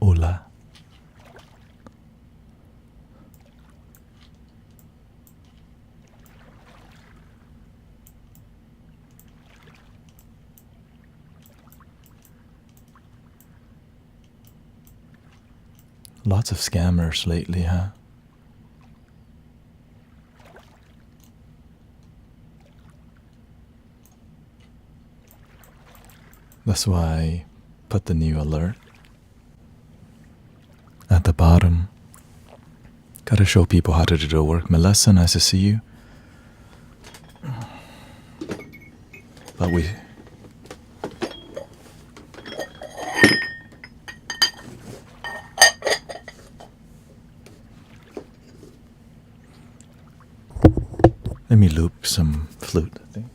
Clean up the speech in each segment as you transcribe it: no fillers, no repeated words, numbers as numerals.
Hola. Lots of scammers lately, huh? That's why I put the new alert at the bottom. Gotta show people how to do the work. Melissa, nice to see you. But let me loop some flute, I think.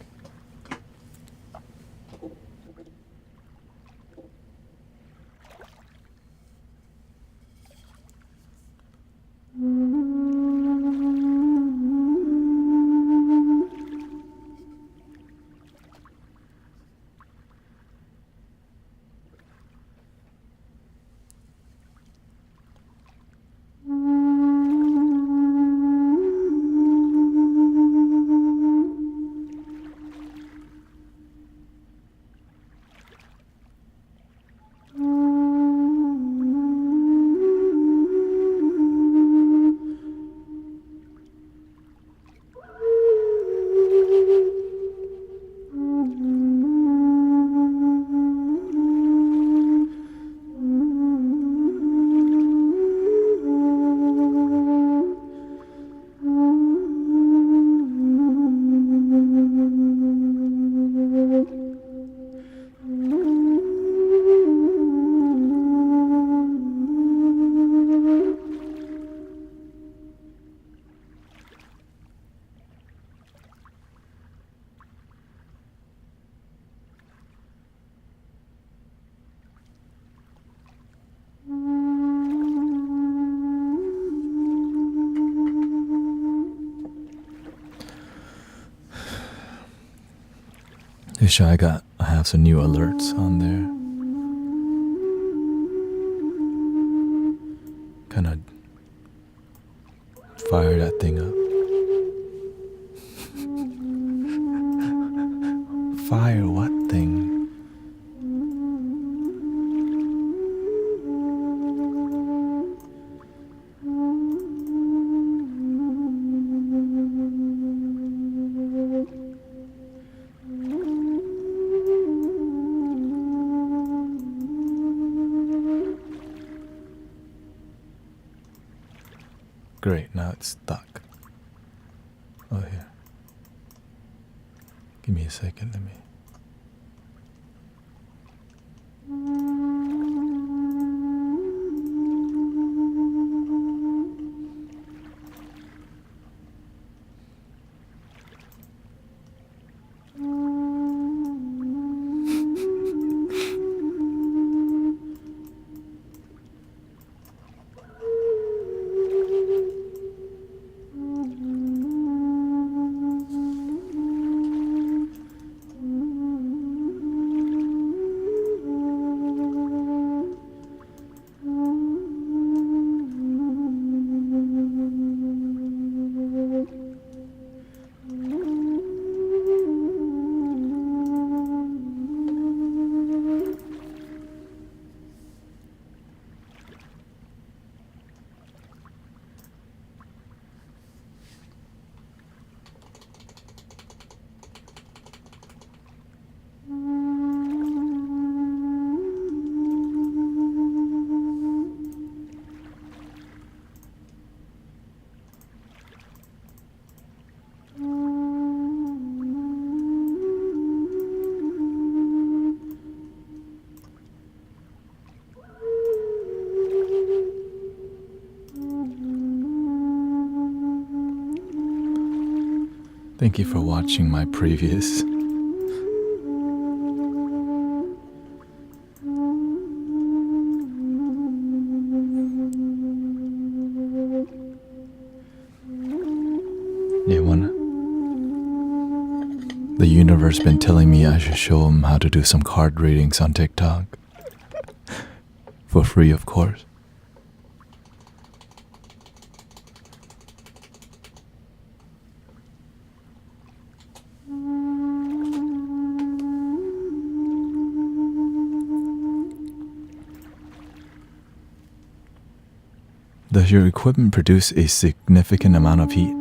Isha, I have some new alerts on there. Kind of fire that thing up. Fire what thing? Great, now it's stuck. Oh, here. Give me a second, let me. Thank you for watching my previous Yeah, the universe been telling me I should show him how to do some card readings on TikTok. For free, of course. Does your equipment produce a significant amount of heat?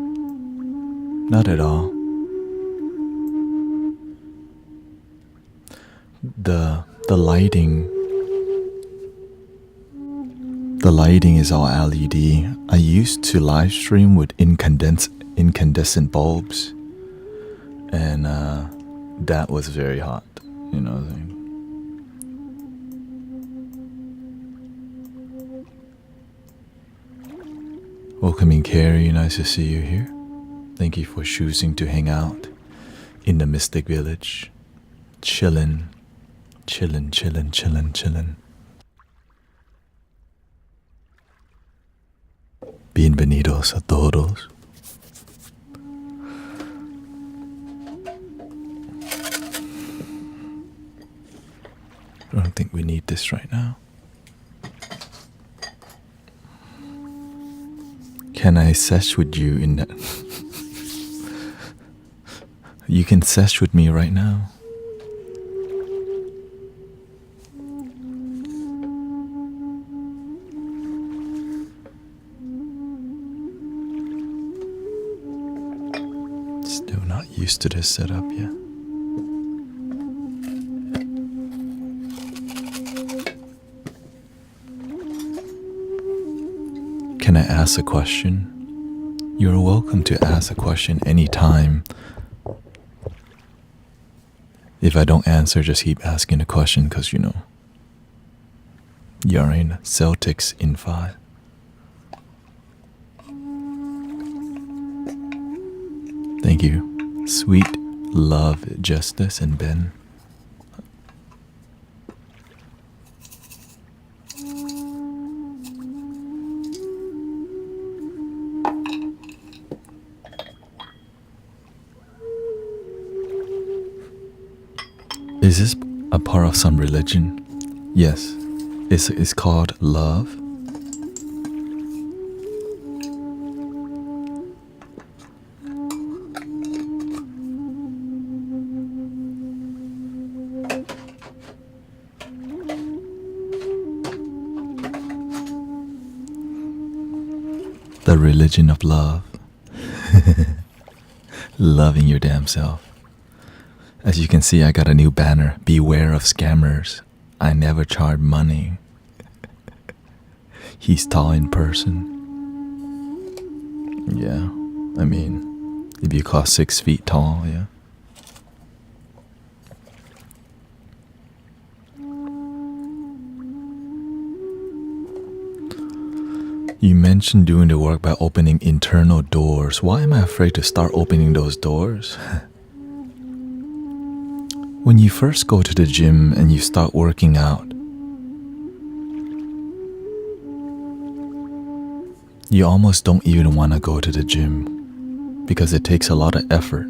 Not at all. The lighting is all LED. I used to live stream with incandescent bulbs, and that was very hot. You know what I'm saying? Welcoming Carrie, nice to see you here. Thank you for choosing to hang out in the Mystic Village. Chillin'. Bienvenidos a todos. I don't think we need this right now. Can I sesh with you in that? You can sesh with me right now. Still not used to this setup yet. Can I ask a question? You're welcome to ask a question anytime. If I don't answer, just keep asking the question because you know. You're in Celtics in 5. Thank you. Sweet Love, Justice, and Ben. Is this a part of some religion? Yes. It's called love. The religion of love. Loving your damn self. As you can see, I got a new banner. Beware of scammers. I never charge money. He's tall in person. Yeah, I mean, if you cost 6 feet tall, yeah. You mentioned doing the work by opening internal doors. Why am I afraid to start opening those doors? When you first go to the gym and you start working out, you almost don't even want to go to the gym because it takes a lot of effort.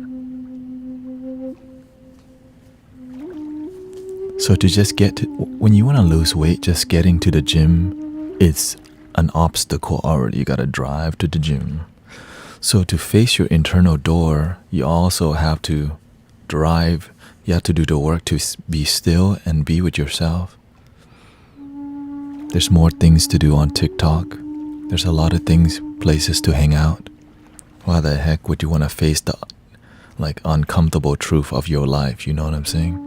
So to just when you want to lose weight, just getting to the gym, it's an obstacle already. You gotta drive to the gym. So to face your internal door, you also have to drive. You have to do the work to be still and be with yourself. There's more things to do on TikTok. There's a lot of places to hang out. Why the heck would you want to face the uncomfortable truth of your life? You know what I'm saying?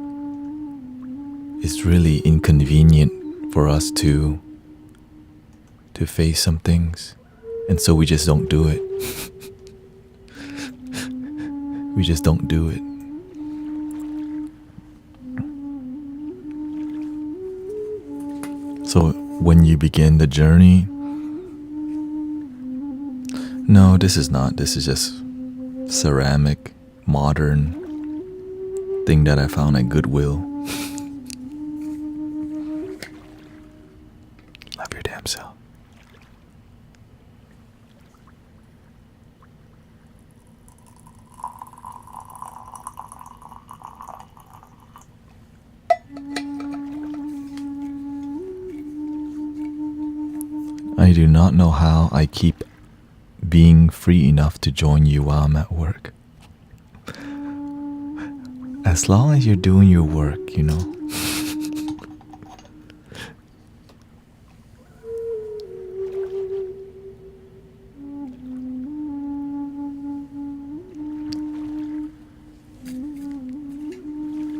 It's really inconvenient for us to face some things, and so we just don't do it. We just don't do it. So when you begin the journey, no, this is just ceramic, modern thing that I found at Goodwill. Love your damn self. I do not know how I keep being free enough to join you while I'm at work. As long as you're doing your work, you know.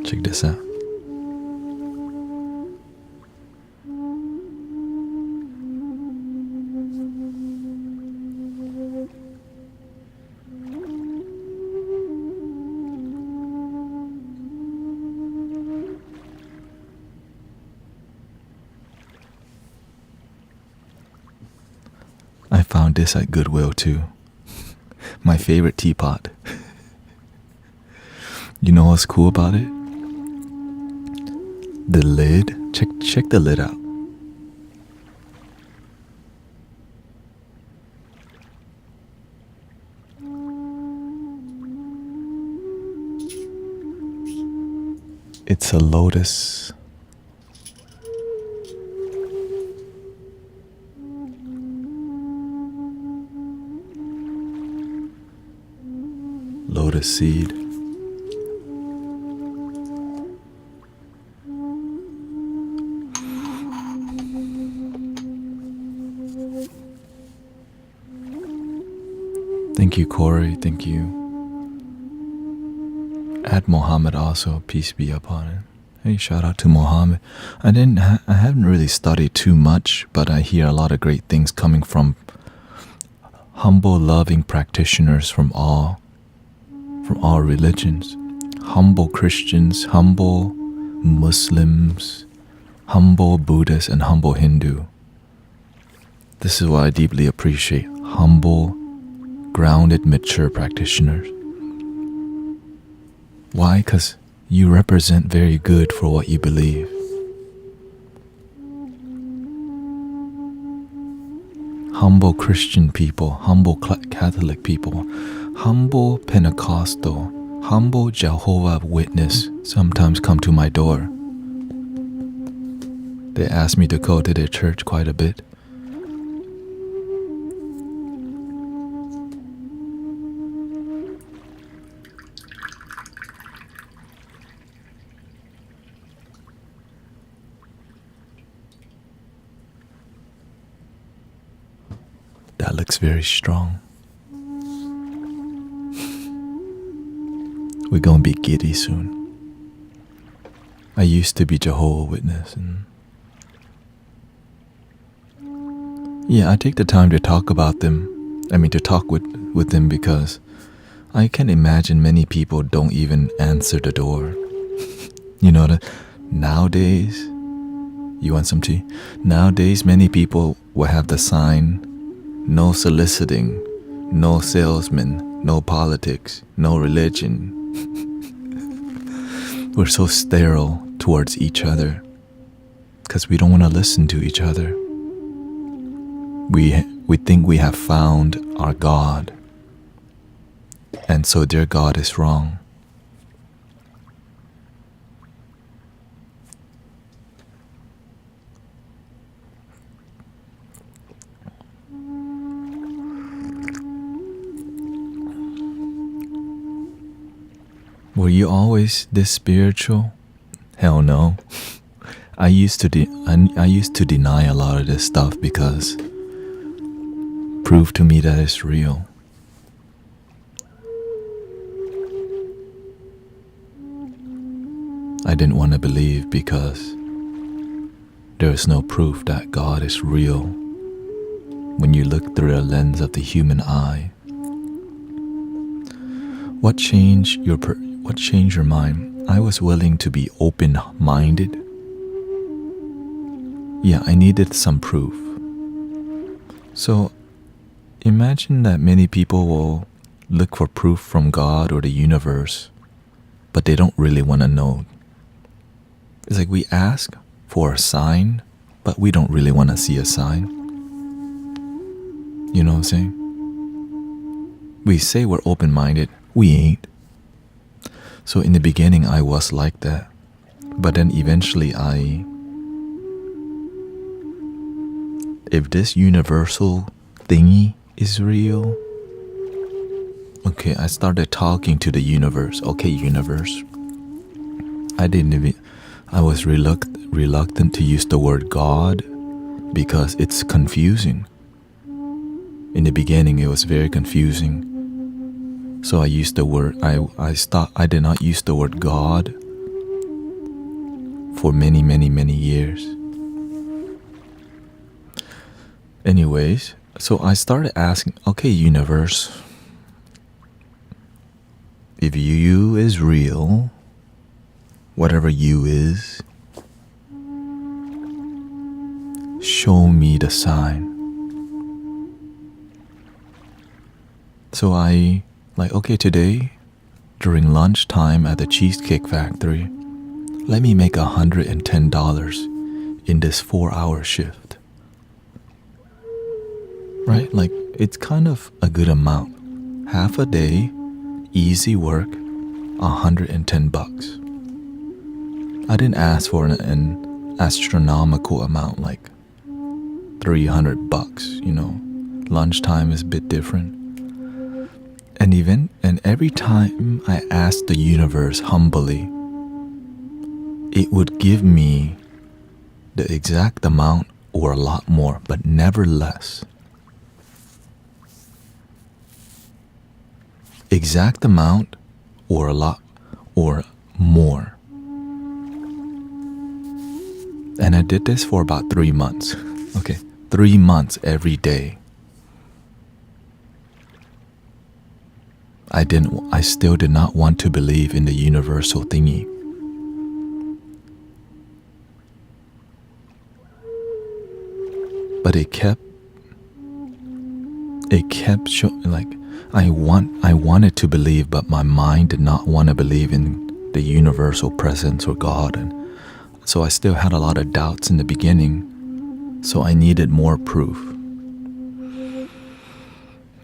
Check this out. I found this at Goodwill too. My favorite teapot. You know what's cool about it? The lid. Check the lid out. It's a lotus. Lotus seed. Thank you, Corey. Thank you. Add Mohammed also, peace be upon him. Hey, shout out to Mohammed. I haven't really studied too much, but I hear a lot of great things coming from humble, loving practitioners from all religions. Humble Christians, humble Muslims, humble Buddhists, and humble Hindu. This is what I deeply appreciate. Humble, grounded, mature practitioners. Why? Because you represent very good for what you believe. Humble Christian people, humble Catholic people, humble Pentecostal, humble Jehovah Witness sometimes come to my door. They ask me to go to their church quite a bit. That looks very strong. We're gonna be giddy soon. I used to be Jehovah's Witness, and I take the time to talk about them. To talk with them, because I can imagine many people don't even answer the door. Nowadays, you want some tea? Nowadays, many people will have the sign, no soliciting, no salesman, no politics, no religion. We're so sterile towards each other because we don't want to listen to each other. We think we have found our God, and so their God is wrong. Were you always this spiritual? Hell no. I used to deny a lot of this stuff because prove to me that it's real. I didn't want to believe because there is no proof that God is real when you look through the lens of the human eye. What changed your mind? I was willing to be open-minded. I needed some proof. So imagine that many people will look for proof from God or the universe, but they don't really want to know. It's like we ask for a sign, but we don't really want to see a sign. You know what I'm saying? We say we're open-minded, we ain't. So in the beginning, I was like that. But then eventually if this universal thingy is real, okay, I started talking to the universe. Okay, universe. I was reluctant to use the word God because it's confusing. In the beginning, it was very confusing. So I used the word, I did not use the word God for many, many, many years. Anyways, so I started asking, okay, universe, if you is real, whatever you is, show me the sign. So I, okay, today, during lunchtime at the Cheesecake Factory, let me make $110 in this 4-hour shift. Right? Like, it's kind of a good amount. Half a day, easy work, $110. I didn't ask for an astronomical amount like $300, you know. Lunchtime is a bit different. And every time I asked the universe humbly, it would give me the exact amount or a lot more, but never less. Exact amount or a lot or more. And I did this for about 3 months. Okay, 3 months every day. I still did not want to believe in the universal thingy. But it kept showing, like, I wanted to believe, but my mind did not want to believe in the universal presence or God, and so I still had a lot of doubts in the beginning. So I needed more proof.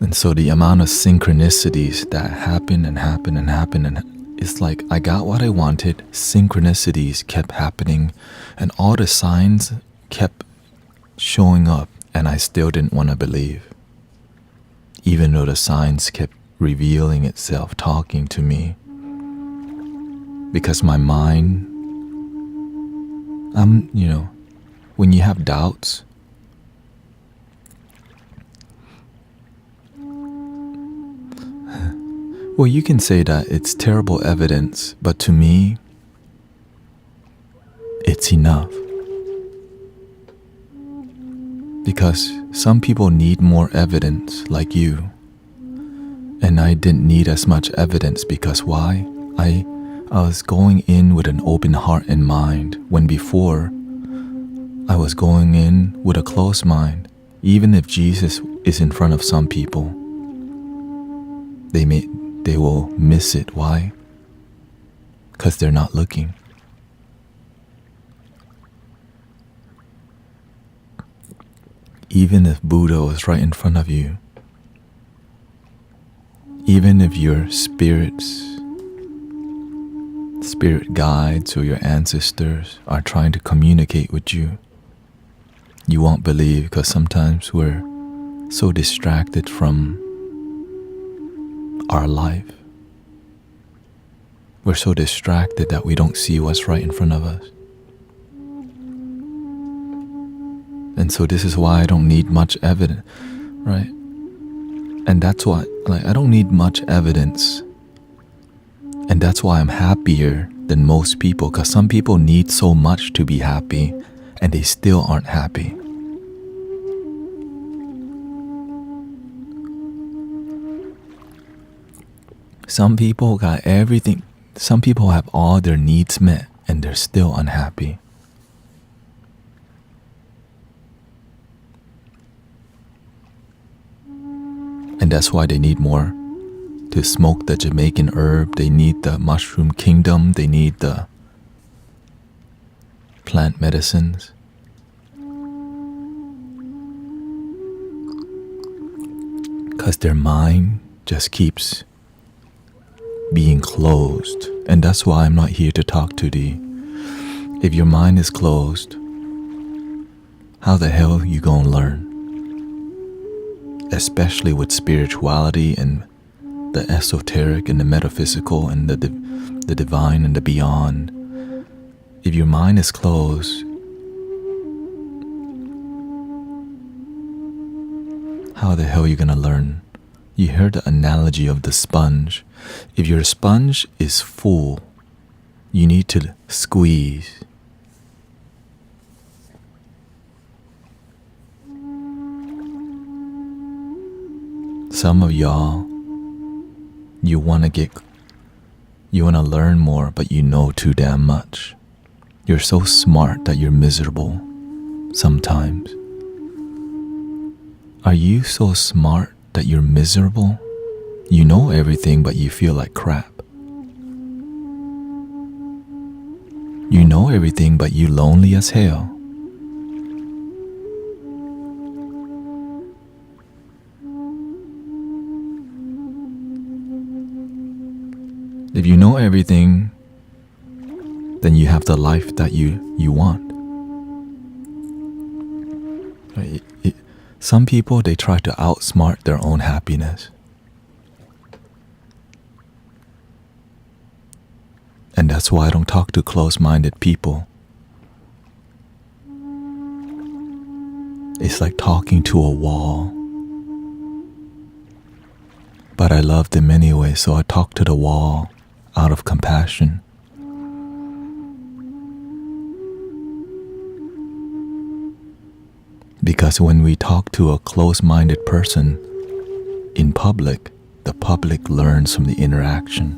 And so the amount of synchronicities that happen, and it's like I got what I wanted, synchronicities kept happening, and all the signs kept showing up, and I still didn't want to believe. Even though the signs kept revealing itself, talking to me. Because my mind, when you have doubts, well, you can say that it's terrible evidence, but to me, it's enough. Because some people need more evidence, like you. And I didn't need as much evidence because why? I was going in with an open heart and mind, when before I was going in with a closed mind. Even if Jesus is in front of some people, they will miss it. Why? Because they're not looking. Even if Buddha was right in front of you, even if your spirit guides or your ancestors are trying to communicate with you, you won't believe, because sometimes we're so distracted from our life. We're so distracted that we don't see what's right in front of us. And so this is why I don't need much evidence, right? And that's why, I don't need much evidence. And that's why I'm happier than most people, because some people need so much to be happy, and they still aren't happy. Some people got everything. Some people have all their needs met, and they're still unhappy. And that's why they need more to smoke the Jamaican herb. They need the mushroom kingdom. They need the plant medicines. Because their mind just keeps being closed. And that's why I'm not here to talk to thee. If your mind is closed, how the hell you gonna learn? Especially with spirituality and the esoteric and the metaphysical and the divine and the beyond. If your mind is closed, how the hell are you gonna learn? You heard the analogy of the sponge. If your sponge is full, you need to squeeze. Some of y'all, you wanna learn more, but you know too damn much. You're so smart that you're miserable sometimes. Are you so smart that you're miserable? You know everything, but you feel like crap. You know everything, but you lonely as hell. If you know everything, then you have the life that you want. Some people, they try to outsmart their own happiness. And that's why I don't talk to close-minded people. It's like talking to a wall. But I love them anyway, so I talk to the wall out of compassion. Because when we talk to a close-minded person in public, the public learns from the interaction.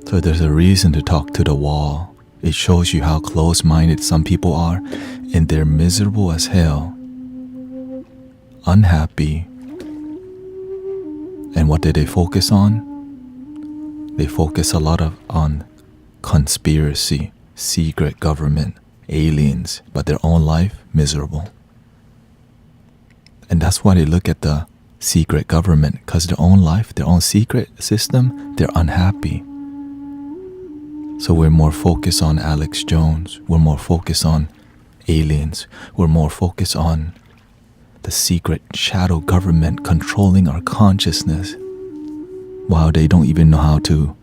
So there's a reason to talk to the wall. It shows you how close-minded some people are, and they're miserable as hell, unhappy. And what do they focus on? They focus a lot on conspiracy, secret government, aliens, but their own life, miserable. And that's why they look at the secret government, because their own life, their own secret system, they're unhappy. So we're more focused on Alex Jones, we're more focused on aliens, we're more focused on the secret shadow government controlling our consciousness, while they don't even know how to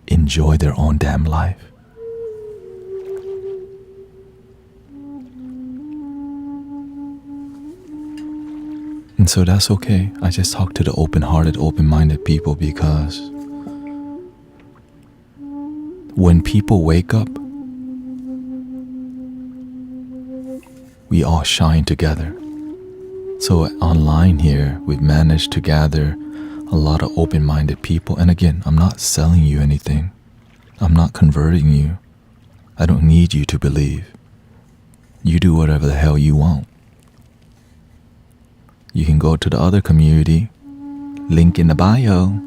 enjoy their own damn life. And so that's okay. I just talk to the open-hearted, open-minded people, because when people wake up, we all shine together. So online here, we've managed to gather a lot of open-minded people. And again, I'm not selling you anything. I'm not converting you. I don't need you to believe. You do whatever the hell you want. You can go to the other community, link in the bio.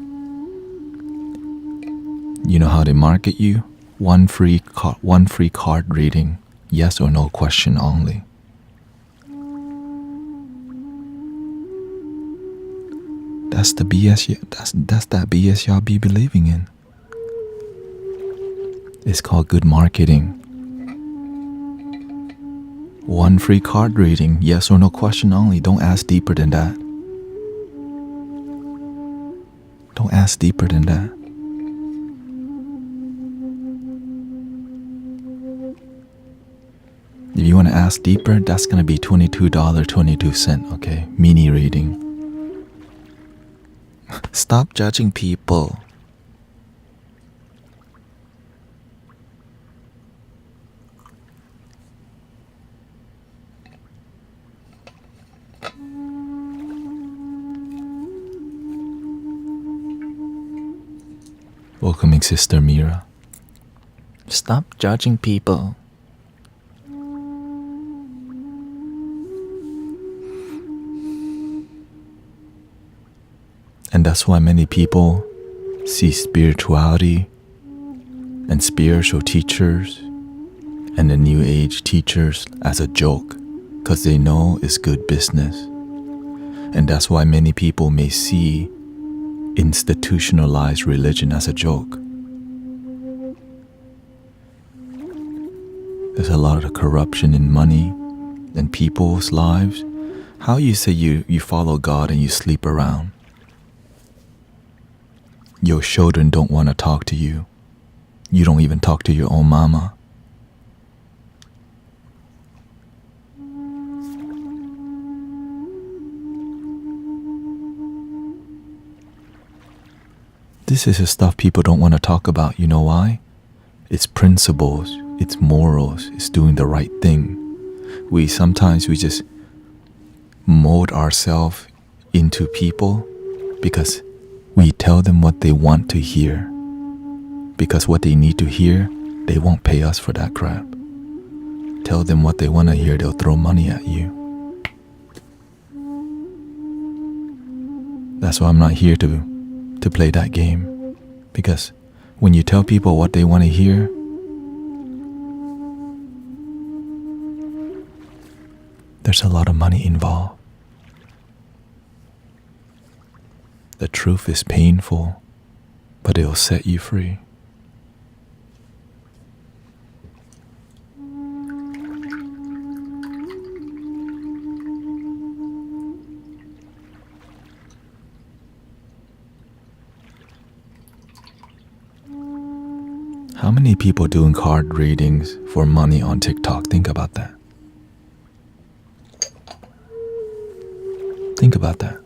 You know how they market you? One free card reading, yes or no question only. That's the BS. That's that BS y'all be believing in. It's called good marketing. One free card reading, yes or no question only. Don't ask deeper than that. Don't ask deeper than that. If you want to ask deeper, that's going to be $22.22, okay? Mini reading. Stop judging people. Welcoming Sister Mira. Stop judging people. And that's why many people see spirituality and spiritual teachers and the New Age teachers as a joke, because they know it's good business. And that's why many people may see institutionalized religion as a joke. There's a lot of corruption in money and people's lives. How you say you follow God and you sleep around? Your children don't want to talk to you. You don't even talk to your own mama. This is the stuff people don't want to talk about. You know why? It's principles, it's morals, it's doing the right thing. Sometimes we just mold ourselves into people because we tell them what they want to hear. Because what they need to hear, they won't pay us for that crap. Tell them what they want to hear, they'll throw money at you. That's why I'm not here to play that game. Because when you tell people what they want to hear, there's a lot of money involved. The truth is painful, but it'll set you free. How many people doing card readings for money on TikTok? Think about that. Think about that.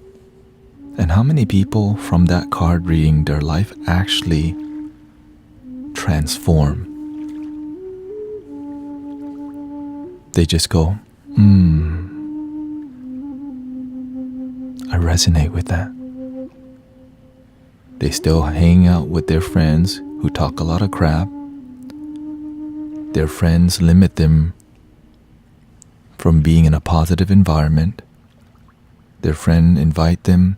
And how many people from that card reading, their life actually transform? They just go, I resonate with that. They still hang out with their friends who talk a lot of crap. Their friends limit them from being in a positive environment. Their friend invite them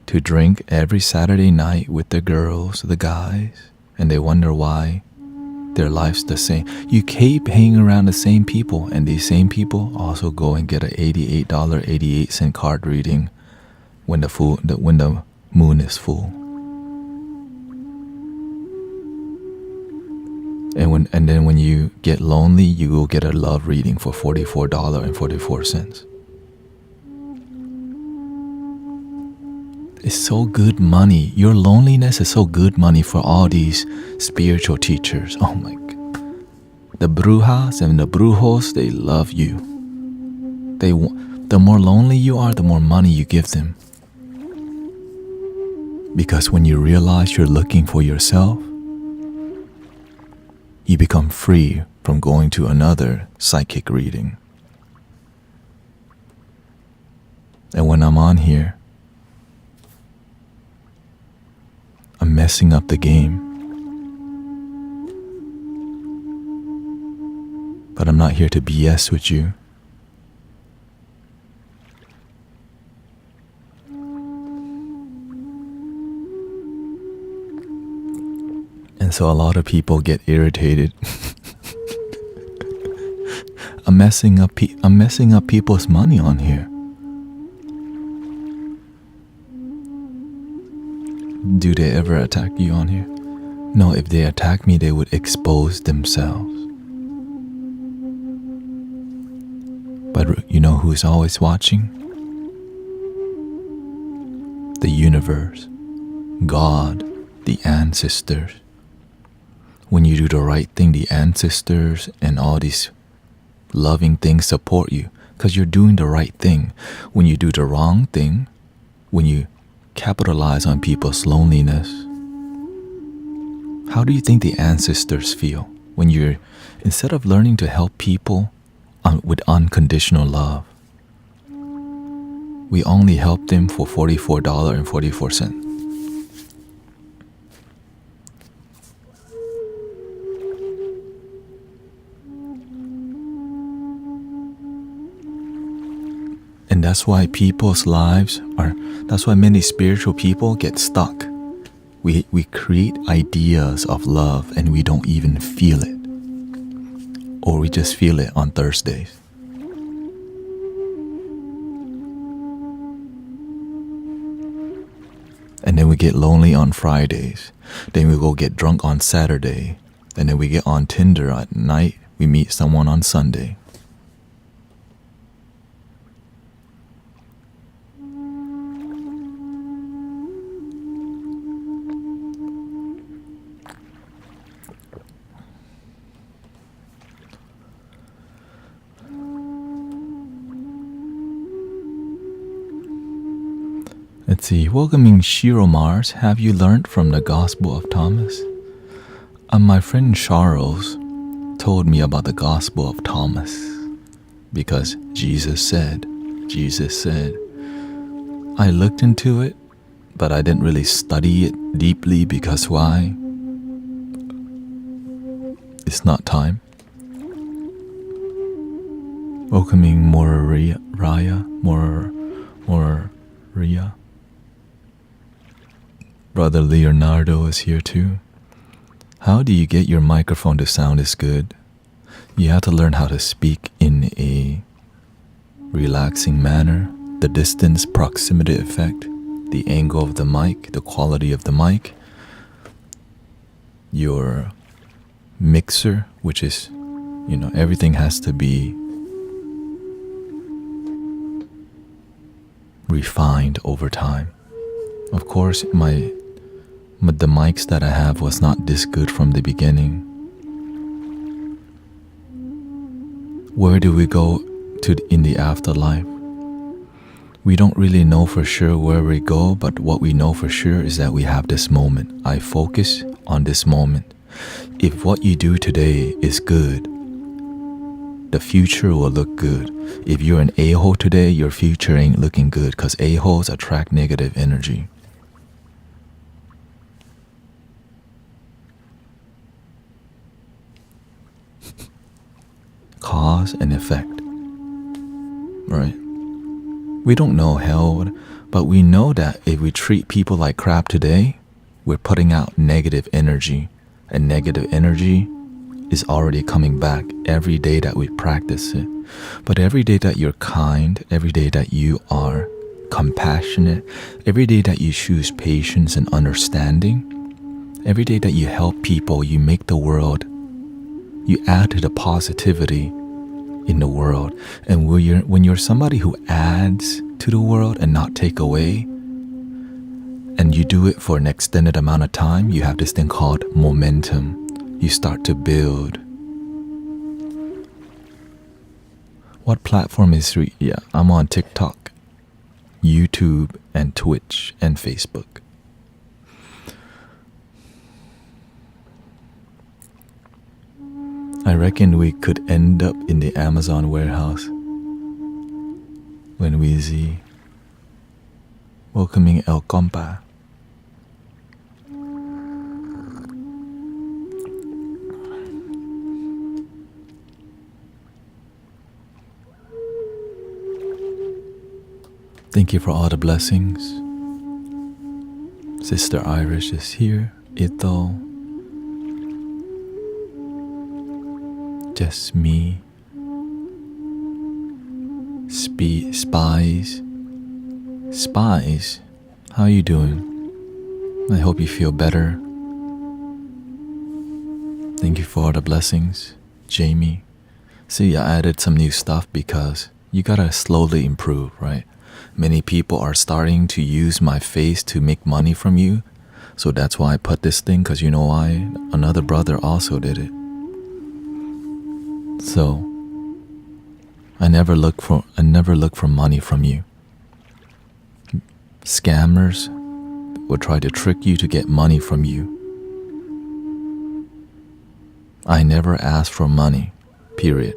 to drink every Saturday night with the girls, the guys, and they wonder why their life's the same. You keep hanging around the same people, and these same people also go and get an $88.88 card reading when the moon is full. And then when you get lonely, you go get a love reading for $44.44. It's so good money. Your loneliness is so good money for all these spiritual teachers. Oh my God. The brujas and the brujos, they love you. The more lonely you are, the more money you give them. Because when you realize you're looking for yourself, you become free from going to another psychic reading. And when I'm on here, I'm messing up the game. But I'm not here to BS with you. And so a lot of people get irritated. I'm messing up people's money on here. Do they ever attack you on here? No, if they attack me, they would expose themselves. But you know who's always watching? The universe, God, the ancestors. When you do the right thing, the ancestors and all these loving things support you because you're doing the right thing. When you do the wrong thing, when you capitalize on people's loneliness, how do you think the ancestors feel when you're, instead of learning to help people with unconditional love, we only help them for $44.44. And that's why that's why many spiritual people get stuck. We create ideas of love and we don't even feel it. Or we just feel it on Thursdays. And then we get lonely on Fridays. Then we go get drunk on Saturday. And then we get on Tinder at night we meet someone on Sunday. Let's see, welcoming Shiro Mars, have you learned from the Gospel of Thomas? My friend Charles told me about the Gospel of Thomas because Jesus said, I looked into it, but I didn't really study it deeply because why? It's not time. Welcoming Moria. Brother Leonardo is here too. How do you get your microphone to sound as good? You have to learn how to speak in a relaxing manner, the distance proximity effect, the angle of the mic, the quality of the mic, your mixer, which is, everything has to be refined over time. Of course, the mics that I have was not this good from the beginning. Where do we go to in the afterlife? We don't really know for sure where we go, but what we know for sure is that we have this moment. I focus on this moment. If what you do today is good, the future will look good. If you're an a-hole today, your future ain't looking good because a-holes attract negative energy. Cause and effect, right? We don't know hell, but we know that if we treat people like crap today, we're putting out negative energy, and negative energy is already coming back every day that we practice it. But every day that you're kind, every day that you are compassionate, every day that you choose patience and understanding, every day that you help people, you make the world, you add to the positivity in the world. And when you're somebody who adds to the world and not take away, and you do it for an extended amount of time, you have this thing called momentum. You start to build. What platform is I'm on TikTok, YouTube, and Twitch, and Facebook. I reckon we could end up in the Amazon warehouse when we see welcoming El Compa. Thank you for all the blessings. Sister Irish is here. Ito. Just me. Spies. How you doing? I hope you feel better. Thank you for all the blessings. Jamie. See, I added some new stuff because you gotta slowly improve, right? Many people are starting to use my face to make money from you. So that's why I put this thing, because you know why? Another brother also did it. So I never look for money from you. Scammers will try to trick you to get money from you. I never ask for money, period.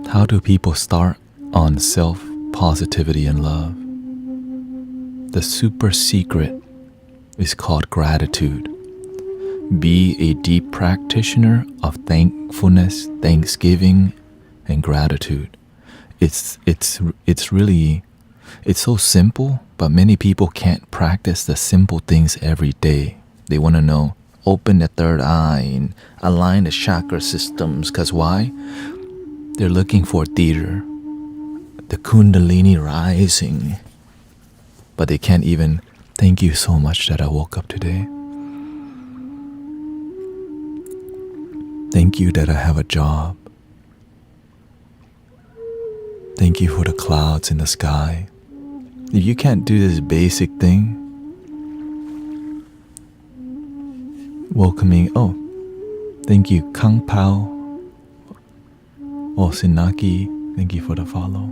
How do people start on self-positivity and love? The super secret is called gratitude. Be a deep practitioner of thankfulness, thanksgiving, and gratitude. It's so simple, but many people can't practice the simple things every day. They want to know, open the third eye and align the chakra systems, because why? They're looking for theater. the Kundalini rising. But they can't even thank you so much that I woke up today. Thank you that I have a job. Thank you for the clouds in the sky. If you can't do this basic thing, welcoming, thank you, Kang Pao. Sinaki, thank you for the follow.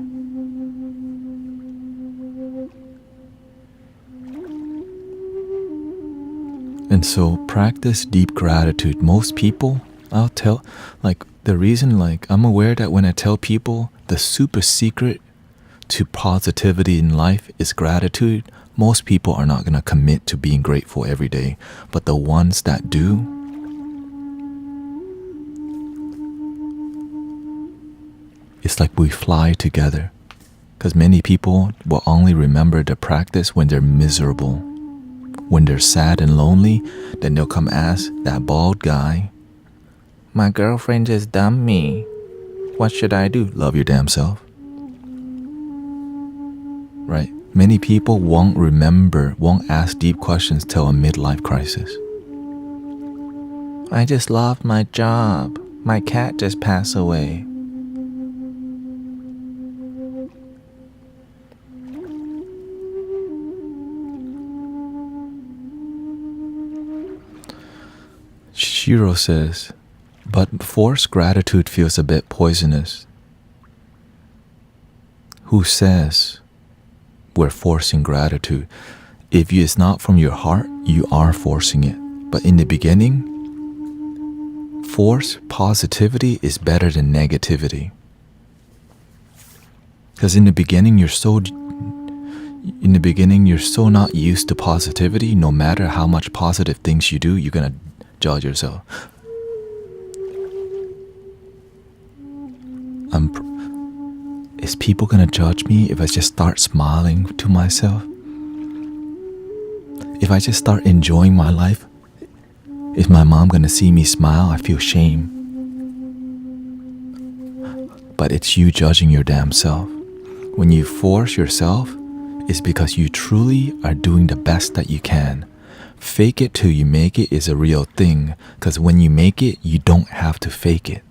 And so practice deep gratitude. Most people, I'll tell, the reason, I'm aware that when I tell people the super secret to positivity in life is gratitude, most people are not going to commit to being grateful every day. But the ones that do, it's like we fly together. Because many people will only remember the practice when they're miserable. When they're sad and lonely, then they'll come ask that bald guy, my girlfriend just dumped me. What should I do? Love your damn self. Right? Many people won't ask deep questions till a midlife crisis. I just lost my job. My cat just passed away. Shiro says, but forced gratitude feels a bit poisonous. Who says we're forcing gratitude? If it's not from your heart, you are forcing it. But in the beginning, forced positivity is better than negativity. Because in the beginning, you're so not used to positivity. No matter how much positive things you do, you're going to judge yourself. Is people gonna judge me if I just start smiling to myself? If I just start enjoying my life? Is my mom gonna see me smile? I feel shame. But it's you judging your damn self. When you force yourself, it's because you truly are doing the best that you can. Fake it till you make it is a real thing, because when you make it, you don't have to fake it.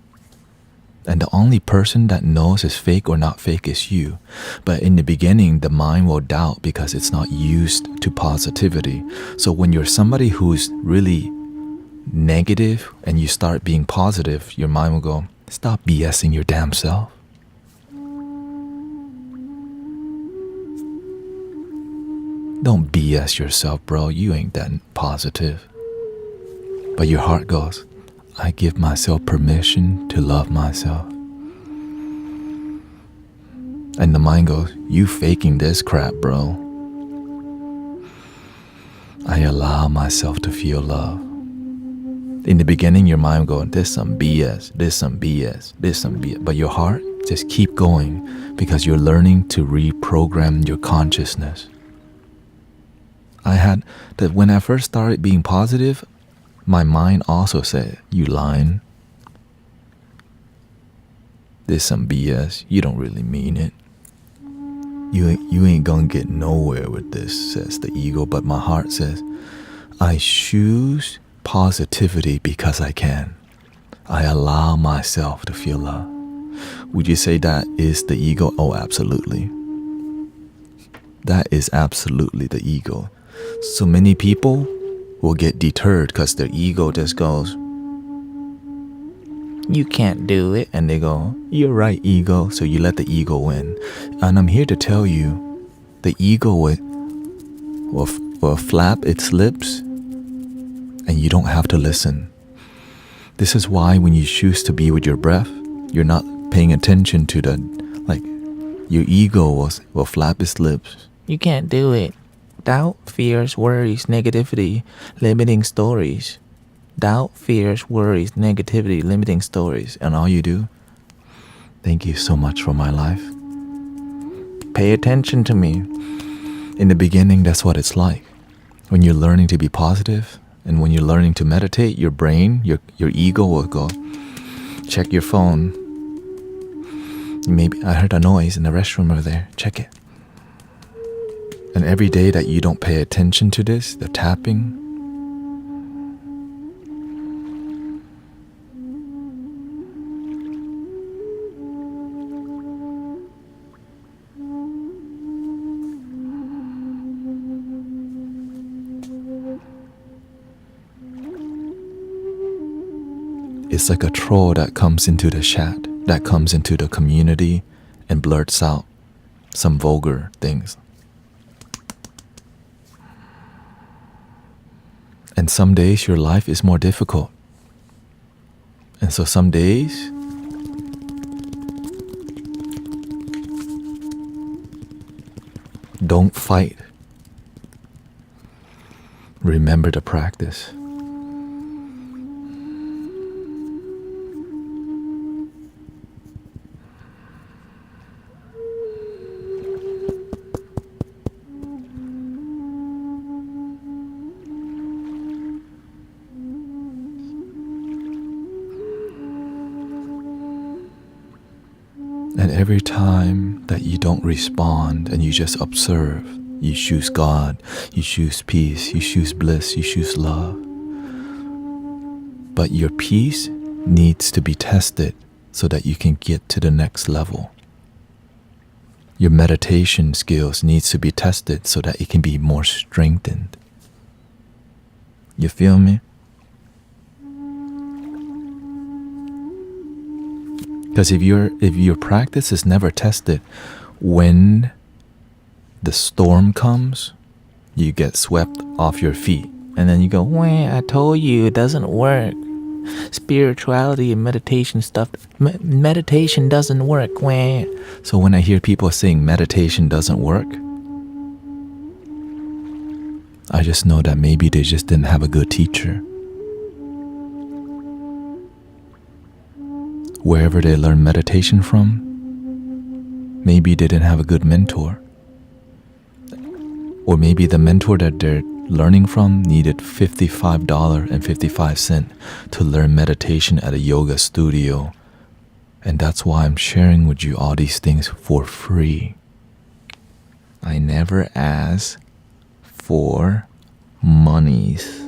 And the only person that knows it's fake or not fake is you. But in the beginning, the mind will doubt because it's not used to positivity. So when you're somebody who's really negative and you start being positive, your mind will go, stop BSing your damn self. Don't BS yourself, bro. You ain't that positive. But your heart goes, I give myself permission to love myself. And the mind goes, you faking this crap, bro. I allow myself to feel love. In the beginning, your mind going, this some BS, this some BS, this some BS. But your heart just keep going because you're learning to reprogram your consciousness. I had that when I first started being positive, my mind also said, you lying. This some BS. You don't really mean it. You ain't gonna get nowhere with this, says the ego. But my heart says, I choose positivity because I can. I allow myself to feel love. Would you say that is the ego? Oh, absolutely. That is absolutely the ego. So many people will get deterred because their ego just goes, you can't do it. And they go, you're right, ego. So you let the ego win. And I'm here to tell you, the ego will flap its lips and you don't have to listen. This is why when you choose to be with your breath, you're not paying attention to your ego will flap its lips. You can't do it. Doubt, fears, worries, negativity, limiting stories. Doubt, fears, worries, negativity, limiting stories. And all you do, thank you so much for my life. Pay attention to me. In the beginning, that's what it's like. When you're learning to be positive and when you're learning to meditate, your brain, your ego will go, check your phone. Maybe I heard a noise in the restroom over there. Check it. And every day that you don't pay attention to this, the tapping, it's like a troll that comes into the chat, that comes into the community and blurts out some vulgar things. And some days your life is more difficult. And so some days don't fight. Remember the practice. And every time that you don't respond and you just observe, you choose God, you choose peace, you choose bliss, you choose love. But your peace needs to be tested so that you can get to the next level. Your meditation skills needs to be tested so that it can be more strengthened. You feel me? Because if your practice is never tested, when the storm comes, you get swept off your feet. And then you go, "Wah, I told you it doesn't work. Spirituality and meditation stuff, meditation doesn't work." Wah. So when I hear people saying meditation doesn't work, I just know that maybe they just didn't have a good teacher. Wherever they learn meditation from, maybe they didn't have a good mentor. Or maybe the mentor that they're learning from needed $55.55 to learn meditation at a yoga studio. And that's why I'm sharing with you all these things for free. I never ask for monies.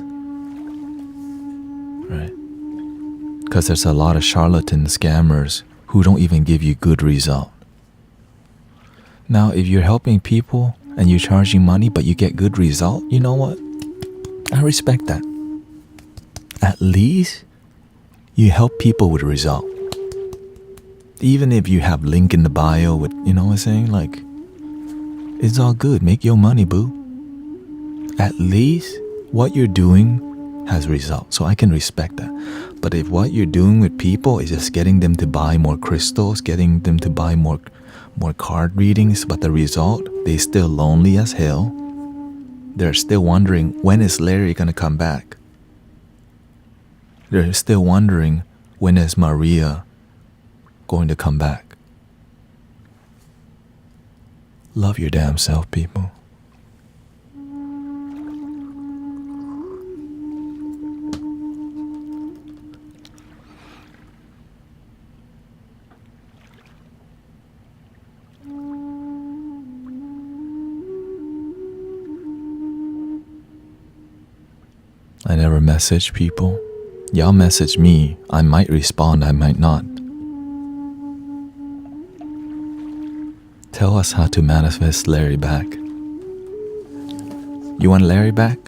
Right? Because there's a lot of charlatan scammers who don't even give you good result. Now, if you're helping people and you're charging money but you get good result, you know what? I respect that. At least you help people with result. Even if you have link in the bio with, you know what I'm saying? Like, it's all good. Make your money, boo. At least what you're doing has results, so I can respect that. But if what you're doing with people is just getting them to buy more crystals, getting them to buy more card readings, but the result, they still lonely as hell. They're still wondering, when is Larry gonna come back? They're still wondering, when is Maria going to come back? Love your damn self, people. I never message people. Y'all message me. I might respond, I might not. Tell us how to manifest Larry back. You want Larry back?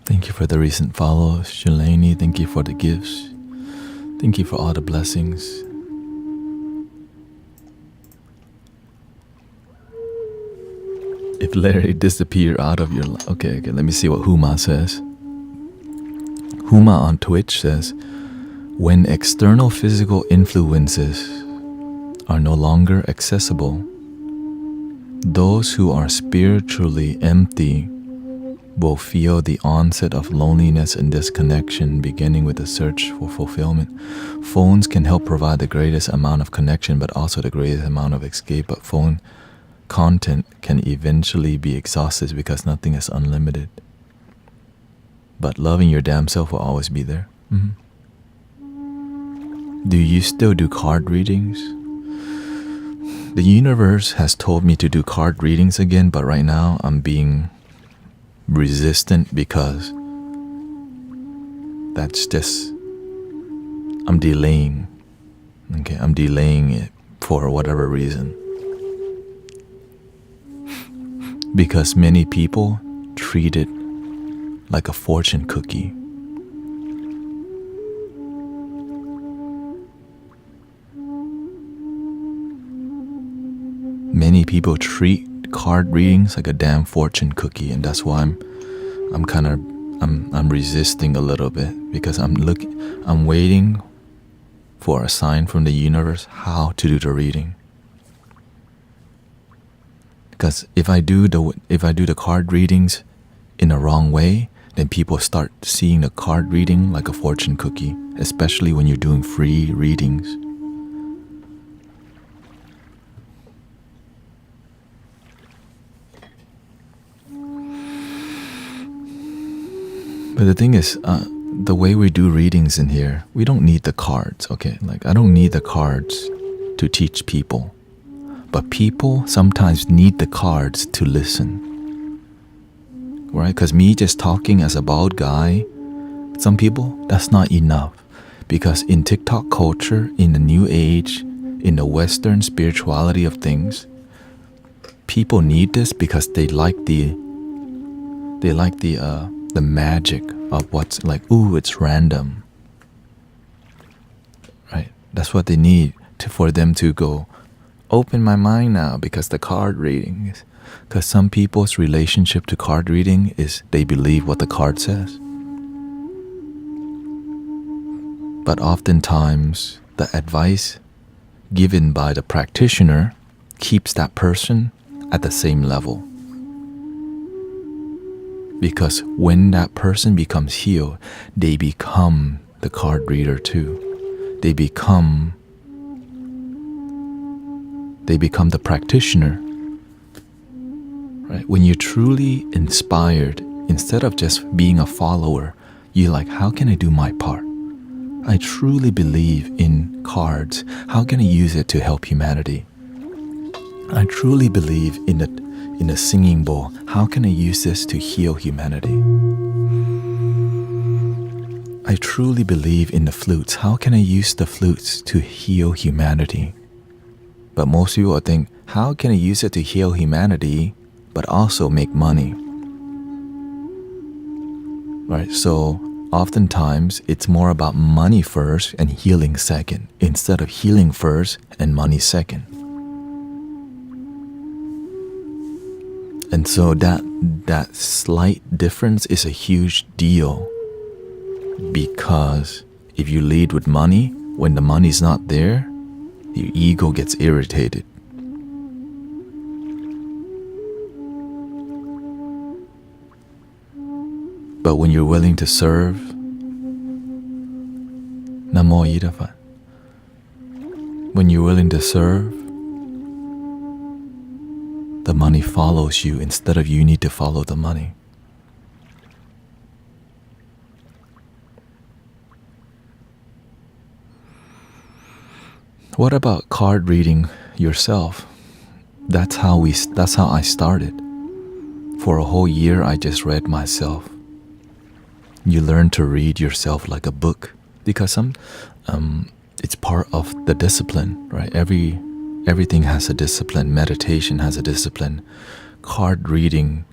Thank you for the recent follows, Shalani. Thank you for the gifts. Thank you for all the blessings. If Larry disappeared out of your life. Okay, let me see what Huma says. Huma on Twitch says, When external physical influences are no longer accessible, those who are spiritually empty will feel the onset of loneliness and disconnection, beginning with the search for fulfillment. Phones can help provide the greatest amount of connection, but also the greatest amount of escape. But phone content can eventually be exhausted because nothing is unlimited. But loving your damn self will always be there. Mm-hmm. Do you still do card readings? The universe has told me to do card readings again, but right now I'm being resistant because that's just, I'm delaying. Okay, I'm delaying it for whatever reason. Because many people treat it like a fortune cookie. Many people treat card readings like a damn fortune cookie, and that's why I'm resisting a little bit, because I'm waiting for a sign from the universe how to do the reading. Because if I do the card readings in a wrong way, then people start seeing the card reading like a fortune cookie, especially when you're doing free readings. But the thing is, the way we do readings in here, we don't need the cards, okay? Like, I don't need the cards to teach people. But people sometimes need the cards to listen. Right? Because me just talking as a bald guy, some people, that's not enough. Because in TikTok culture, in the new age, in the Western spirituality of things, people need this because they like the magic of what's like, ooh, it's random. Right? That's what they need for them to go, open my mind now, because the card reading is, because some people's relationship to card reading is they believe what the card says. But oftentimes, the advice given by the practitioner keeps that person at the same level. Because when that person becomes healed, they become the card reader too. They become the practitioner. Right? When you're truly inspired, instead of just being a follower, you're like, how can I do my part? I truly believe in cards. How can I use it to help humanity? I truly believe in a singing bowl. How can I use this to heal humanity? I truly believe in the flutes. How can I use the flutes to heal humanity? But most people think, how can I use it to heal humanity, but also make money? Right? So oftentimes it's more about money first and healing second, instead of healing first and money second. And so that slight difference is a huge deal, because if you lead with money, when the money's not there, your ego gets irritated. But when you're willing to serve, Namo Yidafat. When you're willing to serve, the money follows you instead of you need to follow the money. What about card reading yourself? That's how I started. For a whole year, I just read myself. You learn to read yourself like a book, because it's part of the discipline, right? Everything has a discipline. Meditation has a discipline. Card reading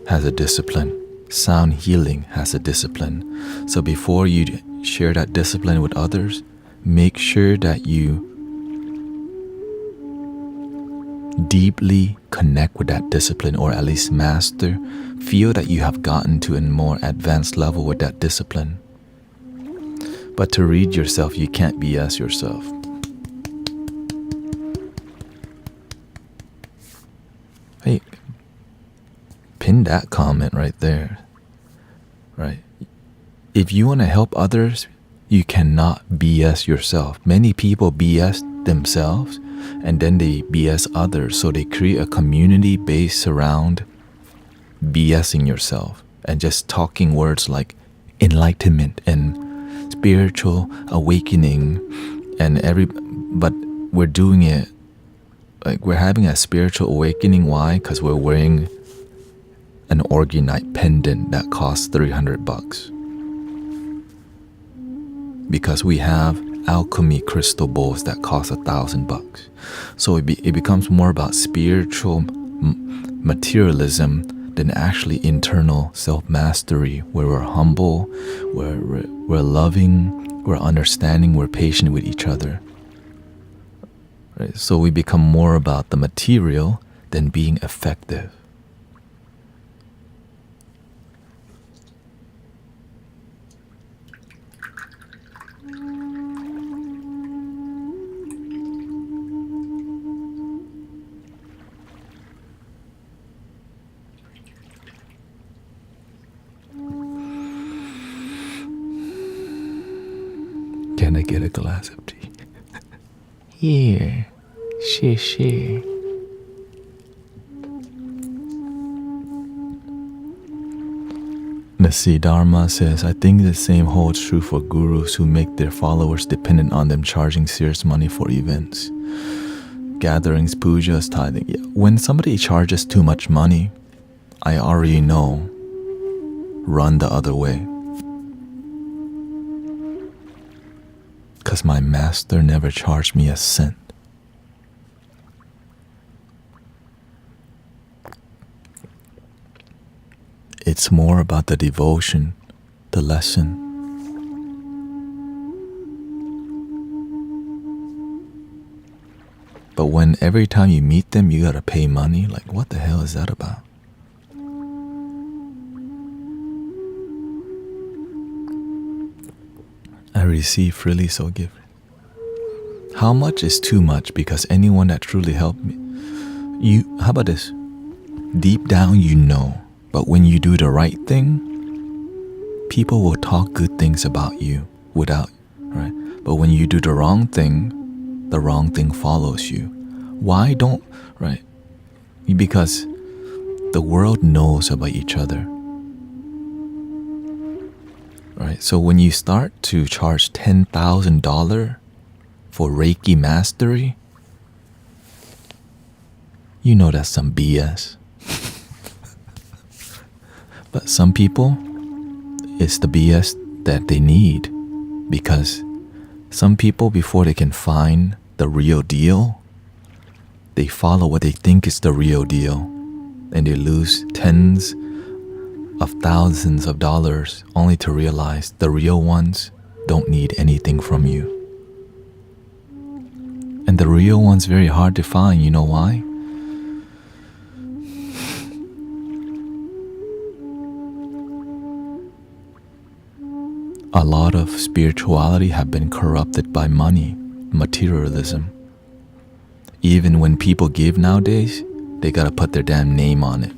has a discipline. Sound healing has a discipline. So before you share that discipline with others, make sure that you deeply connect with that discipline, or at least master, feel that you have gotten to a more advanced level with that discipline. But to read yourself, you can't BS yourself. Hey, pin that comment right there. Right? If you want to help others, you cannot BS yourself. Many people BS themselves and then they BS others. So they create a community based around BSing yourself and just talking words like enlightenment and spiritual awakening but we're doing it like we're having a spiritual awakening. Why? Because we're wearing an orgonite pendant that costs $300. Because we have alchemy crystal bowls that cost $1,000. So it becomes more about spiritual materialism than actually internal self-mastery, where we're humble, where we're loving, we're understanding, we're patient with each other. Right? So we become more about the material than being effective. Can I get a glass of tea? Here. Share. Nasi Dharma says, I think the same holds true for gurus who make their followers dependent on them charging serious money for events. Gatherings, pujas, tithing. Yeah. When somebody charges too much money, I already know, run the other way. Because my master never charged me a cent. It's more about the devotion, the lesson. But when every time you meet them, you gotta pay money, like what the hell is that about? I receive freely, so give. How much is too much? Because anyone that truly helped me, how about this? Deep down you know, but when you do the right thing, people will talk good things about you without, right? But when you do the wrong thing follows you. Why don't, right? Because the world knows about each other. Right? So when you start to charge $10,000 for Reiki mastery, you know that's some BS. But some people, it's the BS that they need, because some people, before they can find the real deal, they follow what they think is the real deal, and they lose tens of thousands of dollars only to realize the real ones don't need anything from you. And the real one's very hard to find. You know why? A lot of spirituality have been corrupted by money, materialism. Even when people give nowadays, they gotta put their damn name on it.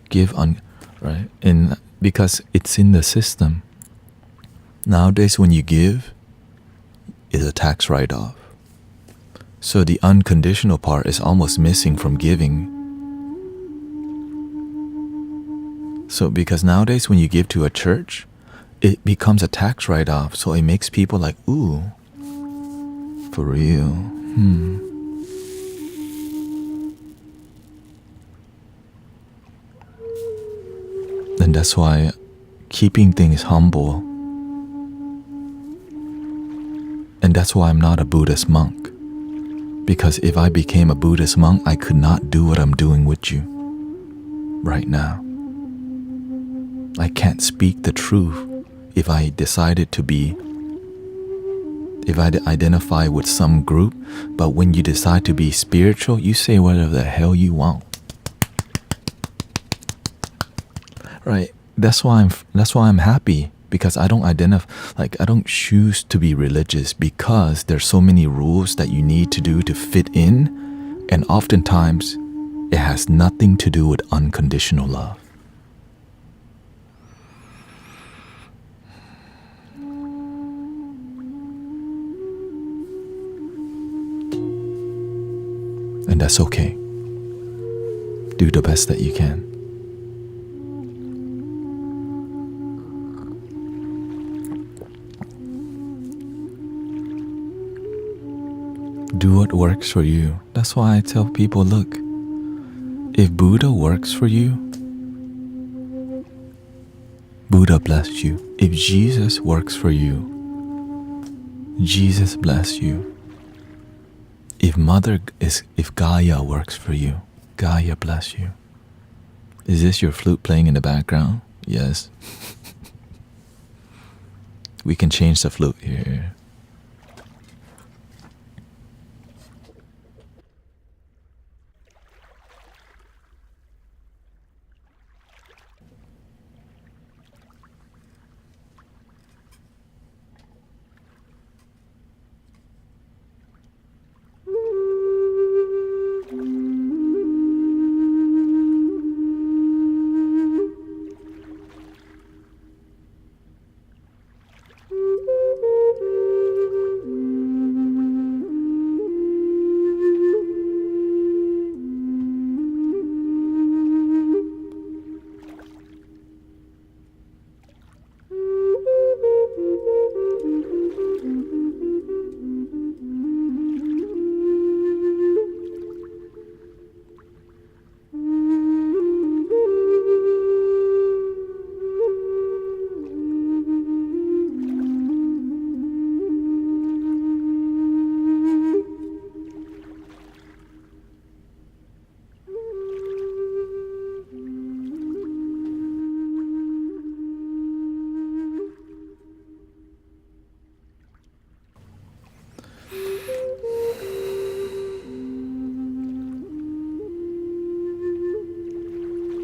Give on, right? And because it's in the system. Nowadays when you give, it's a tax write-off. So the unconditional part is almost missing from giving. So because nowadays when you give to a church, it becomes a tax write-off. So it makes people like, ooh, for real. And that's why keeping things humble, and that's why I'm not a Buddhist monk. Because if I became a Buddhist monk, I could not do what I'm doing with you right now. I can't speak the truth if I decided to be, if I identify with some group. But when you decide to be spiritual, you say whatever the hell you want. Right? that's why I'm happy, because I don't identify, like I don't choose to be religious because there's so many rules that you need to do to fit in, and oftentimes it has nothing to do with unconditional love. And that's okay. Do the best that you can. Do what works for you. That's why I tell people, look, if Buddha works for you, Buddha bless you. If Jesus works for you, Jesus bless you. If Gaia works for you, Gaia bless you. Is this your flute playing in the background? Yes. We can change the flute here.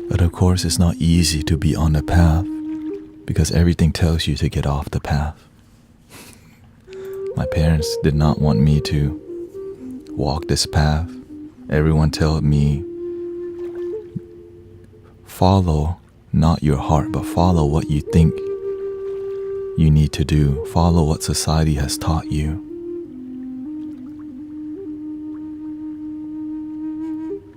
But of course, it's not easy to be on the path because everything tells you to get off the path. My parents did not want me to walk this path. Everyone told me, follow not your heart, but follow what you think you need to do. Follow what society has taught you.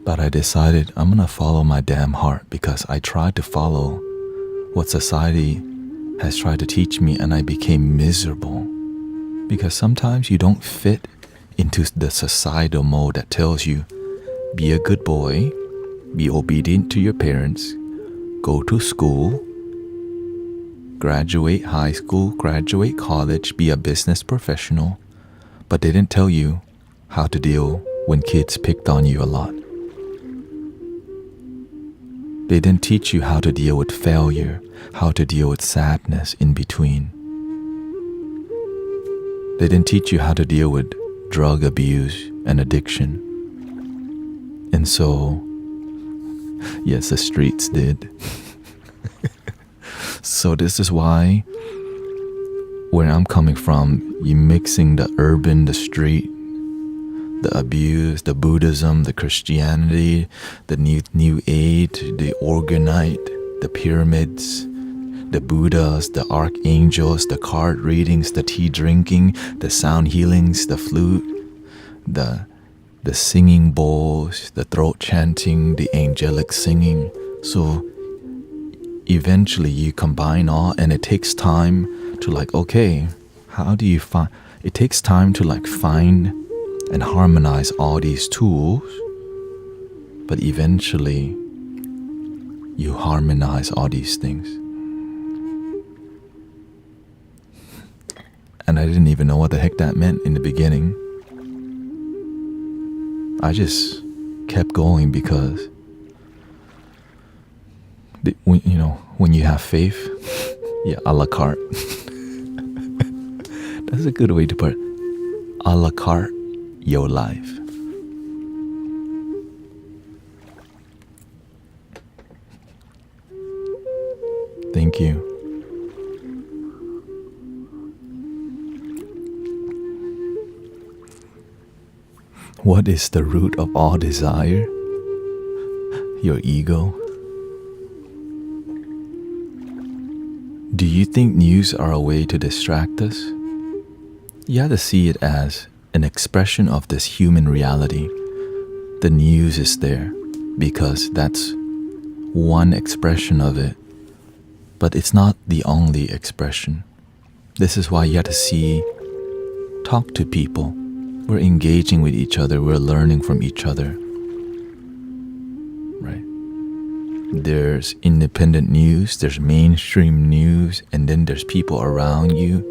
But I decided I'm gonna follow my damn heart, because I tried to follow what society has tried to teach me, and I became miserable. Because sometimes you don't fit into the societal mode that tells you, be a good boy, be obedient to your parents, go to school, graduate high school, graduate college, be a business professional. But they didn't tell you how to deal when kids picked on you a lot. They didn't teach you how to deal with failure, how to deal with sadness in between. They didn't teach you how to deal with drug abuse and addiction. And so, yes, the streets did. So this is why, where I'm coming from, you mixing the urban, the street, the abuse, the Buddhism, the Christianity, the new age, the organite, the pyramids, the Buddhas, the archangels, the card readings, the tea drinking, the sound healings, the flute, the singing bowls, the throat chanting, the angelic singing. So eventually you combine all, and it takes time to okay, how do you find, it takes time to find and harmonize all these tools, but eventually you harmonize all these things. And I didn't even know what the heck that meant in the beginning. I just kept going because when you have faith, yeah, a la carte. That's a good way to put it. A la carte your life. Thank you. What is the root of all desire? Your ego. Do you think news are a way to distract us? You have to see it as an expression of this human reality. The news is there because that's one expression of it, but it's not the only expression. This is why you have to talk to people. We're engaging with each other, we're learning from each other, right? There's independent news, there's mainstream news, and then there's people around you,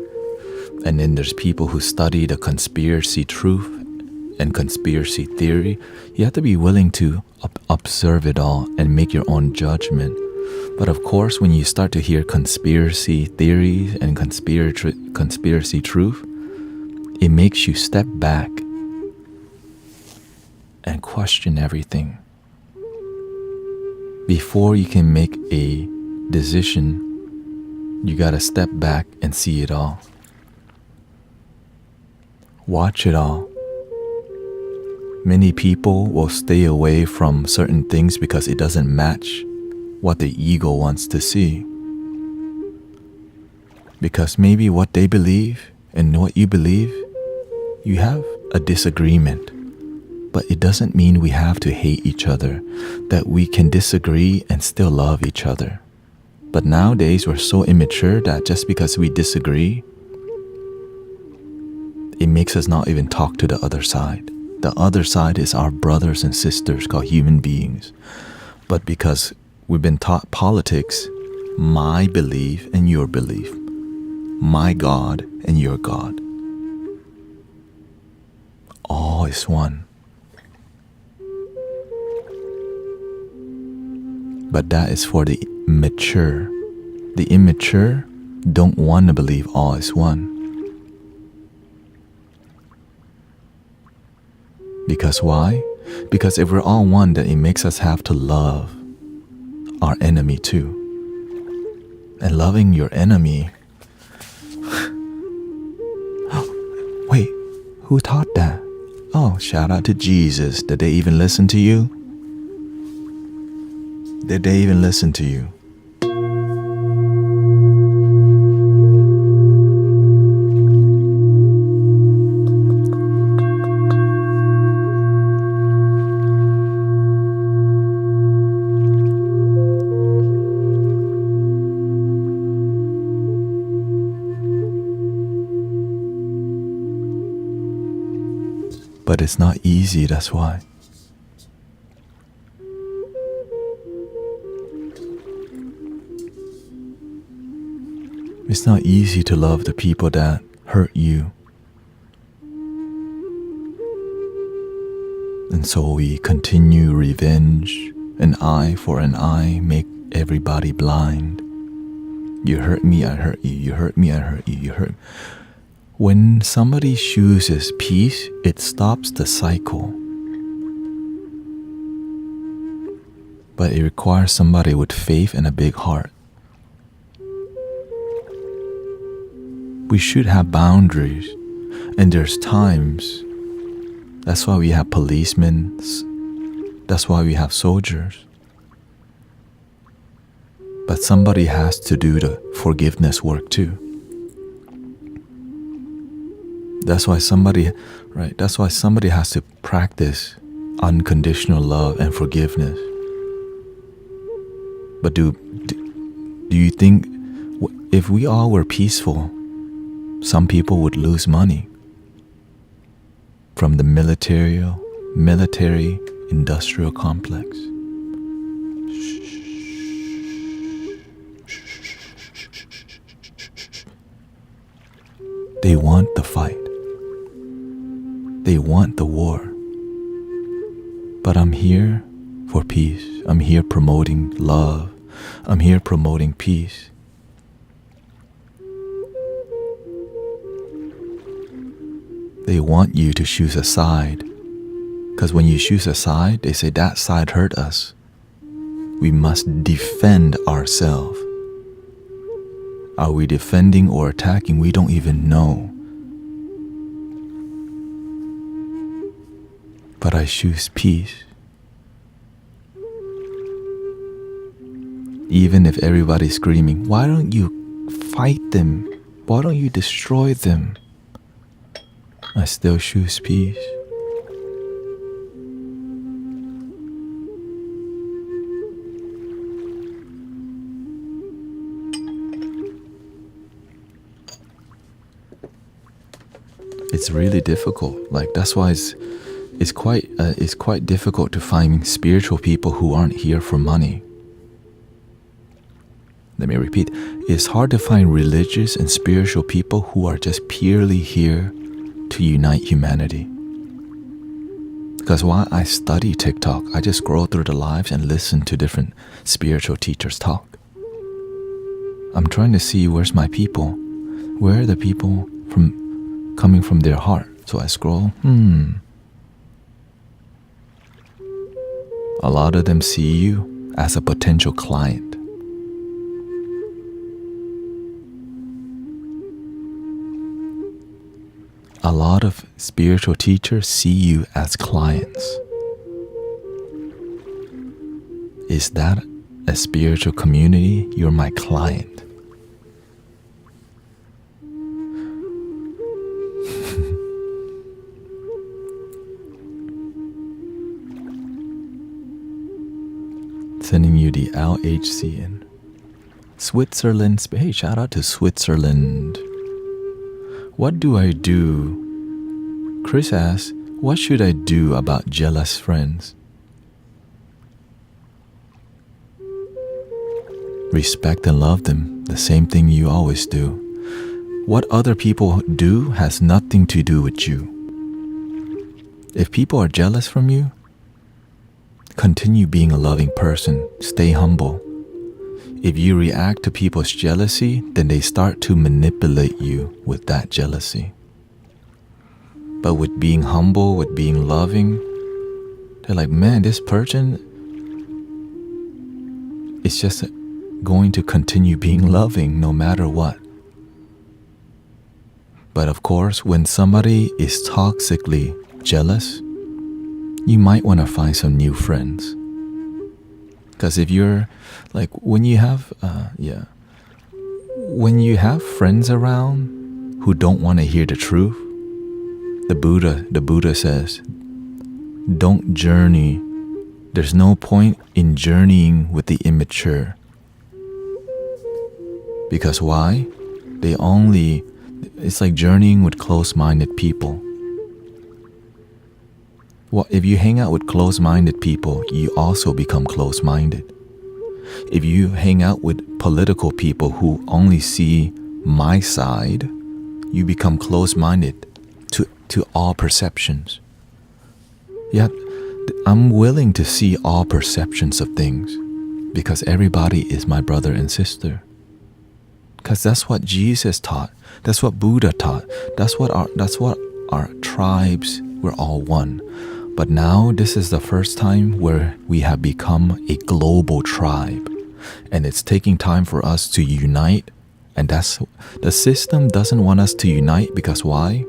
and then there's people who study the conspiracy truth and conspiracy theory. You have to be willing to observe it all and make your own judgment. But of course, when you start to hear conspiracy theories and conspiracy truth, it makes you step back and question everything. Before you can make a decision, you gotta step back and see it all. Watch it all. Many people will stay away from certain things because it doesn't match what the ego wants to see. Because maybe what they believe and what you believe, you have a disagreement. But it doesn't mean we have to hate each other, that we can disagree and still love each other. But nowadays we're so immature that just because we disagree, it makes us not even talk to the other side. The other side is our brothers and sisters called human beings. But because we've been taught politics, my belief and your belief, my God and your God, all is one. But that is for the mature. The immature don't want to believe all is one. Because why? Because if we're all one, then it makes us have to love our enemy too. And loving your enemy... Wait, who taught that? Oh, shout out to Jesus. Did they even listen to you? Did they even listen to you? But it's not easy, that's why. It's not easy to love the people that hurt you. And so we continue revenge, an eye for an eye, make everybody blind. You hurt me, I hurt you. You hurt me, I hurt you. You hurt me. When somebody chooses peace, it stops the cycle. But it requires somebody with faith and a big heart. We should have boundaries, and there's times. That's why we have policemen. That's why we have soldiers. But somebody has to do the forgiveness work too. That's why somebody has to practice unconditional love and forgiveness. But do you think if we all were peaceful, some people would lose money from the military industrial complex? They want the fight. They want the war. But I'm here for peace. I'm here promoting love. I'm here promoting peace. They want you to choose a side. Because when you choose a side, they say that side hurt us. We must defend ourselves. Are we defending or attacking? We don't even know. But I choose peace. Even if everybody's screaming, why don't you fight them? Why don't you destroy them? I still choose peace. It's really difficult. Like that's why it's quite difficult to find spiritual people who aren't here for money. Let me repeat. It's hard to find religious and spiritual people who are just purely here to unite humanity. Because while I study TikTok, I just scroll through the lives and listen to different spiritual teachers talk. I'm trying to see where's my people. Where are the people coming from their heart? So I scroll. A lot of them see you as a potential client. A lot of spiritual teachers see you as clients. Is that a spiritual community? You're my client. Sending you the LHC in Switzerland. Hey, shout out to Switzerland. What do I do? Chris asks, what should I do about jealous friends? Respect and love them, the same thing you always do. What other people do has nothing to do with you. If people are jealous from you, continue being a loving person. Stay humble. If you react to people's jealousy, then they start to manipulate you with that jealousy. But with being humble, with being loving, they're like, man, this person is just going to continue being loving no matter what. But of course, when somebody is toxically jealous, you might want to find some new friends. Because if you're like when you have friends around who don't want to hear the truth, the Buddha says, don't journey. There's no point in journeying with the immature. Because why? It's like journeying with close-minded people. Well, if you hang out with close-minded people, you also become close-minded. If you hang out with political people who only see my side, you become close-minded to all perceptions. Yet, I'm willing to see all perceptions of things because everybody is my brother and sister. Because that's what Jesus taught. That's what Buddha taught. That's what our tribes, we're all one. But now this is the first time where we have become a global tribe. And it's taking time for us to unite. And the system doesn't want us to unite because why?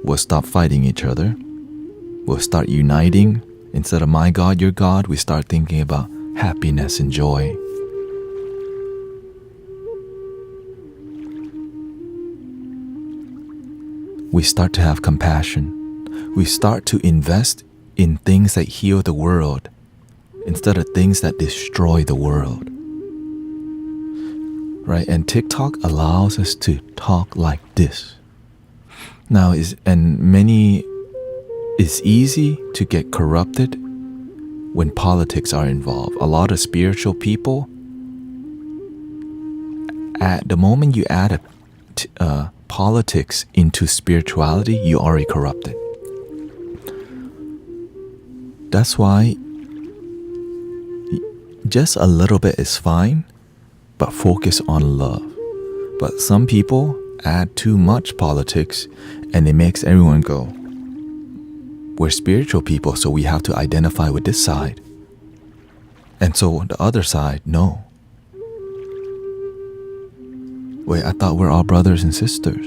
We'll stop fighting each other. We'll start uniting. Instead of my God, your God, we start thinking about happiness and joy. We start to have compassion. We start to invest in things that heal the world instead of things that destroy the world. Right? And TikTok allows us to talk like this. Now, it's easy to get corrupted when politics are involved. A lot of spiritual people, at the moment you add politics into spirituality, you already corrupted. That's why just a little bit is fine, but focus on love. But some people add too much politics and it makes everyone go, we're spiritual people, so we have to identify with this side. And so the other side, no. Wait, I thought we're all brothers and sisters.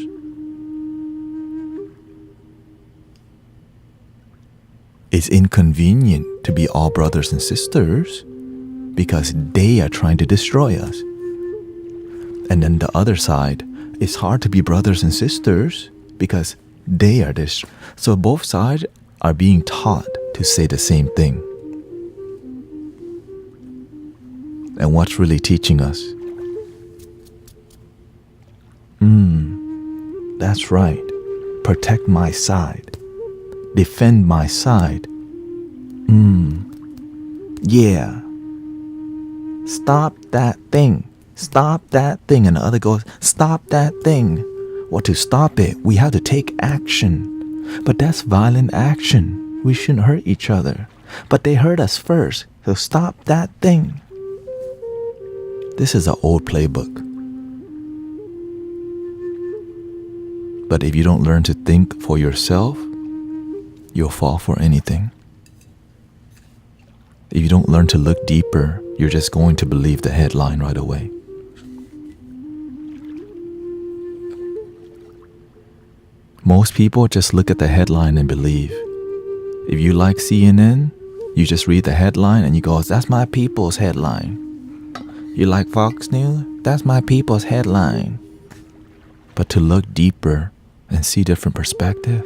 It's inconvenient to be all brothers and sisters because they are trying to destroy us. And then the other side, it's hard to be brothers and sisters because they are this. So both sides are being taught to say the same thing. And what's really teaching us? That's right. Protect my side. Defend my side. Yeah. Stop that thing. Stop that thing. And the other goes, stop that thing. Well, to stop it, we have to take action. But that's violent action. We shouldn't hurt each other. But they hurt us first. So stop that thing. This is an old playbook. But if you don't learn to think for yourself, you'll fall for anything. If you don't learn to look deeper, you're just going to believe the headline right away. Most people just look at the headline and believe. If you like CNN, you just read the headline and you go, that's my people's headline. You like Fox News? That's my people's headline. But to look deeper and see different perspective,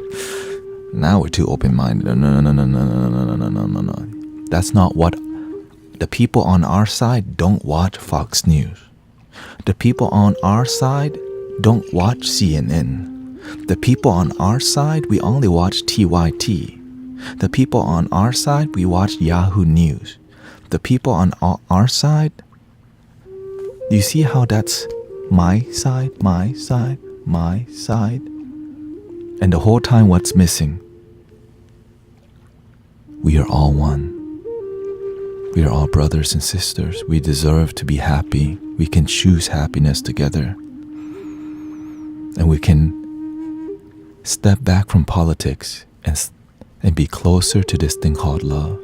now we're too open-minded. No. That's not what the people on our side don't watch Fox News. The people on our side don't watch CNN. The people on our side, we only watch TYT. The people on our side, we watch Yahoo News. The people on our side, you see how that's my side, my side, my side? And the whole time what's missing? We are all one. We are all brothers and sisters. We deserve to be happy. We can choose happiness together. And we can step back from politics and be closer to this thing called love.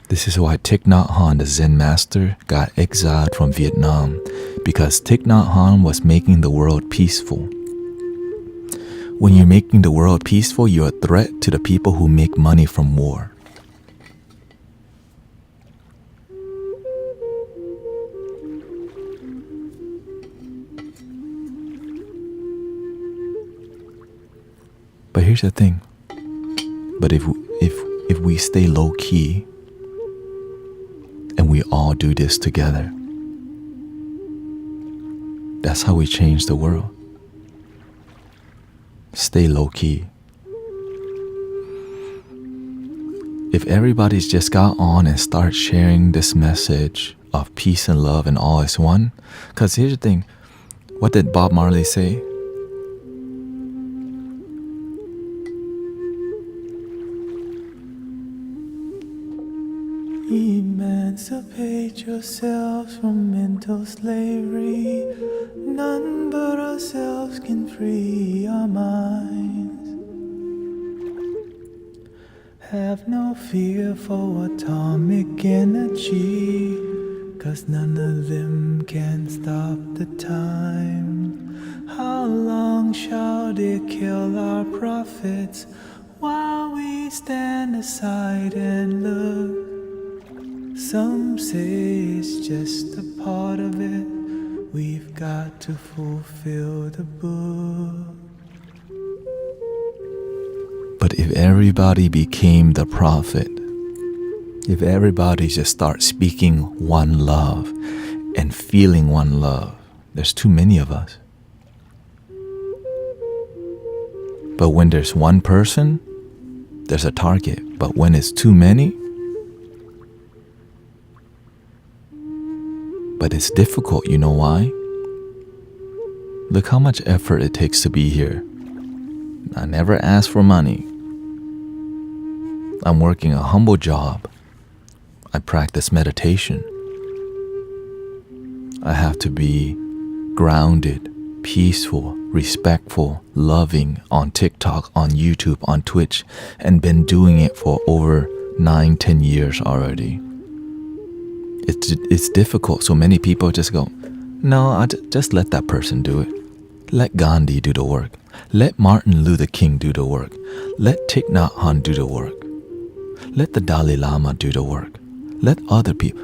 This is why Thich Nhat Hanh, the Zen master, got exiled from Vietnam, because Thich Nhat Hanh was making the world peaceful. When you're making the world peaceful, you're a threat to the people who make money from war. But here's the thing. But if we stay low key, and we all do this together, that's how we change the world. Stay low key. If everybody's just got on and start sharing this message of peace and love and all is one, because here's the thing, what did Bob Marley say? Emancipate yourselves from mental slavery. None but ourselves can free our minds. Have no fear for atomic energy, 'cause none of them can stop the time. How long shall they kill our prophets while we stand aside and look? Some say it's just a part of it. We've got to fulfill the book. But if everybody became the prophet, if everybody just starts speaking one love and feeling one love, there's too many of us. But when there's one person, there's a target. But when it's too many, but it's difficult, you know why? Look how much effort it takes to be here. I never ask for money. I'm working a humble job. I practice meditation. I have to be grounded, peaceful, respectful, loving on TikTok, on YouTube, on Twitch, and been doing it for over 9-10 years already. It's difficult. So many people just go, no, just let that person do it. Let Gandhi do the work. Let Martin Luther King do the work. Let Thich Nhat Hanh do the work. Let the Dalai Lama do the work. Let other people.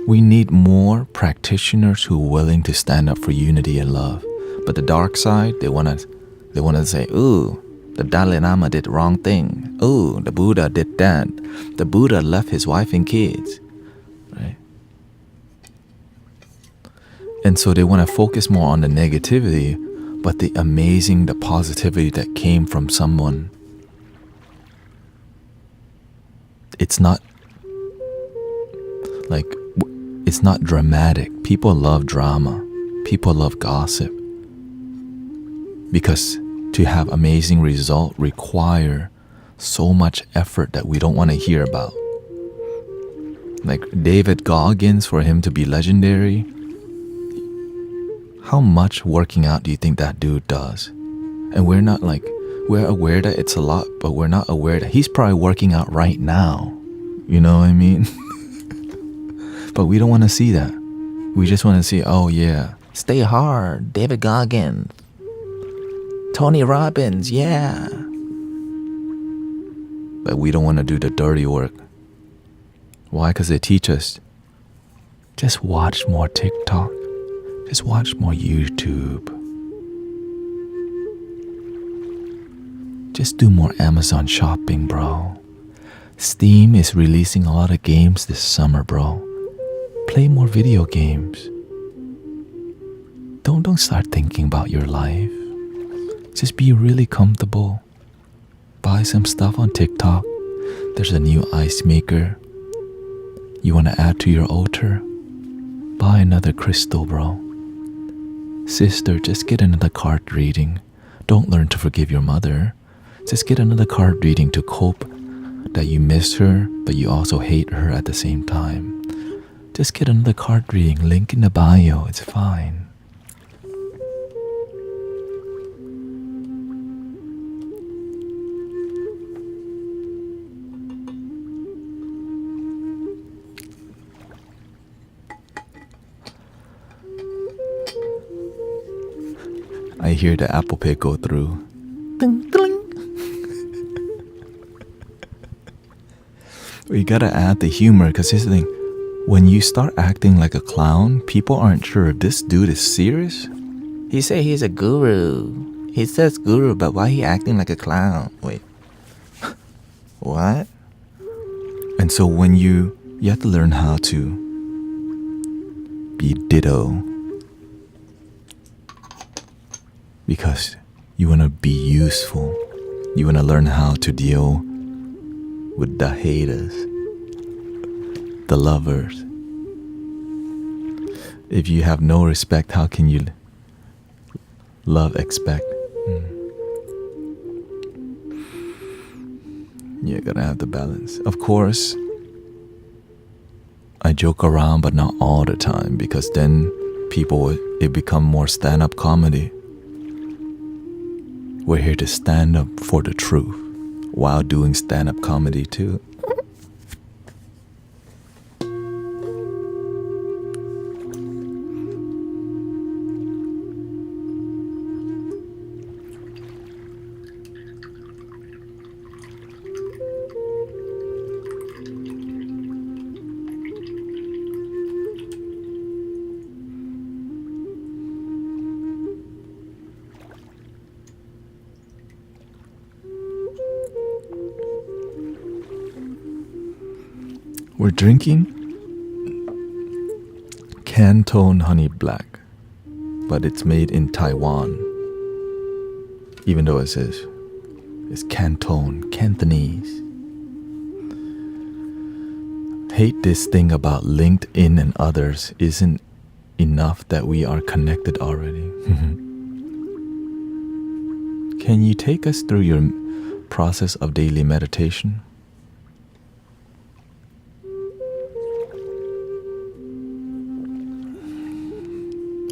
We need more practitioners who are willing to stand up for unity and love. But the dark side, they want to say, ooh, the Dalai Lama did the wrong thing. Ooh, the Buddha did that. The Buddha left his wife and kids. Right? And so they want to focus more on the negativity, but the positivity that came from someone. It's not dramatic. People love drama. People love gossip. Because to have amazing result require so much effort that we don't want to hear about. Like David Goggins, for him to be legendary, how much working out do you think that dude does? And we're aware that it's a lot, but we're not aware that he's probably working out right now. You know what I mean? But we don't want to see that. We just want to see, oh yeah, stay hard, David Goggins, Tony Robbins, yeah. But we don't want to do the dirty work. Why? Because they teach us, just watch more TikTok. Just watch more YouTube. Just do more Amazon shopping, bro. Steam is releasing a lot of games this summer, bro. Play more video games. Don't start thinking about your life. Just be really comfortable. Buy some stuff on TikTok. There's a new ice maker. You want to add to your altar? Buy another crystal, bro. Sister, just get another card reading. Don't learn to forgive your mother. Just get another card reading to cope that you miss her, but you also hate her at the same time. Just get another card reading. Link in the bio. It's fine. I hear the Apple Pay go through. Ding, ding. We gotta add the humor, because here's the thing. When you start acting like a clown, people aren't sure if this dude is serious. He say he's a guru. He says guru, but why he acting like a clown? Wait. What? And so when you have to learn how to be ditto. Because you want to be useful. You want to learn how to deal with the haters, the lovers. If you have no respect, how can you expect? You gotta have the balance. Of course, I joke around, but not all the time, because then it become more stand-up comedy. We're here to stand up for the truth while doing stand-up comedy too. We're drinking Canton Honey Black, but it's made in Taiwan. Even though it says it's Cantonese. Hate this thing about LinkedIn and others isn't enough that we are connected already. Can you take us through your process of daily meditation?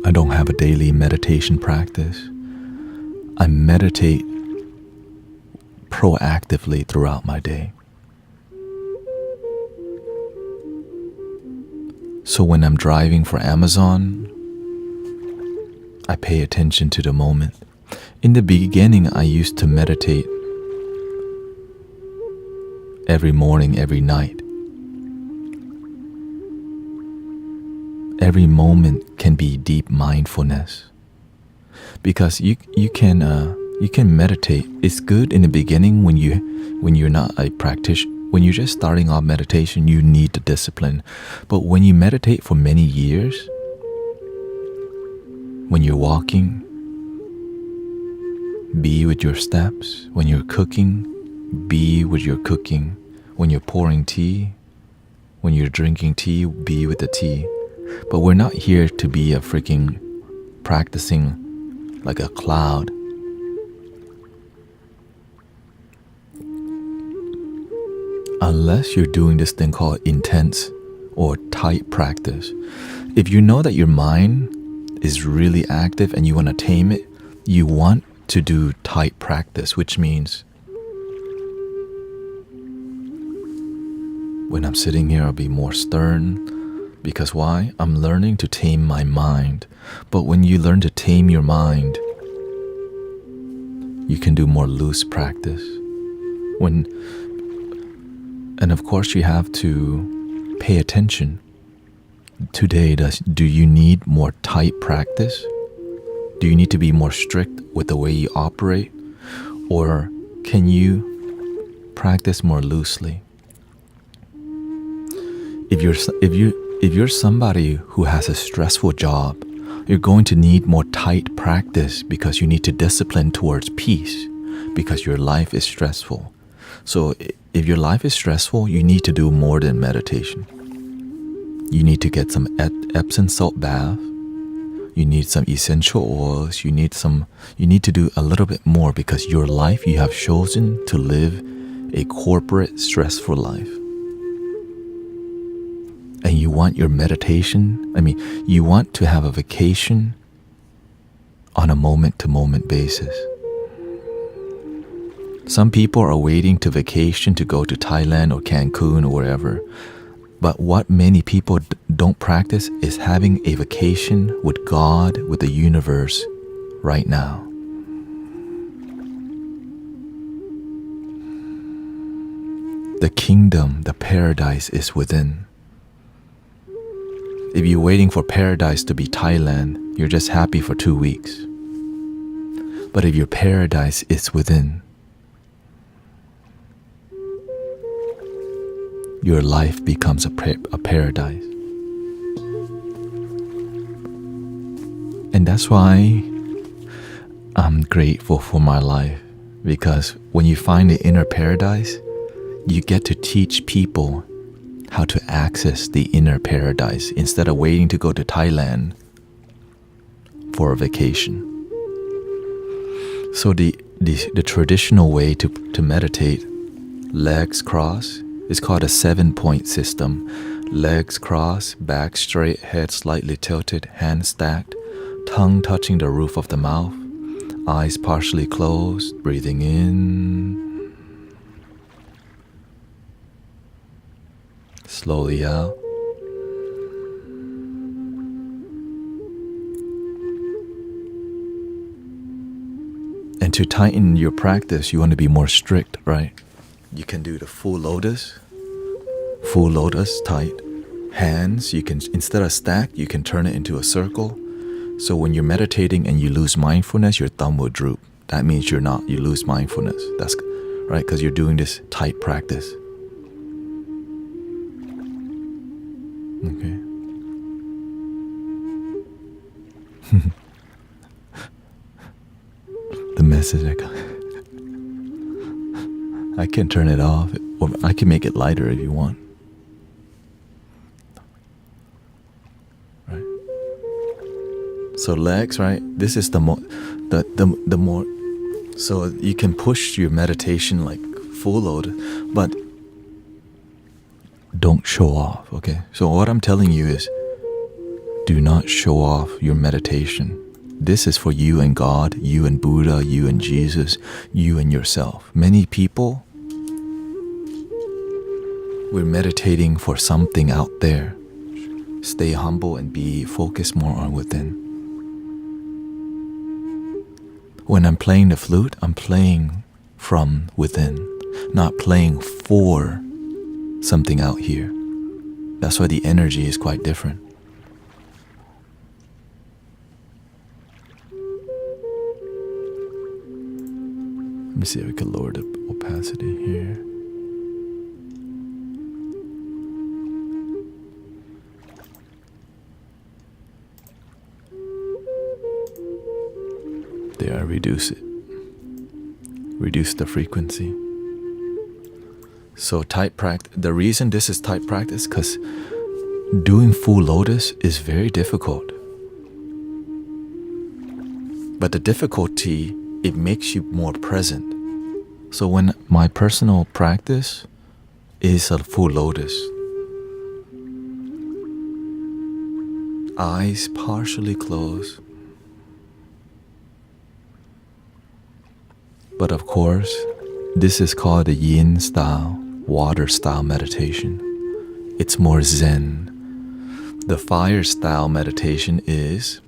I don't have a daily meditation practice. I meditate proactively throughout my day. So when I'm driving for Amazon, I pay attention to the moment. In the beginning, I used to meditate every morning, every night. Every moment can be deep mindfulness, because you can meditate. It's good in the beginning when you're not a practitioner. When you're just starting off meditation, you need the discipline. But when you meditate for many years, when you're walking, be with your steps. When you're cooking, be with your cooking. When you're pouring tea, when you're drinking tea, be with the tea. But we're not here to be a freaking practicing like a cloud. Unless you're doing this thing called intense or tight practice. If you know that your mind is really active and you want to tame it, you want to do tight practice, which means when I'm sitting here, I'll be more stern. Because why? I'm learning to tame my mind. But when you learn to tame your mind, you can do more loose practice. And of course, you have to pay attention. Today, do you need more tight practice? Do you need to be more strict with the way you operate? Or can you practice more loosely? If you're somebody who has a stressful job, you're going to need more tight practice because you need to discipline towards peace because your life is stressful. So if your life is stressful, you need to do more than meditation. You need to get some Epsom salt bath. You need some essential oils. You need to do a little bit more because your life, you have chosen to live a corporate, stressful life. And you want your meditation, you want to have a vacation on a moment-to-moment basis. Some people are waiting to vacation to go to Thailand or Cancun or wherever. But what many people don't practice is having a vacation with God, with the universe, right now. The kingdom, the paradise is within. If you're waiting for paradise to be Thailand, you're just happy for 2 weeks. But if your paradise is within, your life becomes a paradise. And that's why I'm grateful for my life, because when you find the inner paradise, you get to teach people how to access the inner paradise instead of waiting to go to Thailand for a vacation. So the traditional way to meditate, legs crossed, it's called a 7-point system. Legs crossed, back straight, head slightly tilted, hands stacked, tongue touching the roof of the mouth, eyes partially closed, breathing in, slowly out. And to tighten your practice, you want to be more strict, right? You can do the full lotus tight. Hands, you can, instead of stack, you can turn it into a circle. So when you're meditating and you lose mindfulness, your thumb will droop. That means you lose mindfulness. That's right, because you're doing this tight practice. Okay. The message I got. I can turn it off, or I can make it lighter if you want. Right. So legs, right? This is the more. So you can push your meditation like full load, but don't show off. Okay. So what I'm telling you is, do not show off your meditation. This is for you and God, you and Buddha, you and Jesus, you and yourself. Many people, we're meditating for something out there. stay humble and be focused more on within. When I'm playing the flute, I'm playing from within, not playing for something out here. That's why the energy is quite different. Let me see if we can lower the opacity here. There, I reduce it. Reduce the frequency. So tight practice. The reason this is tight practice because doing full lotus is very difficult. But the difficulty, it makes you more present. So when my personal practice is a full lotus, eyes partially closed. But of course, this is called the yin style, water style meditation. It's more zen. The fire style meditation is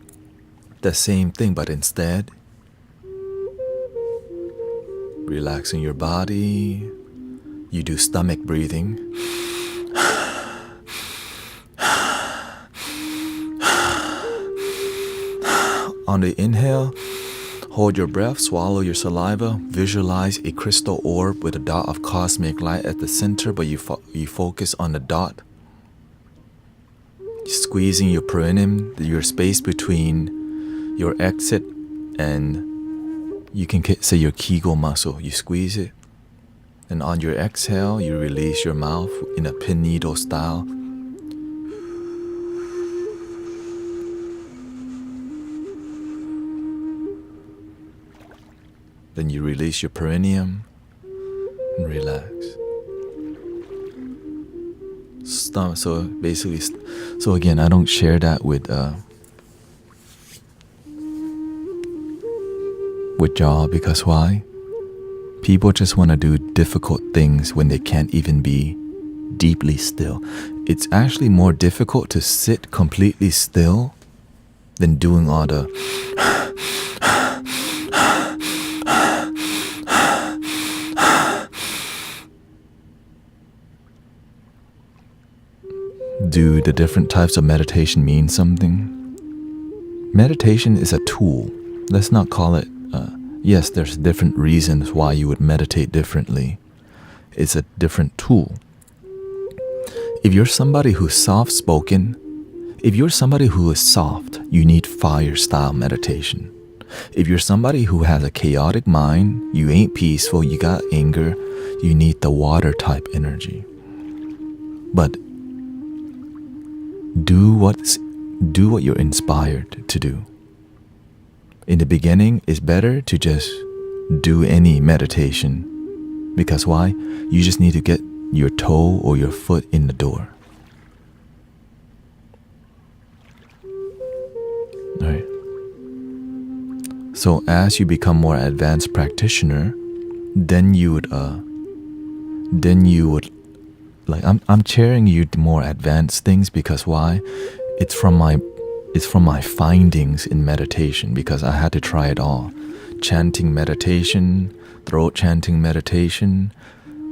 the same thing, but instead, relaxing your body, you do stomach breathing. On the inhale, hold your breath, swallow your saliva, visualize a crystal orb with a dot of cosmic light at the center, but you focus on the dot. Squeezing your perineum, your space between your exit and you can say your Kegel muscle. You squeeze it. And on your exhale, you release your mouth in a pin needle style. Then you release your perineum and relax. So basically, so again, I don't share that with y'all because why? People just want to do difficult things when they can't even be deeply still. It's actually more difficult to sit completely still than doing all the do the different types of meditation mean something? Meditation is a tool. Let's not call it, yes, there's different reasons why you would meditate differently. It's a different tool. If you're somebody who's soft-spoken, if you're somebody who is soft, you need fire-style meditation. If you're somebody who has a chaotic mind, you ain't peaceful, you got anger, you need the water-type energy. But do what you're inspired to do. In the beginning, it's better to just do any meditation. Because why? You just need to get your toe or your foot in the door. Alright. So as you become more advanced practitioner, then you would like I'm sharing you more advanced things because why? It's from my findings in meditation because I had to try it all. Chanting meditation, throat chanting meditation,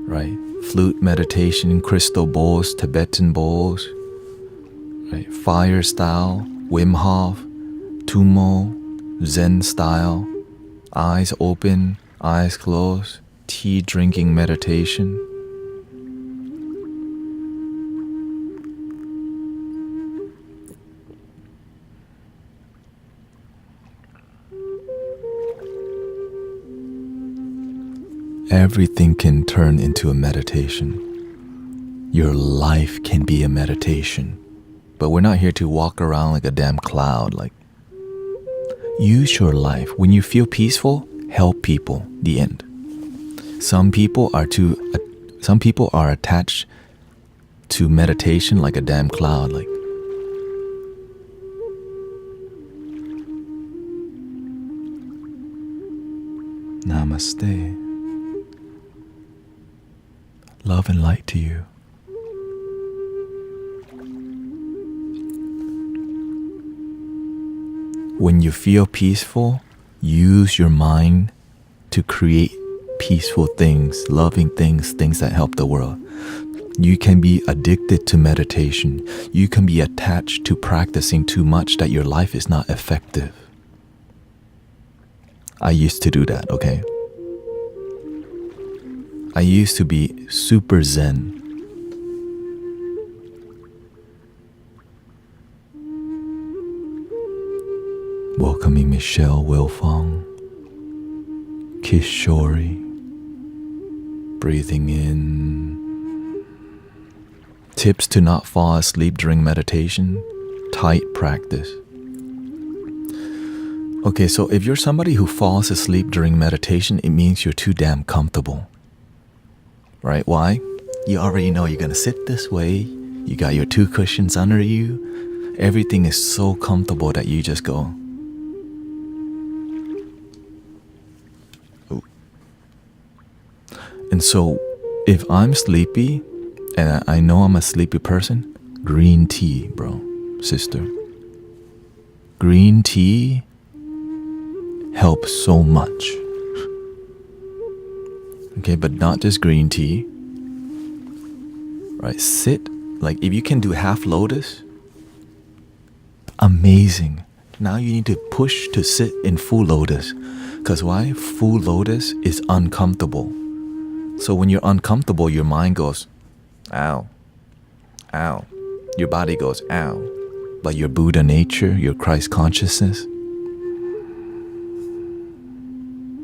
right? Flute meditation, crystal bowls, Tibetan bowls, right? Fire style, Wim Hof, Tumo, Zen style, eyes open, eyes closed, tea drinking meditation. Everything can turn into a meditation. Your life can be a meditation. But we're not here to walk around like a damn cloud. Like, use your life. When you feel peaceful, help people. The end. Some people are attached to meditation like a damn cloud. Like, namaste. Love and light to you. When you feel peaceful, use your mind to create peaceful things, loving things, things that help the world. You can be addicted to meditation. You can be attached to practicing too much that your life is not effective. I used to do that, okay? I used to be super zen. Welcoming Michelle Wilfong, Kishori, breathing in. Tips to not fall asleep during meditation, tight practice. Okay, so if you're somebody who falls asleep during meditation, it means you're too damn comfortable. Right? Why? You already know you're gonna sit this way, you got your 2 cushions under you, everything is so comfortable that you just go. Ooh. And so, if I'm sleepy, and I know I'm a sleepy person, green tea, bro, sister. Green tea helps so much. Okay, but not just green tea. Right? Sit, like if you can do half lotus, amazing. Now you need to push to sit in full lotus. Because why? Full lotus is uncomfortable. So when you're uncomfortable, your mind goes, ow, ow. Your body goes, ow. But your Buddha nature, your Christ consciousness,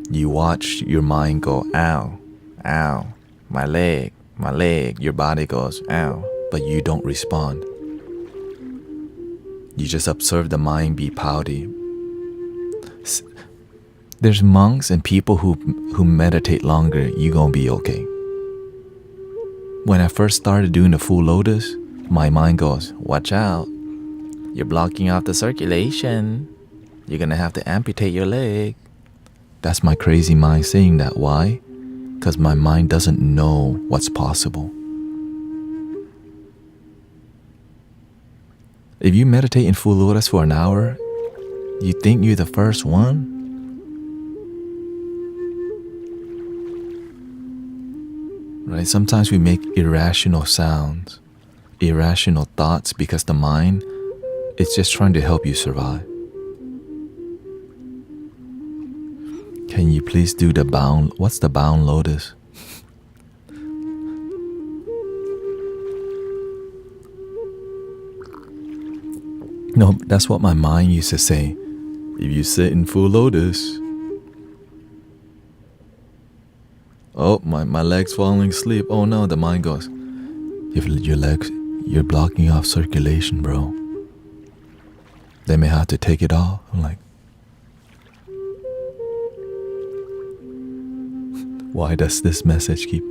you watch your mind go, ow, ow, my leg. Your body goes, ow, but you don't respond. You just observe the mind be pouty. There's monks and people who meditate longer, you gonna be okay. When I first started doing the full lotus, my mind goes, watch out. You're blocking off the circulation. You're gonna have to amputate your leg. That's my crazy mind saying that. Why? Because my mind doesn't know what's possible. If you meditate in full lotus for an hour, you think you're the first one? Right? Sometimes we make irrational sounds, irrational thoughts because the mind is just trying to help you survive. Can you please do the bound? What's the bound lotus? No, that's what my mind used to say. If you sit in full lotus, oh, my leg's falling asleep. Oh no, the mind goes, if your legs, you're blocking off circulation, bro. They may have to take it off. I'm like, why does this message keep?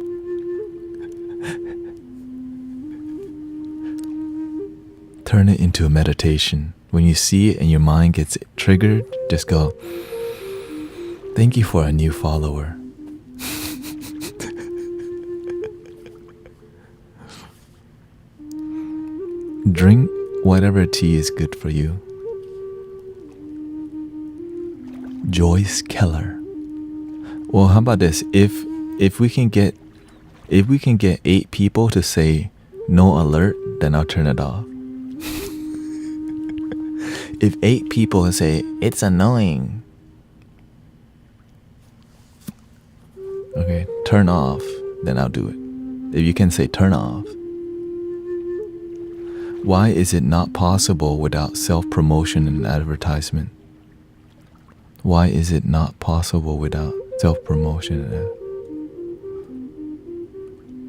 Turn it into a meditation. When you see it and your mind gets triggered, just go, thank you for a new follower. Drink whatever tea is good for you. Joyce Keller. Well, how about this? If we can get 8 people to say no alert, then I'll turn it off. If 8 people say it's annoying, okay, turn off, then I'll do it. If you can say turn off. Why is it not possible without self-promotion and advertisement? Why is it not possible without self-promotion?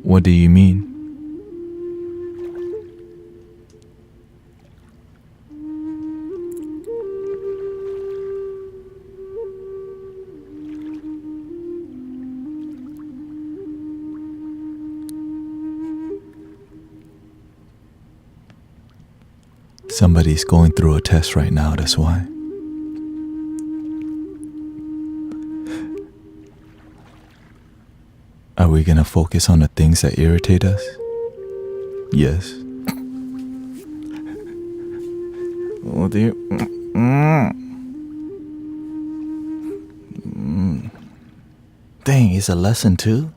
What do you mean? Somebody's going through a test right now, that's why. Are we gonna focus on the things that irritate us? Yes. Oh dear. Dang, it's a lesson too?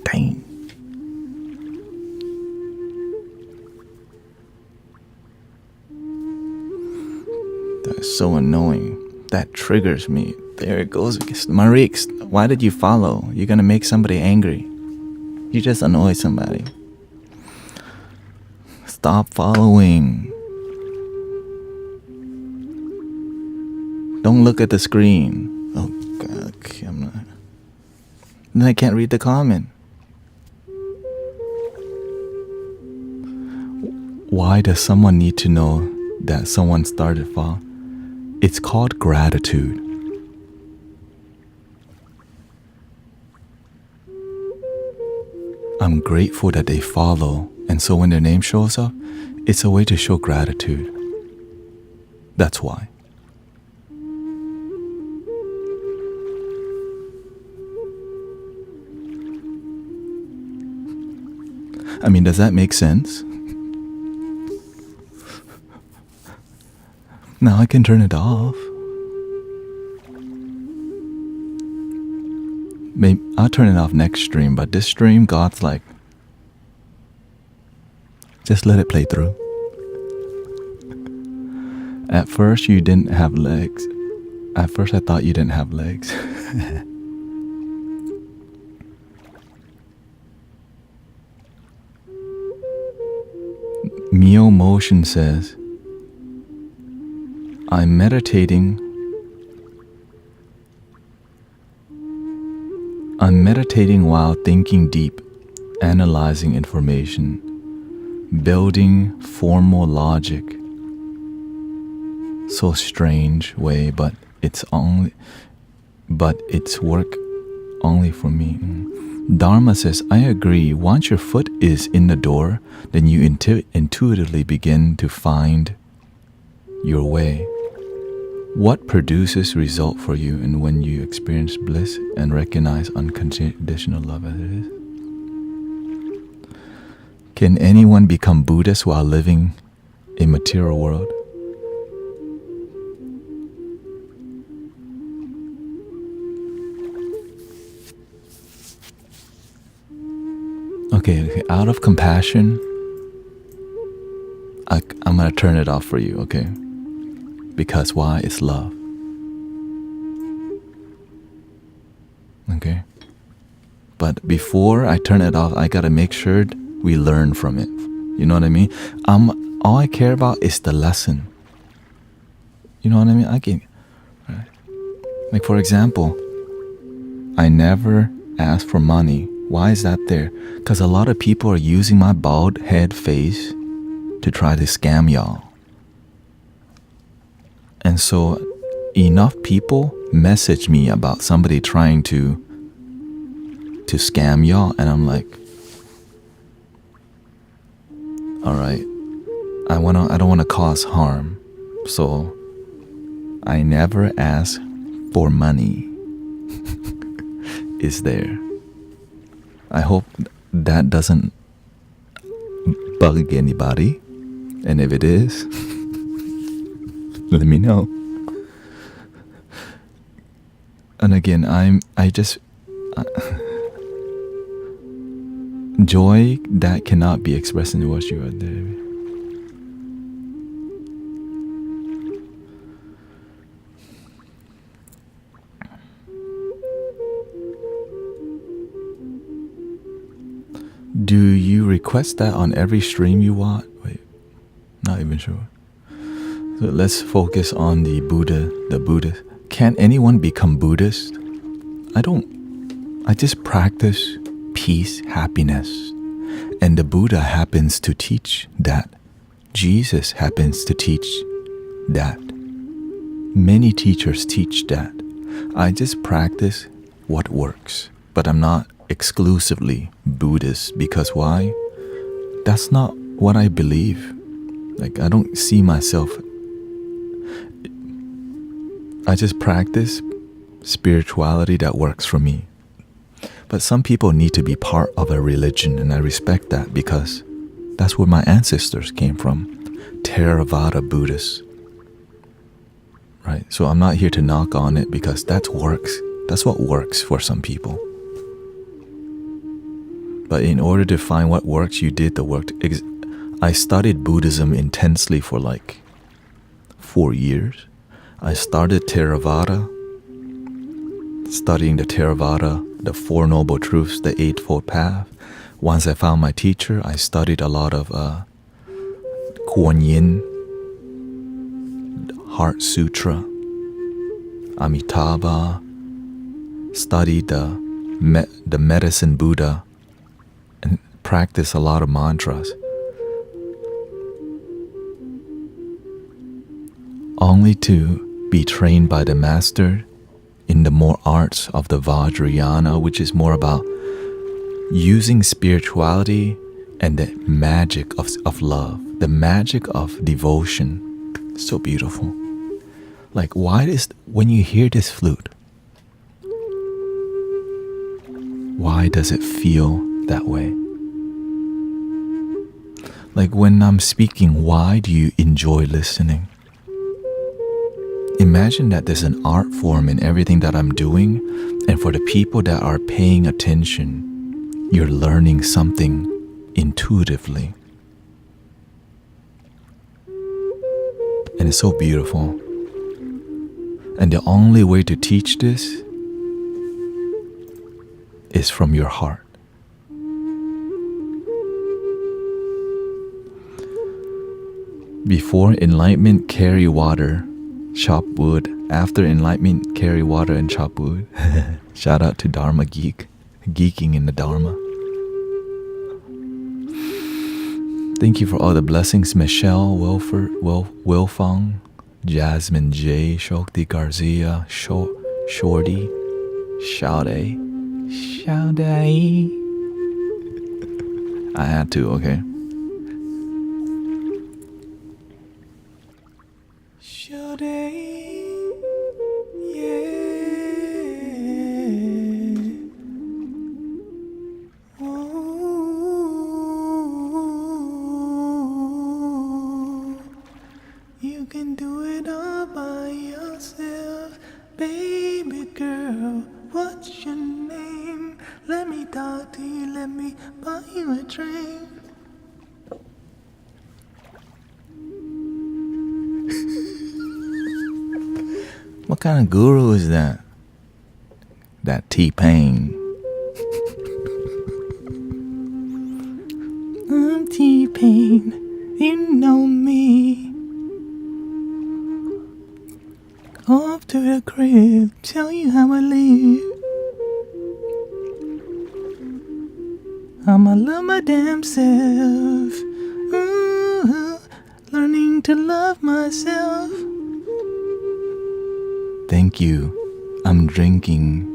Dang. That's so annoying. That triggers me. There it goes. Marix, why did you follow? You're gonna make somebody angry. You just annoy somebody. Stop following. Don't look at the screen. Oh God, okay, I'm not. Then I can't read the comment. Why does someone need to know that someone started following? It's called gratitude. I'm grateful that they follow, and so when their name shows up, it's a way to show gratitude. That's why. I mean, does that make sense? Now I can turn it off. Maybe I'll turn it off next stream, but this stream, God's like, just let it play through. At first, you didn't have legs. At first, I thought you didn't have legs. Mio Motion says, I'm meditating while thinking deep, analyzing information, building formal logic. So strange way, but it's work only for me. Dharma says, I agree. Once your foot is in the door, then you intuitively begin to find your way. What produces result for you, and when you experience bliss and recognize unconditional love as it is? Can anyone become Buddhist while living in material world? Okay, out of compassion, I'm gonna turn it off for you, okay? Because why? It's love. Okay? But before I turn it off, I gotta make sure we learn from it. You know what I mean? All I care about is the lesson. You know what I mean? Right? Like for example, I never ask for money. Why is that there? Because a lot of people are using my bald head face to try to scam y'all. And so enough people message me about somebody trying to scam y'all, and I'm like, all right, I don't want to cause harm, so I never ask for money. Is there? I hope that doesn't bug anybody, and if it is, let me know. And again, joy that cannot be expressed in what you are there. Do you request that on every stream you want? Wait, not even sure. So let's focus on the Buddhist. Can anyone become Buddhist? I just practice peace, happiness. And the Buddha happens to teach that. Jesus happens to teach that. Many teachers teach that. I just practice what works. But I'm not exclusively Buddhist, because why? That's not what I believe. Like, I don't see myself. I just practice spirituality that works for me. But some people need to be part of a religion, and I respect that because that's where my ancestors came from. Theravada Buddhists. right? So I'm not here to knock on it because that works. That's what works for some people. But in order to find what works, you did the work. I studied Buddhism intensely for like 4 years. I started Theravada, studying the Theravada, the Four Noble Truths, the Eightfold Path. Once I found my teacher, I studied a lot of Kuan Yin, Heart Sutra, Amitabha, studied the Medicine Buddha, and practiced a lot of mantras. Only to be trained by the master in the more arts of the Vajrayana, which is more about using spirituality and the magic of love, the magic of devotion. So beautiful. Like, when you hear this flute, why does it feel that way? Like when I'm speaking, why do you enjoy listening? Imagine that there's an art form in everything that I'm doing, and for the people that are paying attention, you're learning something intuitively. And it's so beautiful. And the only way to teach this is from your heart. Before enlightenment, carry water, chop wood. After enlightenment, carry water and chop wood. Shout out to Dharma Geek, geeking in the Dharma. Thank you for all the blessings, Michelle, Wilfong, Jasmine J, Shokti Garcia, Shorty, Shaude. I had to, okay. You can do it all by yourself, baby girl. What's your name? Let me talk to you, let me buy you a drink. What kind of guru is that? That T-Pain. I'm T-Pain, you know me. Off to the crib, tell you how I live. I'ma love my damn self. Ooh, learning to love myself. Thank you. I'm drinking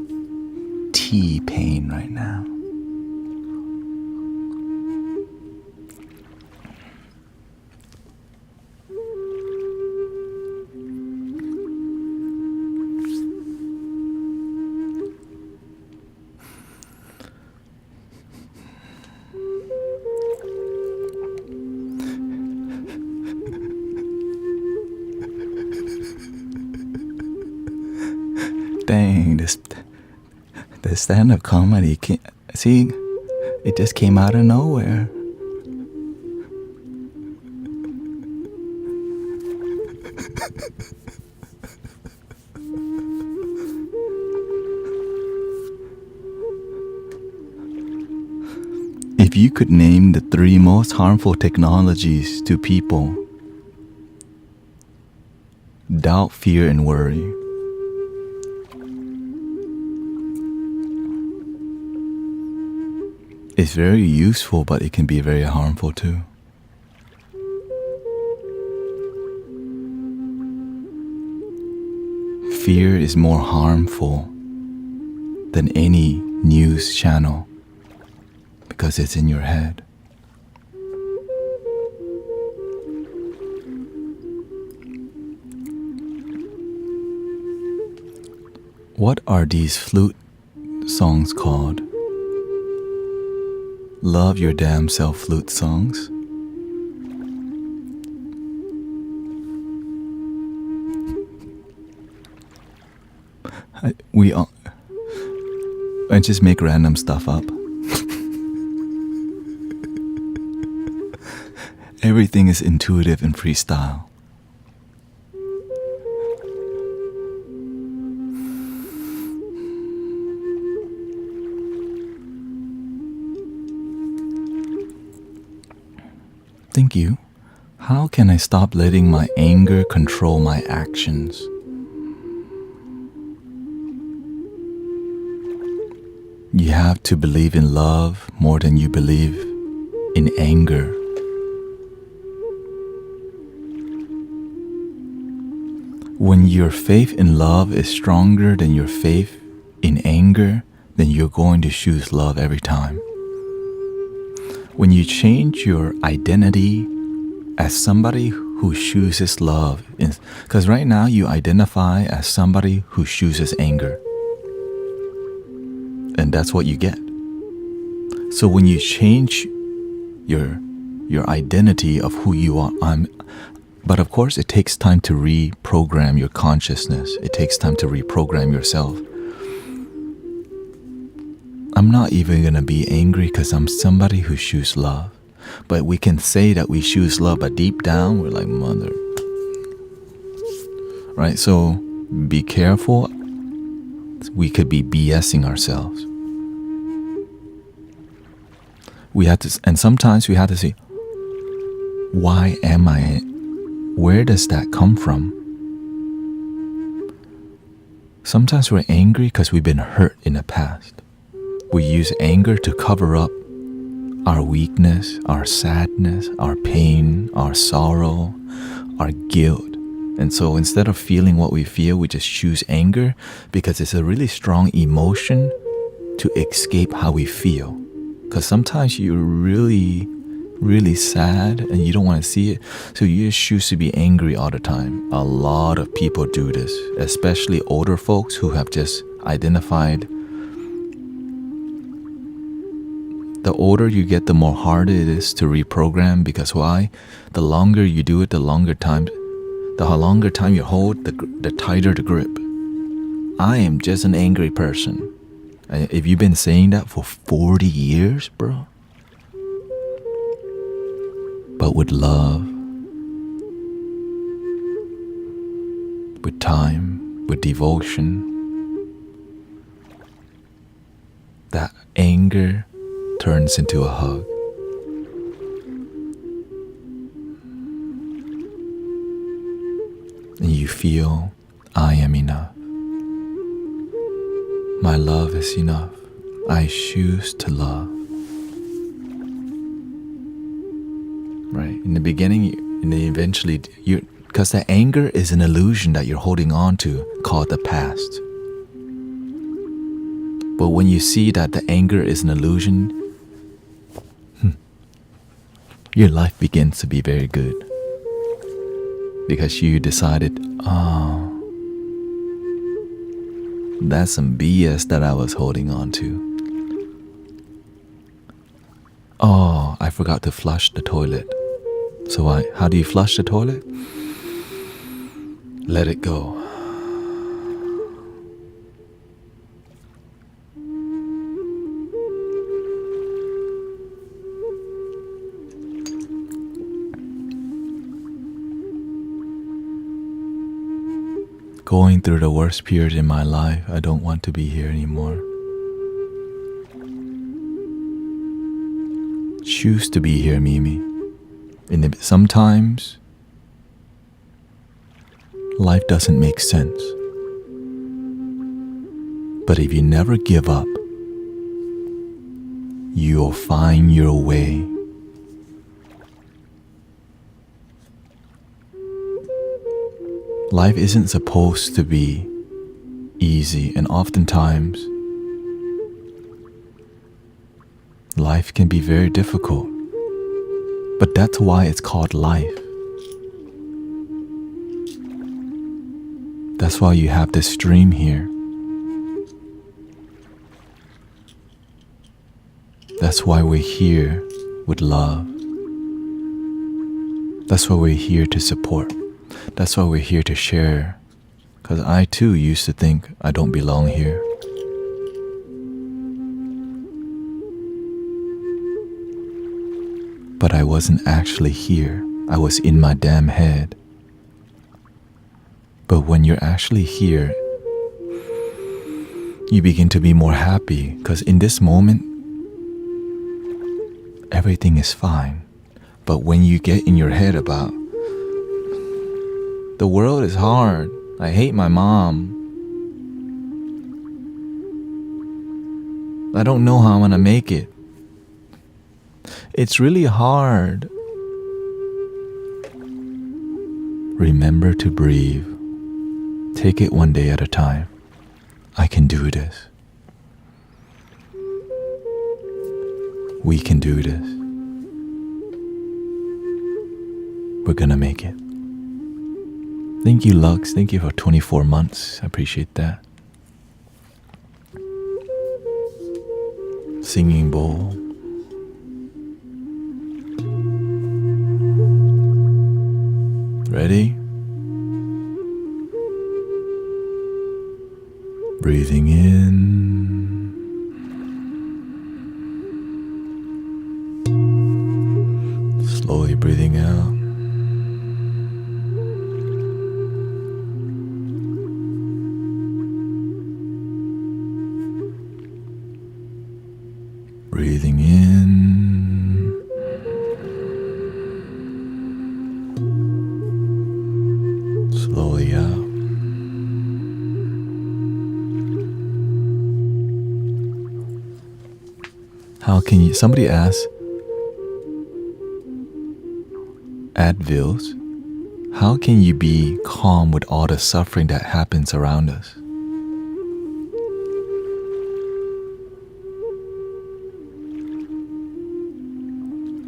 T-Pain right now. Dang, the stand-up comedy, see, it just came out of nowhere. If you could name the 3 most harmful technologies to people: doubt, fear, and worry. It's very useful, but it can be very harmful too. Fear is more harmful than any news channel because it's in your head. What are these flute songs called? Love your damn self flute songs? I just make random stuff up. Everything is intuitive and freestyle. Thank you. How can I stop letting my anger control my actions? You have to believe in love more than you believe in anger. When your faith in love is stronger than your faith in anger, then you're going to choose love every time. When you change your identity as somebody who chooses love, because right now you identify as somebody who chooses anger. And that's what you get. So when you change your identity of who you are, but of course it takes time to reprogram your consciousness. It takes time to reprogram yourself. I'm not even gonna be angry because I'm somebody who chooses love. But we can say that we choose love, but deep down we're like, mother. Right? So be careful. We could be BSing ourselves. And sometimes we have to say, why am I? Where does that come from? Sometimes we're angry because we've been hurt in the past. We use anger to cover up our weakness, our sadness, our pain, our sorrow, our guilt. And so instead of feeling what we feel, we just choose anger because it's a really strong emotion to escape how we feel. Because sometimes you're really, really sad and you don't want to see it. So you just choose to be angry all the time. A lot of people do this, especially older folks who have just identified. The older you get, the more hard it is to reprogram. Because why? The longer you do it, the longer time you hold, the tighter the grip. I am just an angry person. If you've been saying that for 40 years, bro. But with love, with time, with devotion, that anger turns into a hug. And you feel, I am enough. My love is enough. I choose to love. Right? In the beginning, and then eventually, because the anger is an illusion that you're holding on to called the past. But when you see that the anger is an illusion, your life begins to be very good. Because you decided, that's some BS that I was holding on to. Oh, I forgot to flush the toilet. So how do you flush the toilet? Let it go. Going through the worst period in my life, I don't want to be here anymore. Choose to be here, Mimi. Sometimes life doesn't make sense. But if you never give up, you'll find your way. Life isn't supposed to be easy, and oftentimes life can be very difficult. But that's why it's called life. That's why you have this dream here. That's why we're here with love. That's why we're here to support. That's why we're here to share Because I too used to think I don't belong here. But I wasn't actually here. I was in my damn head. But when you're actually here, you begin to be more happy, because in this moment, everything is fine. But when you get in your head about, the world is hard, I hate my mom, I don't know how I'm gonna make it, it's really hard. Remember to breathe. Take it one day at a time. I can do this. We can do this. We're gonna make it. Thank you, Lux. Thank you for 24 months. I appreciate that. Singing bowl. Ready? Breathing in. Slowly breathing out. Breathing in. Slowly out. How can you, somebody asked, Advils, how can you be calm with all the suffering that happens around us?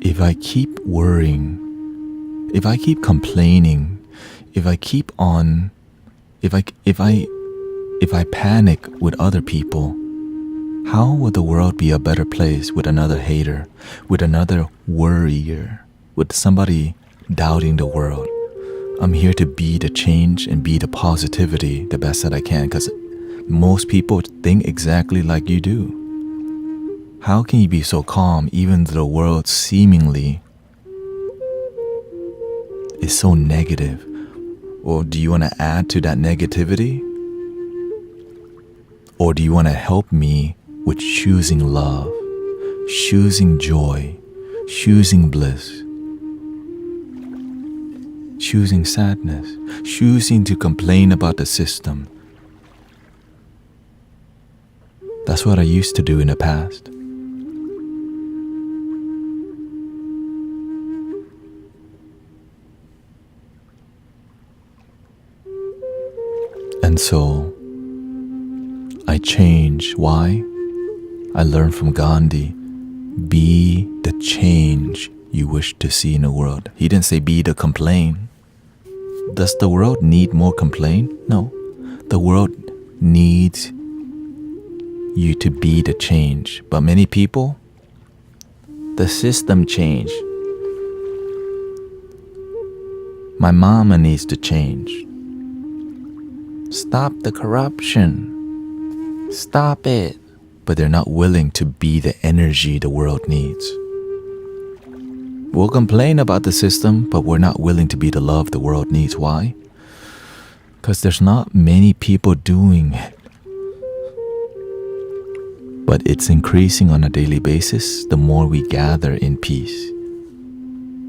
If I keep worrying, if I keep complaining, if I panic with other people, how would the world be a better place with another hater, with another worrier, with somebody doubting the world? I'm here to be the change and be the positivity the best that I can, because most people think exactly like you do. How can you be so calm even though the world seemingly is so negative? Or do you want to add to that negativity? Or do you want to help me with choosing love, choosing joy, choosing bliss, choosing sadness, choosing to complain about the system? That's what I used to do in the past. And so I change. Why? I learned from Gandhi, be the change you wish to see in the world. He didn't say be the complaint. Does the world need more complaint? No. The world needs you to be the change. But many people, the system changed. My mama needs to change. Stop the corruption. Stop it. But they're not willing to be the energy the world needs. We'll complain about the system, but we're not willing to be the love the world needs. Why? Because there's not many people doing it. But it's increasing on a daily basis the more we gather in peace.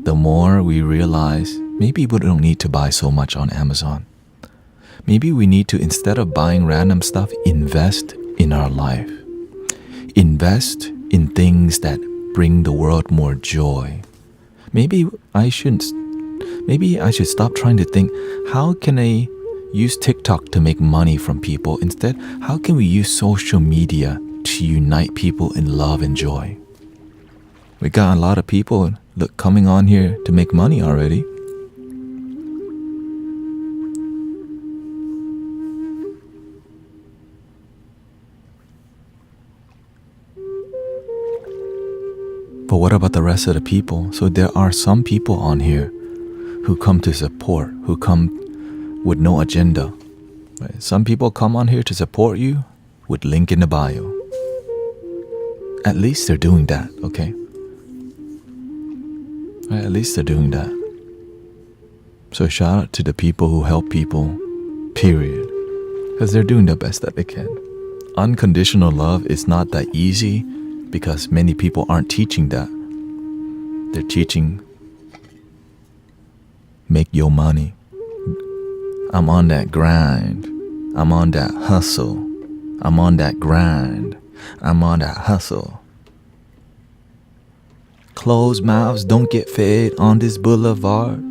The more we realize maybe we don't need to buy so much on Amazon. Maybe we need to, instead of buying random stuff, invest in our life. Invest in things that bring the world more joy. Maybe I should stop trying to think, how can I use TikTok to make money from people? Instead, how can we use social media to unite people in love and joy? We got a lot of people coming on here to make money already. But what about the rest of the people? So there are some people on here who come to support, who come with no agenda. Right? Some people come on here to support you with link in the bio. At least they're doing that, okay? Right, at least they're doing that. So shout out to the people who help people, period. Because they're doing the best that they can. Unconditional love is not that easy because many people aren't teaching that. They're teaching make your money. I'm on that grind. I'm on that hustle. I'm on that grind. I'm on that hustle. Closed mouths don't get fed on this boulevard.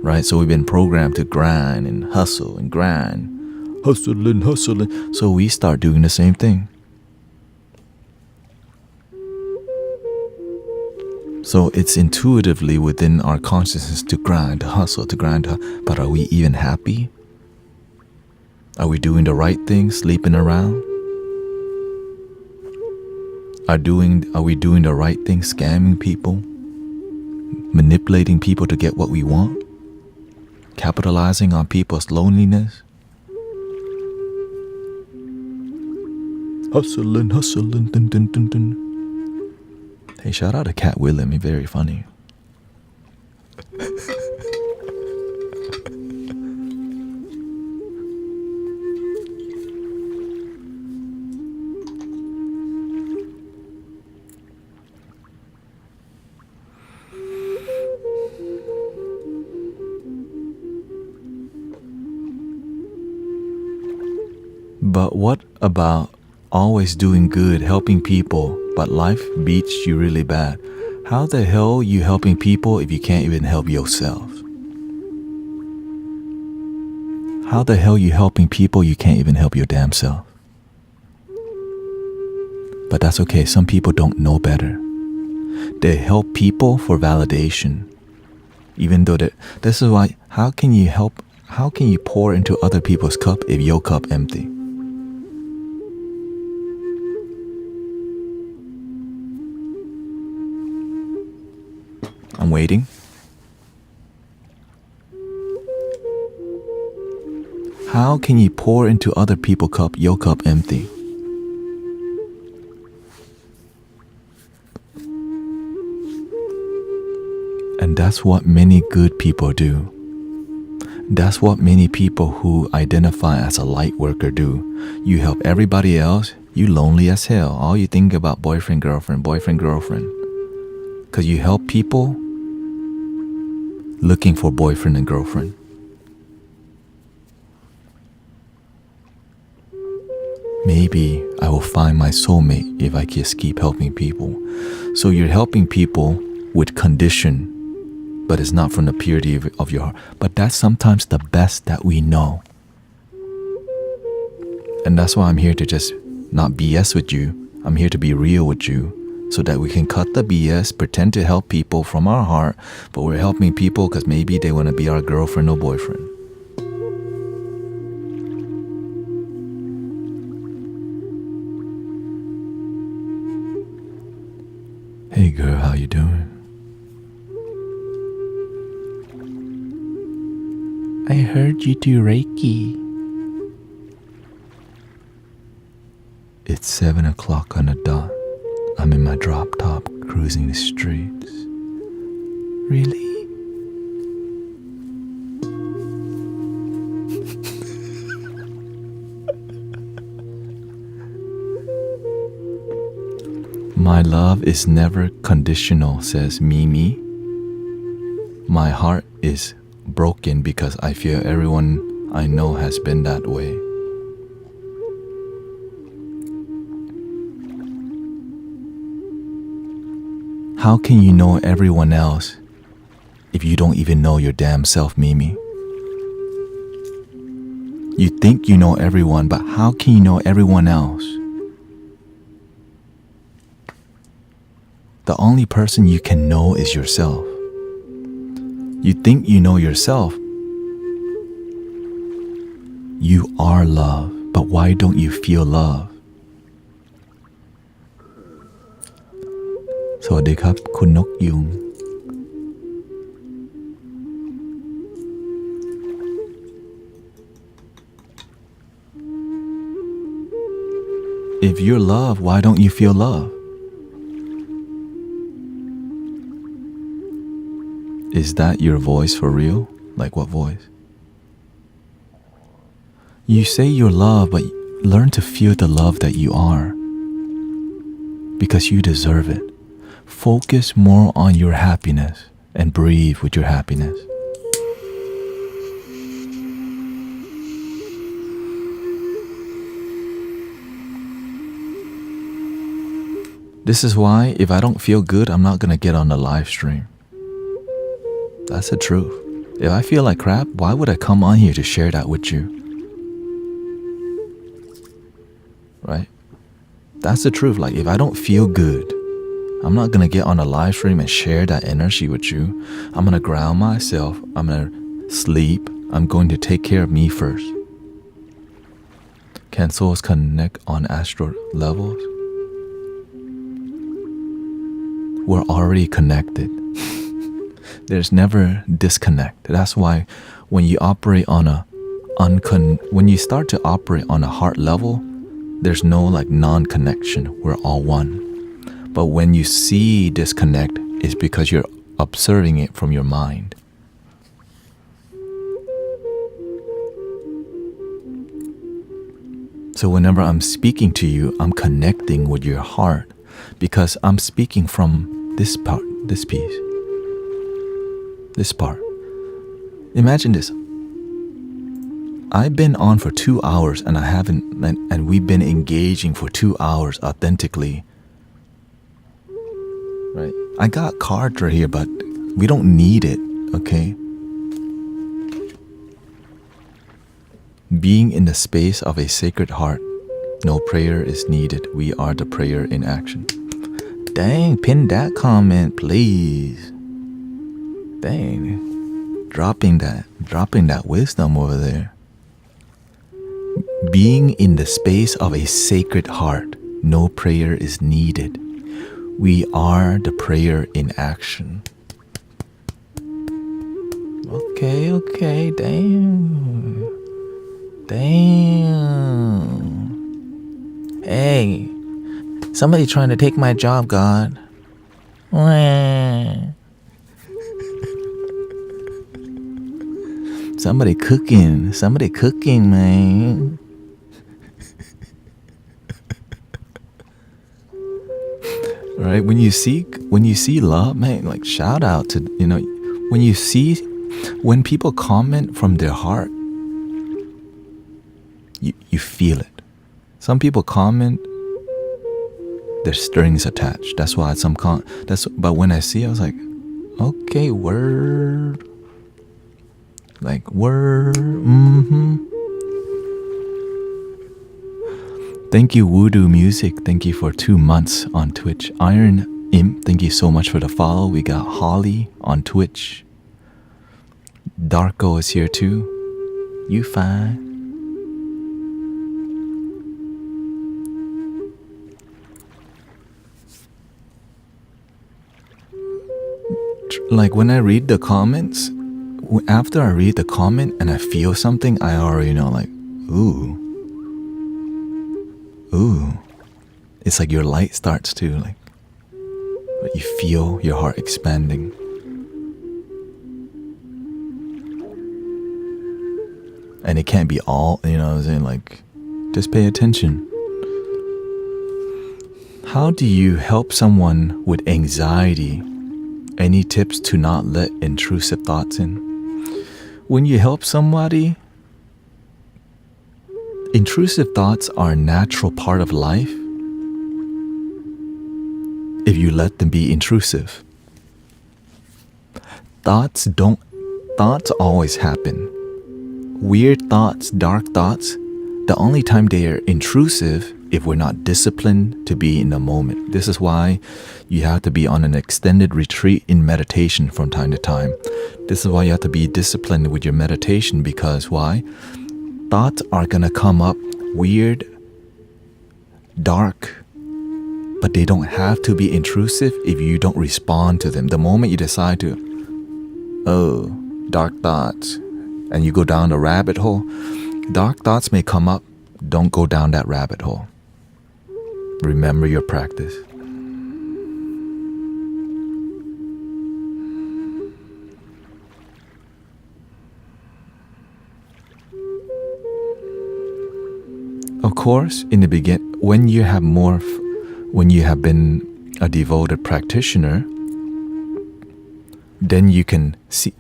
Right? So we've been programmed to grind and hustle and grind. Hustling, hustling. So we start doing the same thing. So it's intuitively within our consciousness to grind, to hustle, to grind. But are we even happy? Are we doing the right thing, sleeping around? Are we doing the right thing, scamming people? Manipulating people to get what we want? Capitalizing on people's loneliness? Hustling, hustling, dun, dun, dun, dun. Hey, shout out to Cat Willem, he's very funny. But what about always doing good, helping people, but life beats you really bad? How the hell are you helping people if you can't even help yourself? How the hell are you helping people you can't even help your damn self? But that's okay, some people don't know better. They help people for validation. Even though this is why, how can you pour into other people's cup if your cup empty? I'm waiting. How can you pour into other people's cup, your cup empty? And that's what many good people do. That's what many people who identify as a light worker do. You help everybody else, you lonely as hell. All you think about boyfriend, girlfriend. Because you help people looking for boyfriend and girlfriend. Maybe I will find my soulmate if I just keep helping people. So you're helping people with condition, but it's not from the purity of your heart. But that's sometimes the best that we know. And that's why I'm here to just not BS with you. I'm here to be real with you so that we can cut the BS, pretend to help people from our heart, but we're helping people because maybe they want to be our girlfriend or boyfriend. Hey girl, how you doing? I heard you do Reiki. It's 7 o'clock on the dot. I'm in my drop top cruising the streets. Really? My love is never conditional, says Mimi. My heart is broken because I feel everyone I know has been that way. How can you know everyone else if you don't even know your damn self, Mimi? You think you know everyone, but how can you know everyone else? The only person you can know is yourself. You think you know yourself. You are love, but why don't you feel love? สวัสดีครับคุณนกยุง I if you're love, why don't you feel love? Is that your voice for real? Like what voice? You say you're love, but learn to feel the love that you are. Because you deserve it. Focus more on your happiness and breathe with your happiness. This is why if I don't feel good, I'm not gonna get on the live stream. That's the truth. If I feel like crap, why would I come on here to share that with you? Right? That's the truth. Like if I don't feel good, I'm not gonna get on a live stream and share that energy with you. I'm gonna ground myself. I'm gonna sleep. I'm going to take care of me first. Can souls connect on astral levels? We're already connected. There's never disconnect. That's why when you operate on when you start to operate on a heart level, there's no like non-connection. We're all one. But when you see disconnect, it's because you're observing it from your mind. So whenever I'm speaking to you, I'm connecting with your heart because I'm speaking from this part, this piece, this part. Imagine this. I've been on for 2 hours and we've been engaging for 2 hours authentically. Right? I got cards right here, but we don't need it, okay? Being in the space of a sacred heart, no prayer is needed. We are the prayer in action. Dang, pin that comment, please. Dang, dropping that wisdom over there. Being in the space of a sacred heart, no prayer is needed. We are the prayer in action. Okay, damn. Hey, somebody trying to take my job, God. Somebody cooking, man. Right? When you see love, man, like shout out to, when people comment from their heart, you feel it. Some people comment, there's strings attached. That's why but when I see, I was like, okay, word. Like word, Thank you, Voodoo Music. Thank you for 2 months on Twitch. Iron Imp, thank you so much for the follow. We got Holly on Twitch. Darko is here too. You fine. Like when I read the comments, after I read the comment and I feel something, I already know, like, ooh. It's like your light starts to, like, you feel your heart expanding. And it can't be all, what I'm saying, like, just pay attention. How do you help someone with anxiety? Any tips to not let intrusive thoughts in? When you help somebody, intrusive thoughts are a natural part of life if you let them be intrusive. Thoughts always happen. Weird thoughts, dark thoughts, the only time they are intrusive if we're not disciplined to be in the moment. This is why you have to be on an extended retreat in meditation from time to time. This is why you have to be disciplined with your meditation, because why? Thoughts are gonna come up weird, dark, but they don't have to be intrusive if you don't respond to them. The moment you decide to, dark thoughts, and you go down the rabbit hole, dark thoughts may come up, don't go down that rabbit hole. Remember your practice. Of course, in the beginning, when you have been a devoted practitioner, then you can see,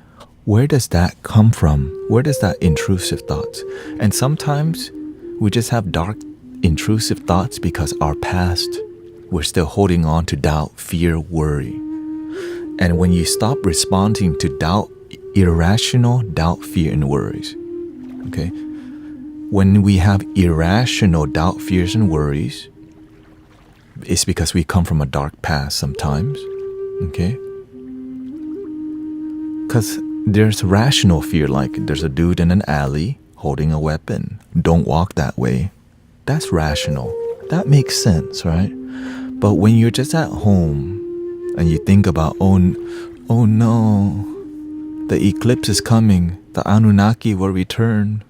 where does that come from? Where does that intrusive thoughts? And sometimes we just have dark, intrusive thoughts because our past, we're still holding on to doubt, fear, worry. And when you stop responding to doubt, irrational doubt, fear, and worries, okay? When we have irrational doubt, fears, and worries, it's because we come from a dark past sometimes, okay? Because there's rational fear, like there's a dude in an alley holding a weapon. Don't walk that way. That's rational. That makes sense, right? But when you're just at home and you think about, oh no, the eclipse is coming, the Anunnaki will return.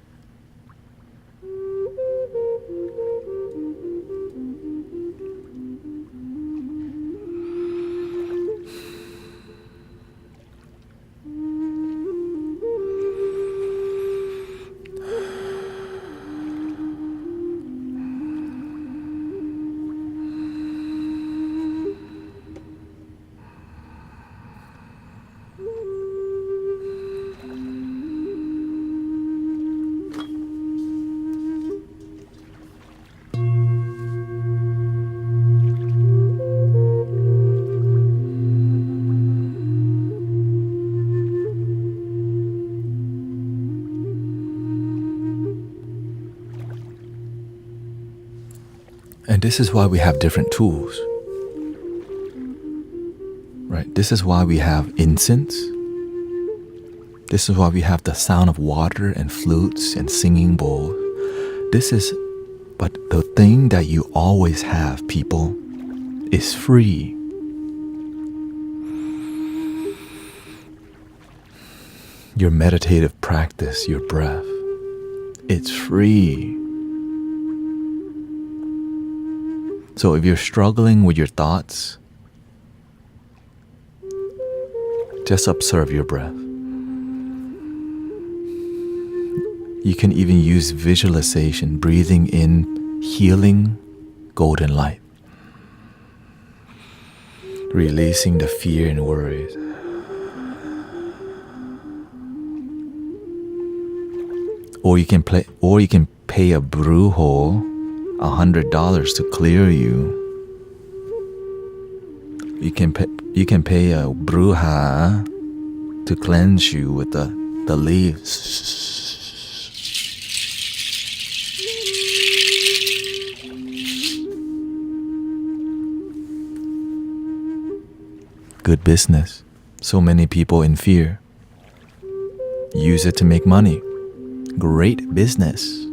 And this is why we have different tools, right? This is why we have incense. This is why we have the sound of water and flutes and singing bowls. But the thing that you always have, people, is free. Your meditative practice, your breath, it's free. So if you're struggling with your thoughts, just observe your breath. You can even use visualization, breathing in healing golden light, releasing the fear and worries. Or you can pay a brujo $100 to clear you. You can pay a bruja to cleanse you with the leaves. Good business. So many people in fear use it to make money. Great business.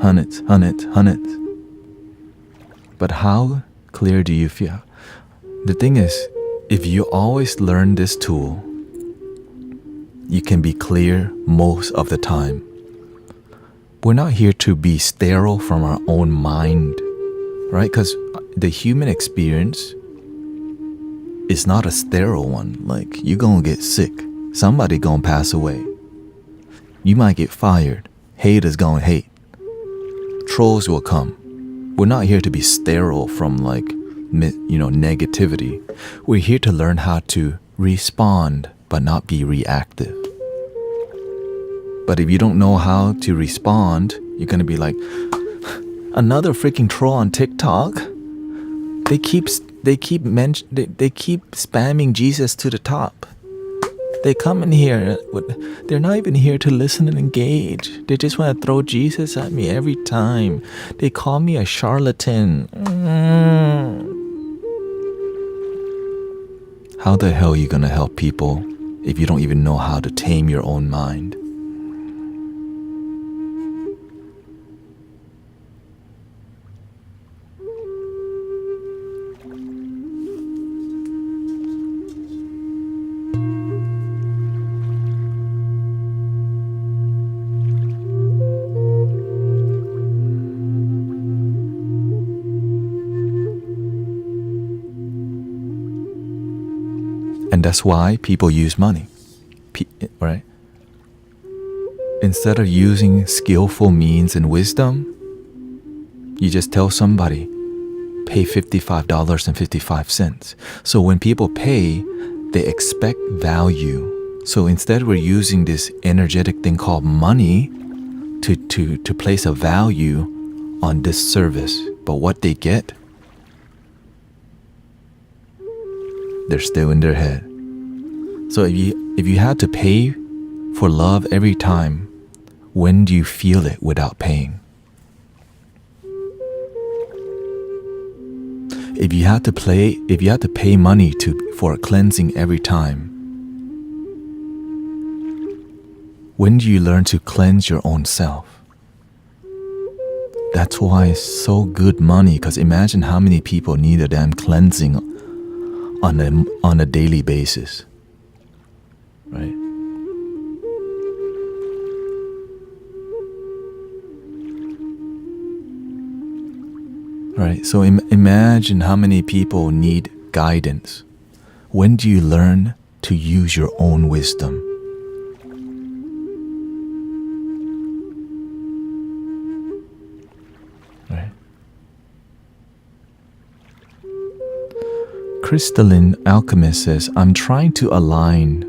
Hundreds. But how clear do you feel? The thing is, if you always learn this tool, you can be clear most of the time. We're not here to be sterile from our own mind, right? Because the human experience is not a sterile one. Like, you're gonna get sick. Somebody gonna pass away. You might get fired. Haters gonna hate. Trolls will come. We're not here to be sterile from negativity. We're here to learn how to respond but not be reactive. But if you don't know how to respond, you're gonna be like, another freaking troll on TikTok. They keep spamming Jesus to the top. They come in here, they're not even here to listen and engage. They just want to throw Jesus at me every time. They call me a charlatan. How the hell are you going to help people if you don't even know how to tame your own mind? that's why people use money, right? Instead of using skillful means and wisdom, you just tell somebody, pay $55.55. So when people pay, they expect value. So instead we're using this energetic thing called money to place a value on this service. But what they get, they're still in their head. So if you had to pay for love every time, when do you feel it without paying? If you had to pay money for a cleansing every time, when do you learn to cleanse your own self? That's why it's so good money, because imagine how many people need a damn cleansing on a daily basis, right? Right, so imagine how many people need guidance. When do you learn to use your own wisdom? Right. Crystalline Alchemist says, I'm trying to align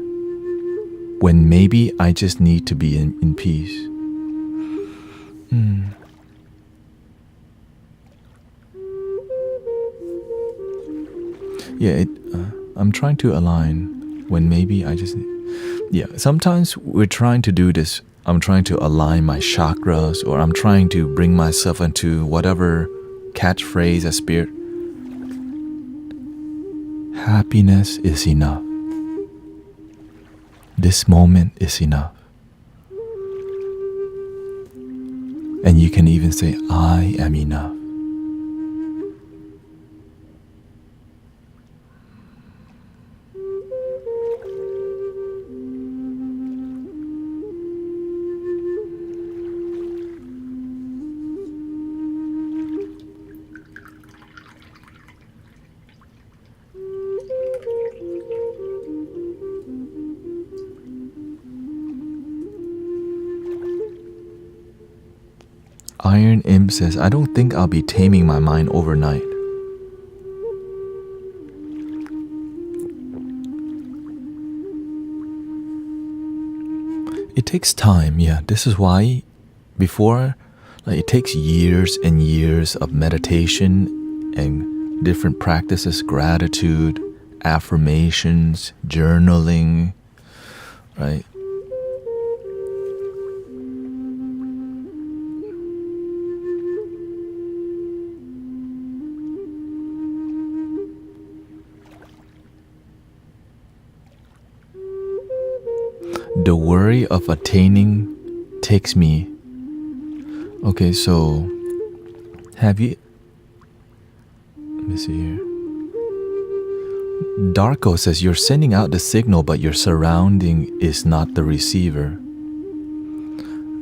when maybe I just need to be in peace. Yeah, I'm trying to align when maybe I just... Yeah, sometimes we're trying to do this. I'm trying to align my chakras, or I'm trying to bring myself into whatever catchphrase a spirit. Happiness is enough. This moment is enough. And you can even say, I am enough. Iron Imp says, I don't think I'll be taming my mind overnight. It takes time, yeah. This is why before, it takes years and years of meditation and different practices, gratitude, affirmations, journaling, right? The worry of attaining takes me. Okay, so have you... Let me see here. Darko says, you're sending out the signal, but your surrounding is not the receiver.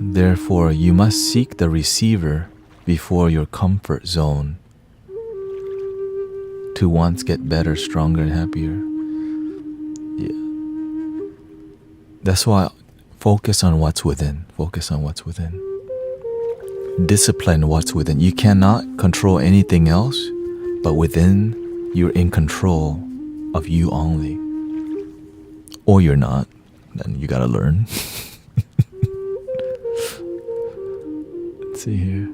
Therefore, you must seek the receiver before your comfort zone to once get better, stronger, and happier. Yeah. That's why focus on what's within. Focus on what's within. Discipline what's within. You cannot control anything else, but within, you're in control of you only. Or you're not. Then you gotta learn. Let's see here.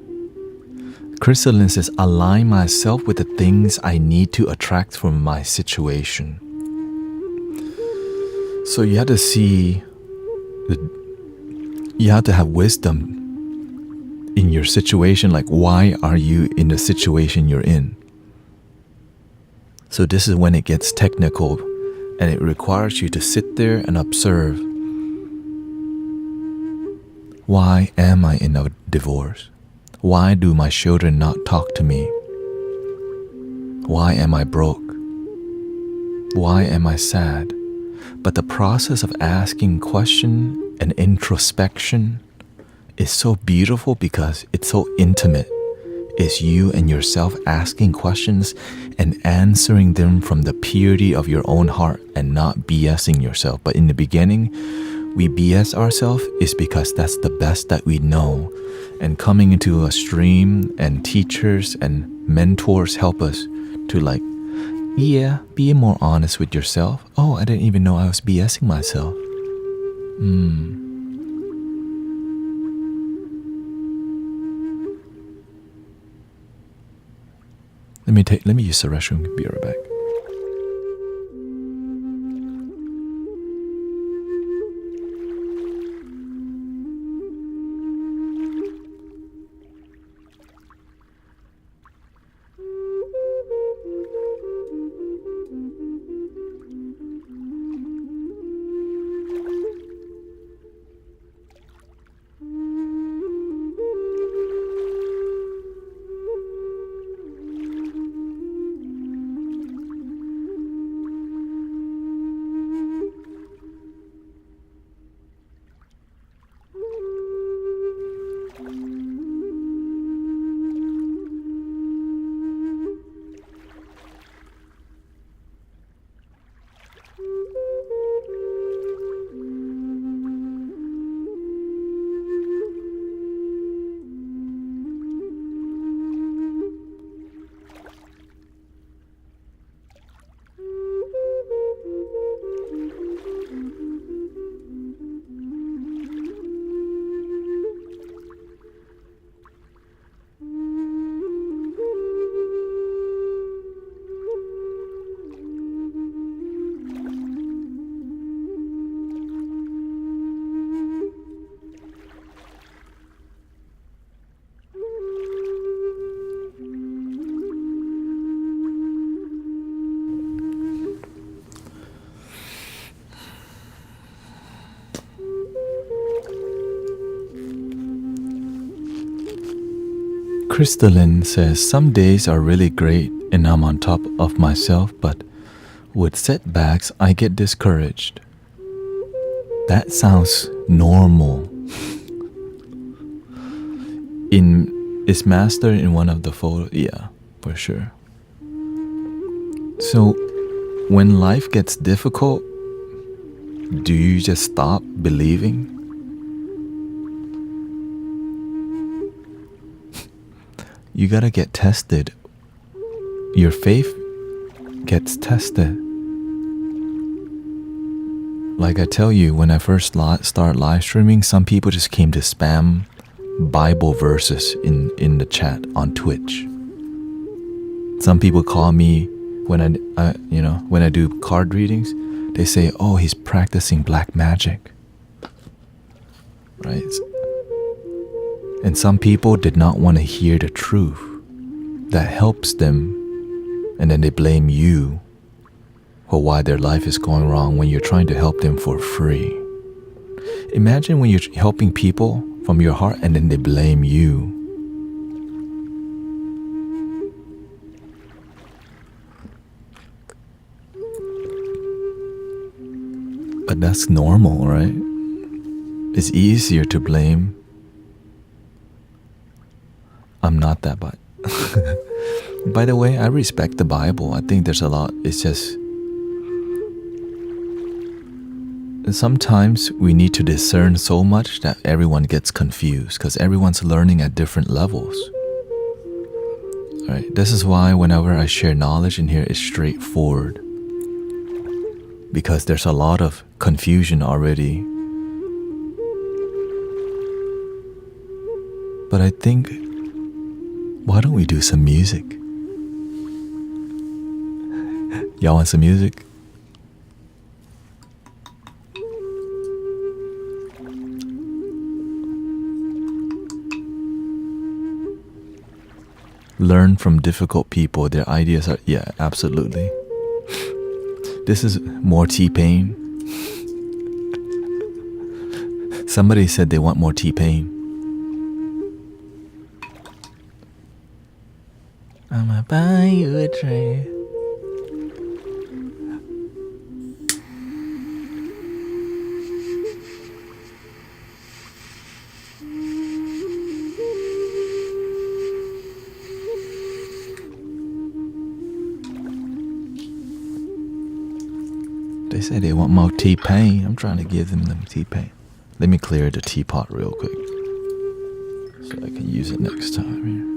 Crystalline says, align myself with the things I need to attract from my situation. So you have to see, you have to have wisdom in your situation, like why are you in the situation you're in? So this is when it gets technical, and it requires you to sit there and observe. Why am I in a divorce? Why do my children not talk to me? Why am I broke? Why am I sad? But the process of asking question and introspection is so beautiful because it's so intimate. is you and yourself asking questions and answering them from the purity of your own heart and not BSing yourself. But in the beginning, we BS ourselves is because that's the best that we know. And coming into a stream and teachers and mentors help us to like, yeah, be more honest with yourself. Oh, I didn't even know I was BSing myself. Let me use the restroom. Be right back. Crystalline says, some days are really great and I'm on top of myself, but with setbacks, I get discouraged. That sounds normal. Is master in one of the photos? Yeah, for sure. So, when life gets difficult, do you just stop believing? You gotta get tested. Your faith gets tested. Like I tell you, when I first started live streaming, some people just came to spam Bible verses in the chat on Twitch. Some people call me when I do card readings. They say, "Oh, he's practicing black magic." Right? And some people did not want to hear the truth that helps them, and then they blame you for why their life is going wrong when you're trying to help them for free. Imagine when you're helping people from your heart and then they blame you. But that's normal, right? It's easier to blame. I'm not that bad. By the way, I respect the Bible. I think there's a lot. It's just sometimes we need to discern so much that everyone gets confused because everyone's learning at different levels. Right? This is why whenever I share knowledge in here, it's straightforward. Because there's a lot of confusion already. But I think, why don't we do some music? Y'all want some music? Learn from difficult people. Their ideas are, yeah, absolutely. This is more T-Pain. Somebody said they want more T-Pain. I'ma buy you a drink. say they want more T-Pain. I'm trying to give them T-Pain. Let me clear the teapot real quick so I can use it next time here.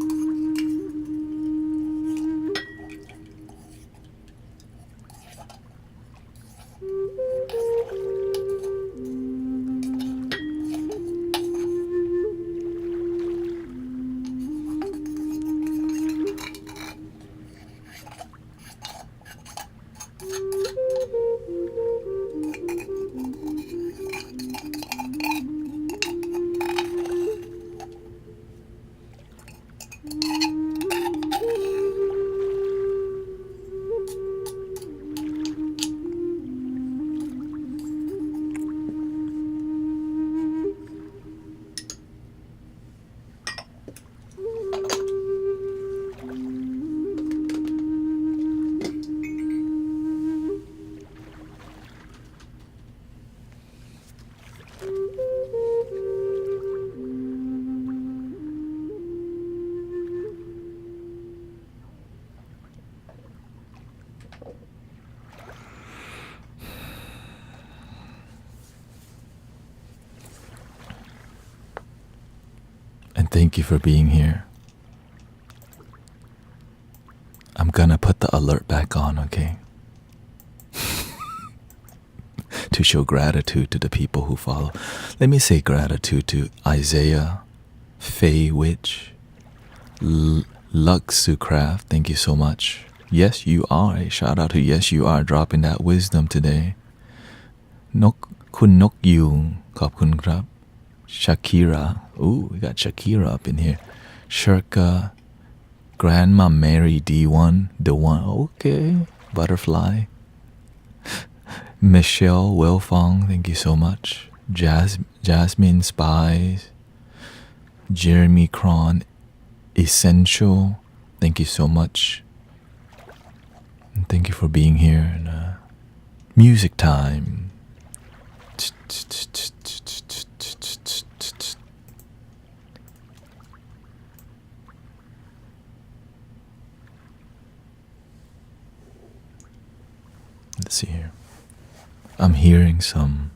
And thank you for being here. I'm gonna put the alert back on, okay? To show gratitude to the people who follow. Let me say gratitude to Isaiah, Faye Witch, Luxucraft. Thank you so much. Yes, you are. A shout out to Yes, you are dropping that wisdom today. Kun Nok Yung, ขอบคุณครับ Shakira. Ooh, we got Shakira up in here. Shirka, Grandma Mary D1, the one. Okay, Butterfly. Michelle Wilfong, thank you so much. Jasmine Spies, Jeremy Cron, Essential, thank you so much. And thank you for being here. And, music time. Let's see here. I'm hearing some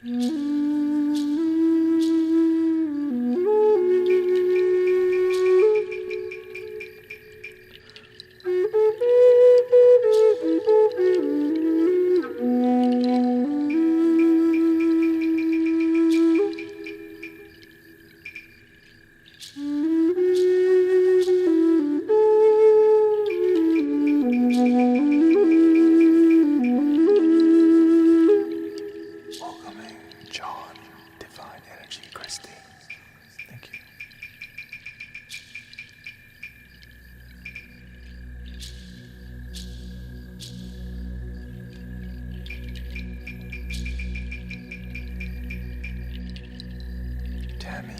Welcoming John, Divine Energy, Christy. Thank you. Tammy.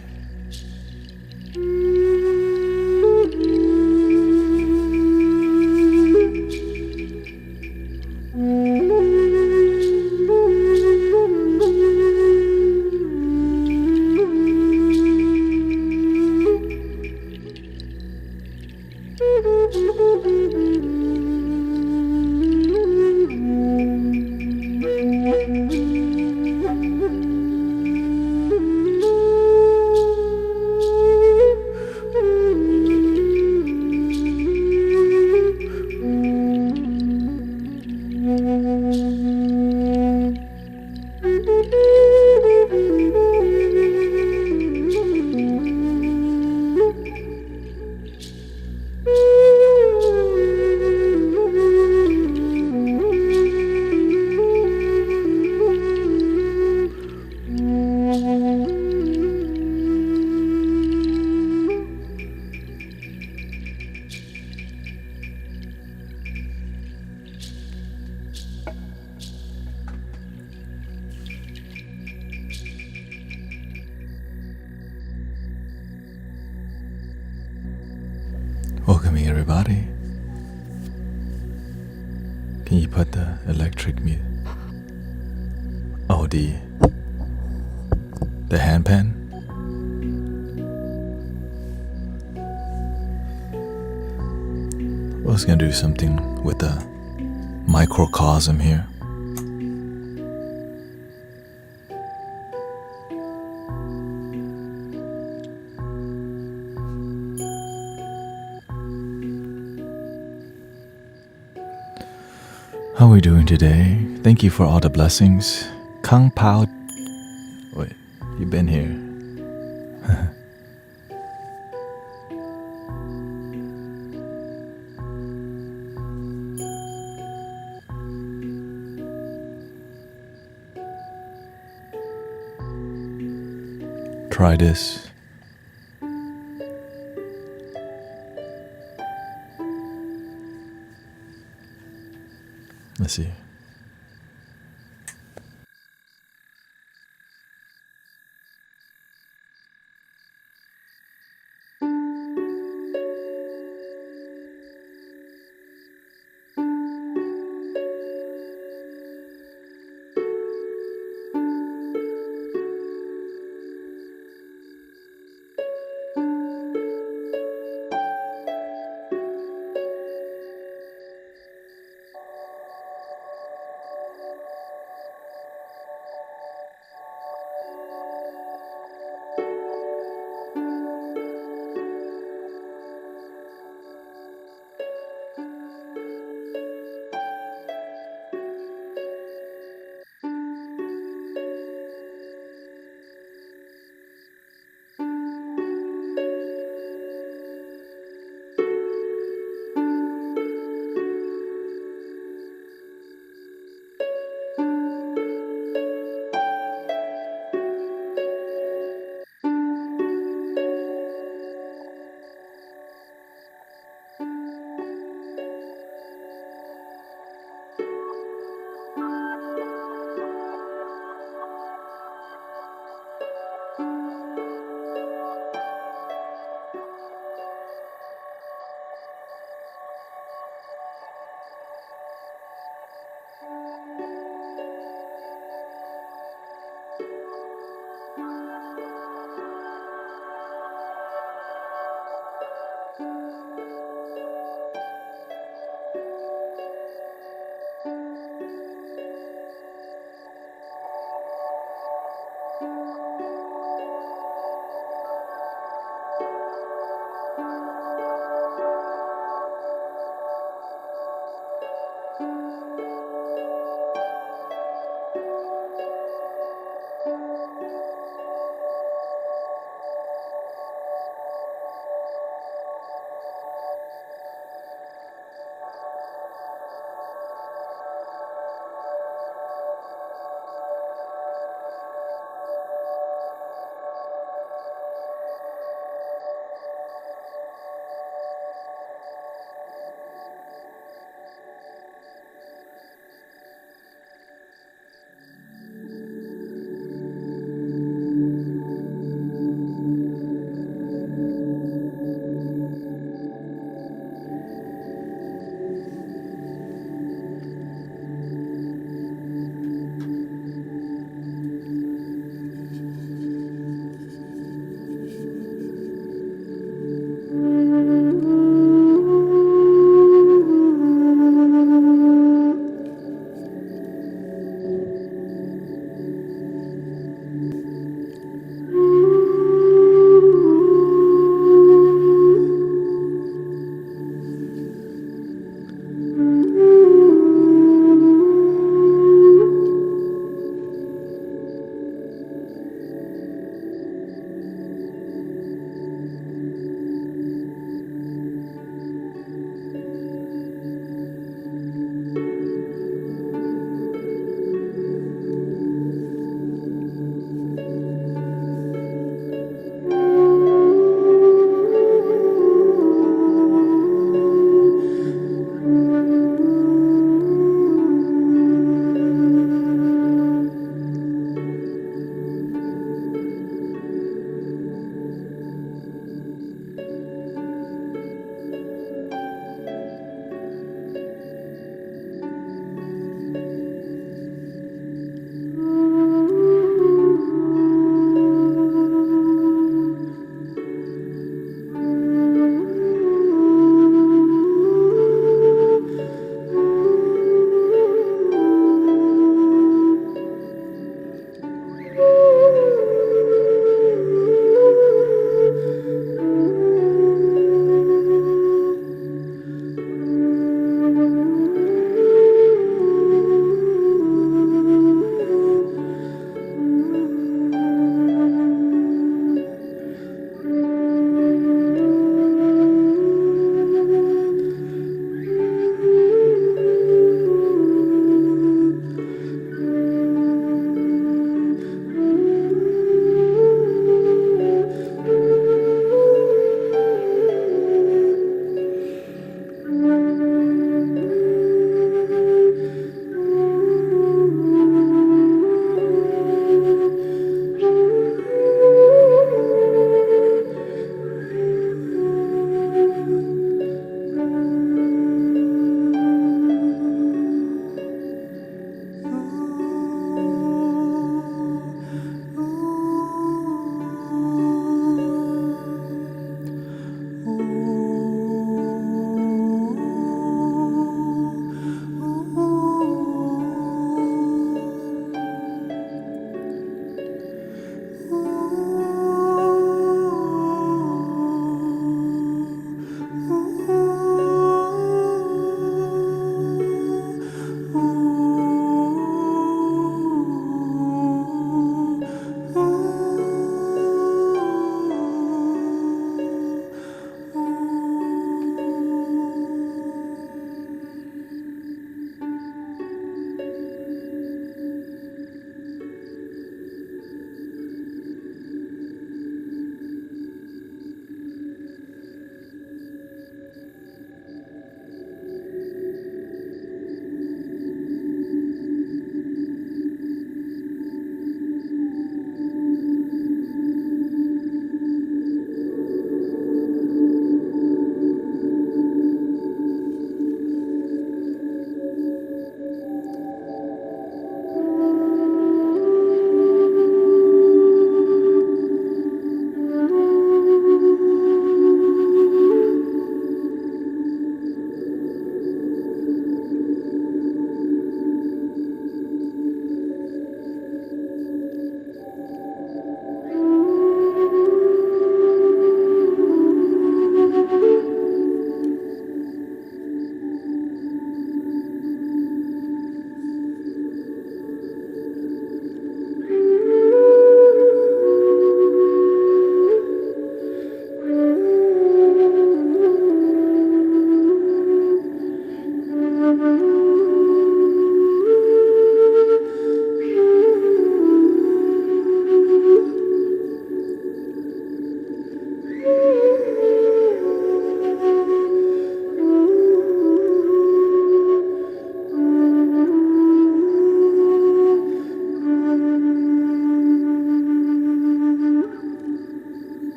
Welcoming everybody. Can you put the electric mute? Oh, the handpan? I was gonna do something with the microcosm here. How are we doing today? Thank you for all the blessings. Kung Pao. Wait, you've been here. Try this. Let's see.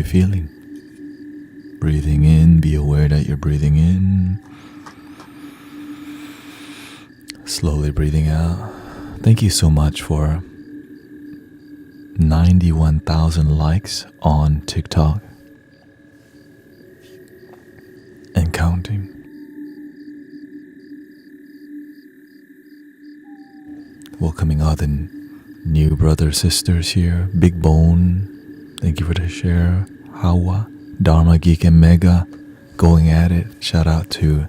you feeling? Breathing in, be aware that you're breathing in. Slowly breathing out. Thank you so much for 91,000 likes on TikTok and counting. Welcoming all the new brothers, sisters here. Big Bone, thank you for the share. Hawa, Dharma, Geek, and Mega, going at it. Shout out to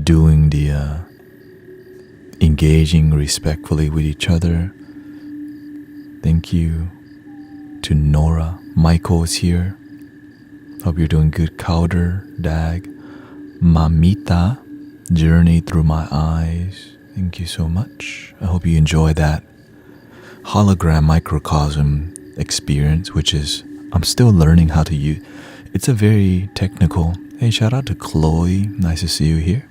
doing the engaging respectfully with each other. Thank you to Nora. Michael is here. Hope you're doing good. Kauder, Dag, Mamita, Journey Through My Eyes. Thank you so much. I hope you enjoy that hologram microcosm experience, which is, I'm still learning how to use. It's a very technical. Hey, shout out to Chloe. Nice to see you here.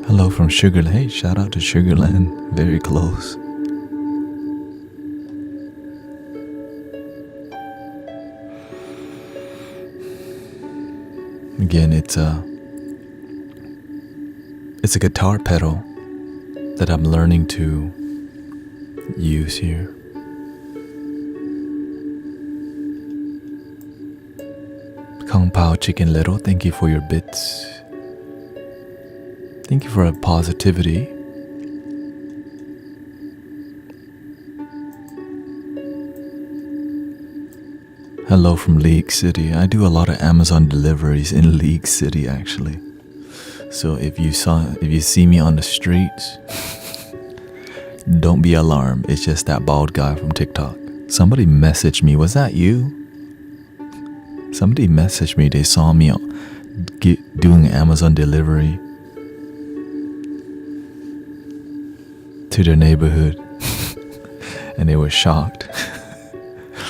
Hello from Sugarland. Hey, shout out to Sugarland. Very close. Again, it's a guitar pedal that I'm learning to use here. Kung Pao Chicken Little, thank you for your bits. Thank you for a positivity. Hello from League City. I do a lot of Amazon deliveries in League City, actually. So if you see me on the streets, don't be alarmed. It's just that bald guy from TikTok. Somebody messaged me. Was that you? Somebody messaged me. They saw me doing Amazon delivery to their neighborhood, and they were shocked.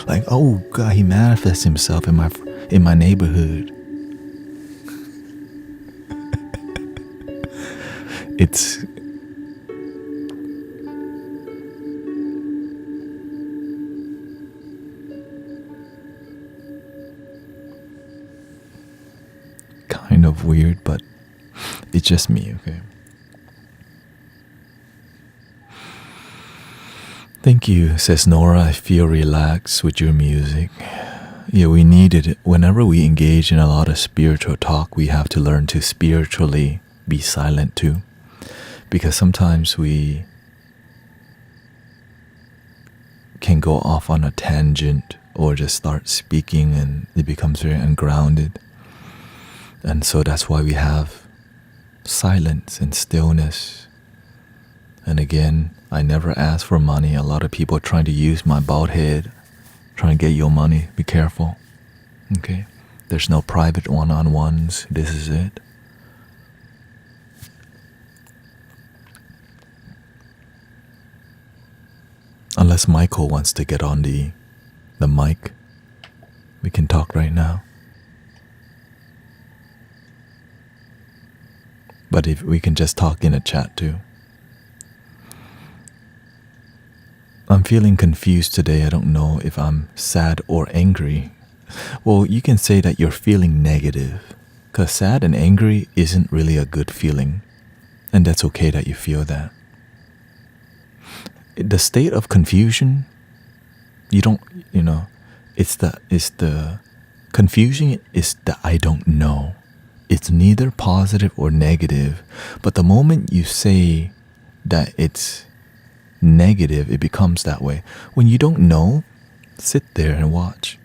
Like, oh God, he manifests himself in my neighborhood. It's kind of weird, but it's just me, okay? Thank you, says Nora. I feel relaxed with your music. Yeah, we need it. Whenever we engage in a lot of spiritual talk, we have to learn to spiritually be silent too. Because sometimes we can go off on a tangent or just start speaking and it becomes very ungrounded. And so that's why we have silence and stillness. And again, I never ask for money. A lot of people are trying to use my bald head, trying to get your money. Be careful. Okay? There's no private one-on-ones. This is it. Unless Michael wants to get on the mic, we can talk right now. But if we can just talk in a chat too. I'm feeling confused today. I don't know if I'm sad or angry. Well, you can say that you're feeling negative, because sad and angry isn't really a good feeling. And that's okay that you feel that. The state of confusion, it's the confusion is the I don't know. It's neither positive or negative. But the moment you say that it's negative, it becomes that way. When you don't know, sit there and watch.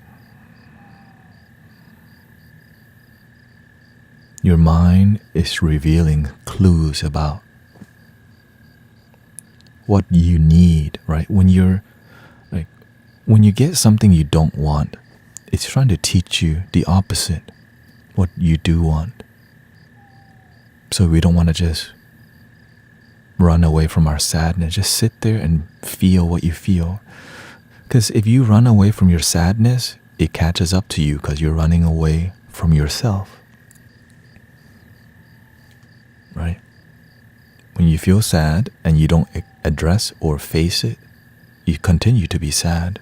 Your mind is revealing clues about what you need, right? When you get something you don't want, it's trying to teach you the opposite, what you do want. So we don't want to just run away from our sadness. Just sit there and feel what you feel. Because if you run away from your sadness, it catches up to you because you're running away from yourself. Right? When you feel sad and you don't address or face it, you continue to be sad.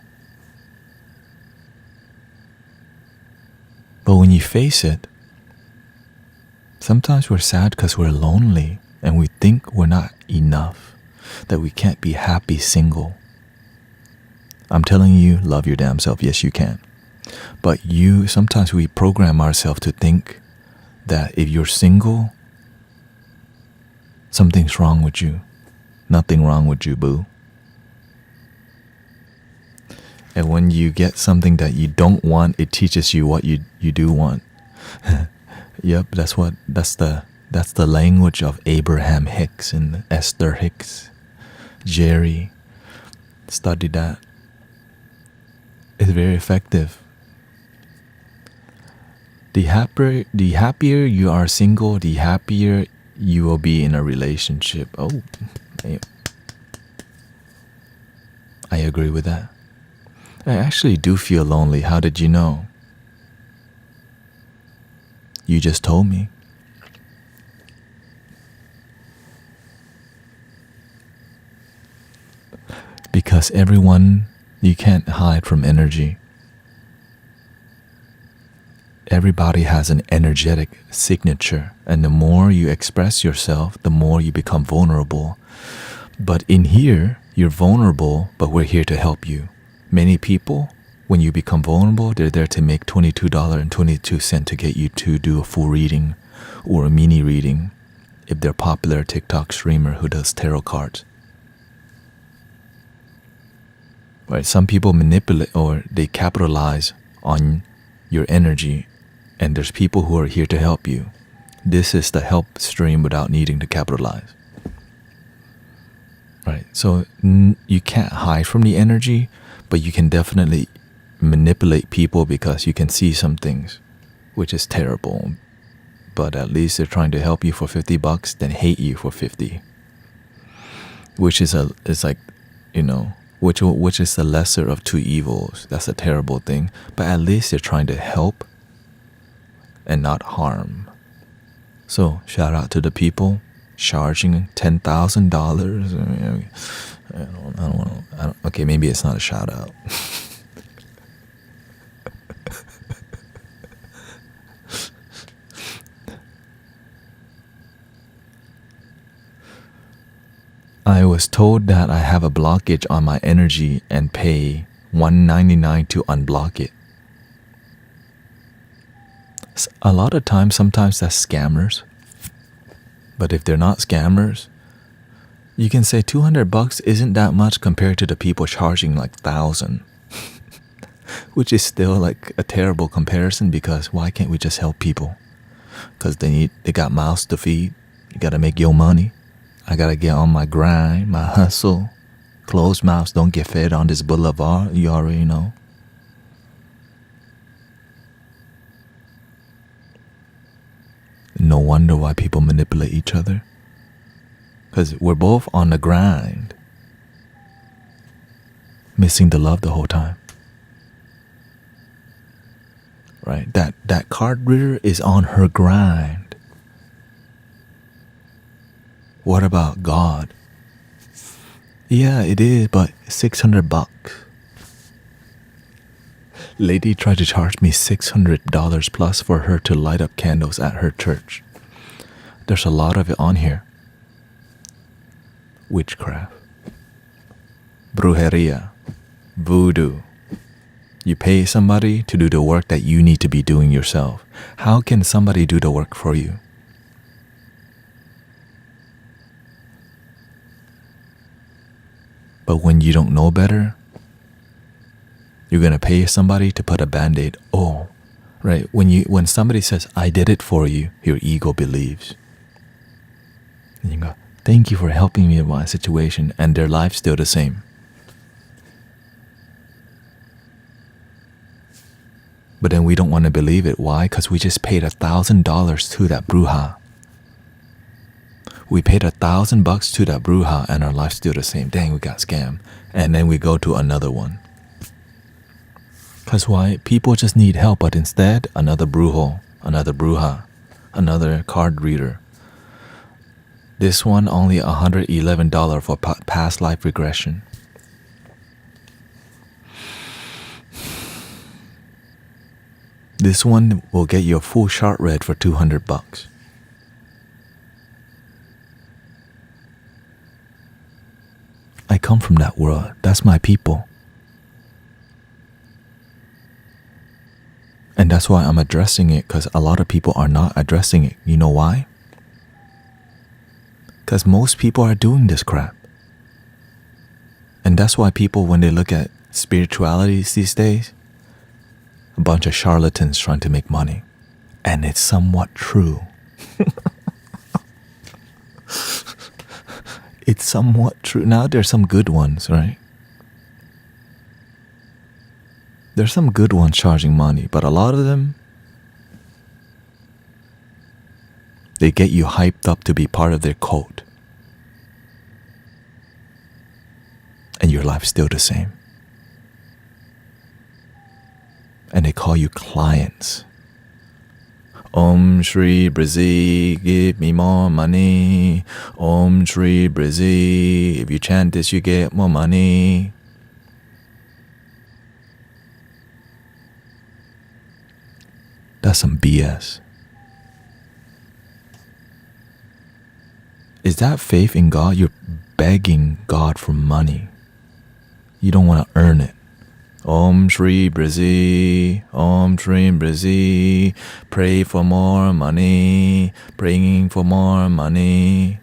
But when you face it, sometimes we're sad because we're lonely and we think we're not enough, that we can't be happy single. I'm telling you, love your damn self. Yes, you can. But sometimes we program ourselves to think that if you're single, something's wrong with you. Nothing wrong with you, boo. And when you get something that you don't want, it teaches you what you do want. Yep, that's the language of Abraham Hicks and Esther Hicks. Jerry, study that. It's very effective. The happier you are single, the happier you will be in a relationship. Oh, I agree with that. I actually do feel lonely. How did you know? You just told me. Because everyone, you can't hide from energy. Everybody has an energetic signature, and the more you express yourself, the more you become vulnerable. But in here, you're vulnerable, but we're here to help you. Many people, when you become vulnerable, they're there to make $22.22 to get you to do a full reading or a mini reading if they're a popular TikTok streamer who does tarot cards. Right? Some people manipulate or they capitalize on your energy, and there's people who are here to help you. This is the help stream without needing to capitalize. Right? So you can't hide from the energy, but you can definitely manipulate people because you can see some things, which is terrible. But at least they're trying to help you for $50, then hate you for 50, which is like, which is the lesser of two evils. That's a terrible thing. But at least they're trying to help and not harm. So shout out to the people charging $10,000. I don't. Okay, maybe it's not a shout out. I was told that I have a blockage on my energy and pay $199 to unblock it. A lot of times, sometimes that's scammers. But if they're not scammers, you can say $200 isn't that much compared to the people charging like 1,000, which is still like a terrible comparison, because why can't we just help people? Because they got mouths to feed. You gotta make your money. I gotta get on my grind, my hustle. Closed mouths don't get fed on this boulevard. You already know. No wonder why people manipulate each other. Because we're both on the grind. Missing the love the whole time. Right? That card reader is on her grind. What about God? Yeah, it is, but $600. Lady tried to charge me $600 plus for her to light up candles at her church. There's a lot of it on here. Witchcraft, brujeria, voodoo. You pay somebody to do the work that you need to be doing yourself. How can somebody do the work for you? But when you don't know better, you're gonna pay somebody to put a band-aid. Oh, right. When somebody says, I did it for you, your ego believes. And you go, thank you for helping me in my situation, and their life's still the same. But then we don't want to believe it. Why? Because we just paid $1,000 to that bruja. We paid $1,000 to that bruja, and our life's still the same. Dang, we got scammed. And then we go to another one. Because why? People just need help, but instead, another brujo, another bruja, another card reader. This one only $111 for past life regression. This one will get you a full chart read for $200. I come from that world. That's my people. And that's why I'm addressing it, because a lot of people are not addressing it. You know why? Because most people are doing this crap. And that's why people, when they look at spirituality these days, a bunch of charlatans trying to make money. And it's somewhat true. It's somewhat true. Now there's some good ones, right? There's some good ones charging money, but a lot of them, they get you hyped up to be part of their cult. And your life's still the same. And they call you clients. Om Shri Brizzy, give me more money. Om Shri Brizzy, if you chant this, you get more money. That's some BS. Is that faith in God? You're begging God for money. You don't want to earn it. Om Shri Brizzy, Om Shri Brizzy, pray for more money, praying for more money.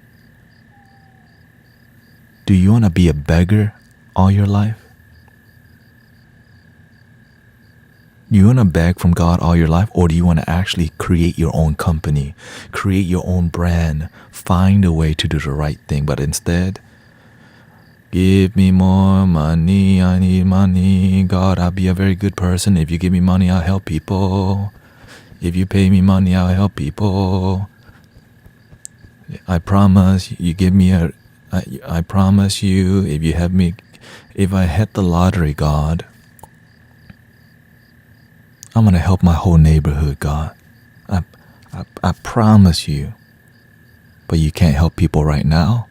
Do you want to be a beggar all your life? Do you want to beg from God all your life, or do you want to actually create your own company, create your own brand, find a way to do the right thing, but instead, give me more money, I need money. God, I'll be a very good person. If you give me money, I'll help people. If you pay me money, I'll help people. I promise you give me I promise you, if I hit the lottery, God, I'm going to help my whole neighborhood, God. I promise you. But you can't help people right now.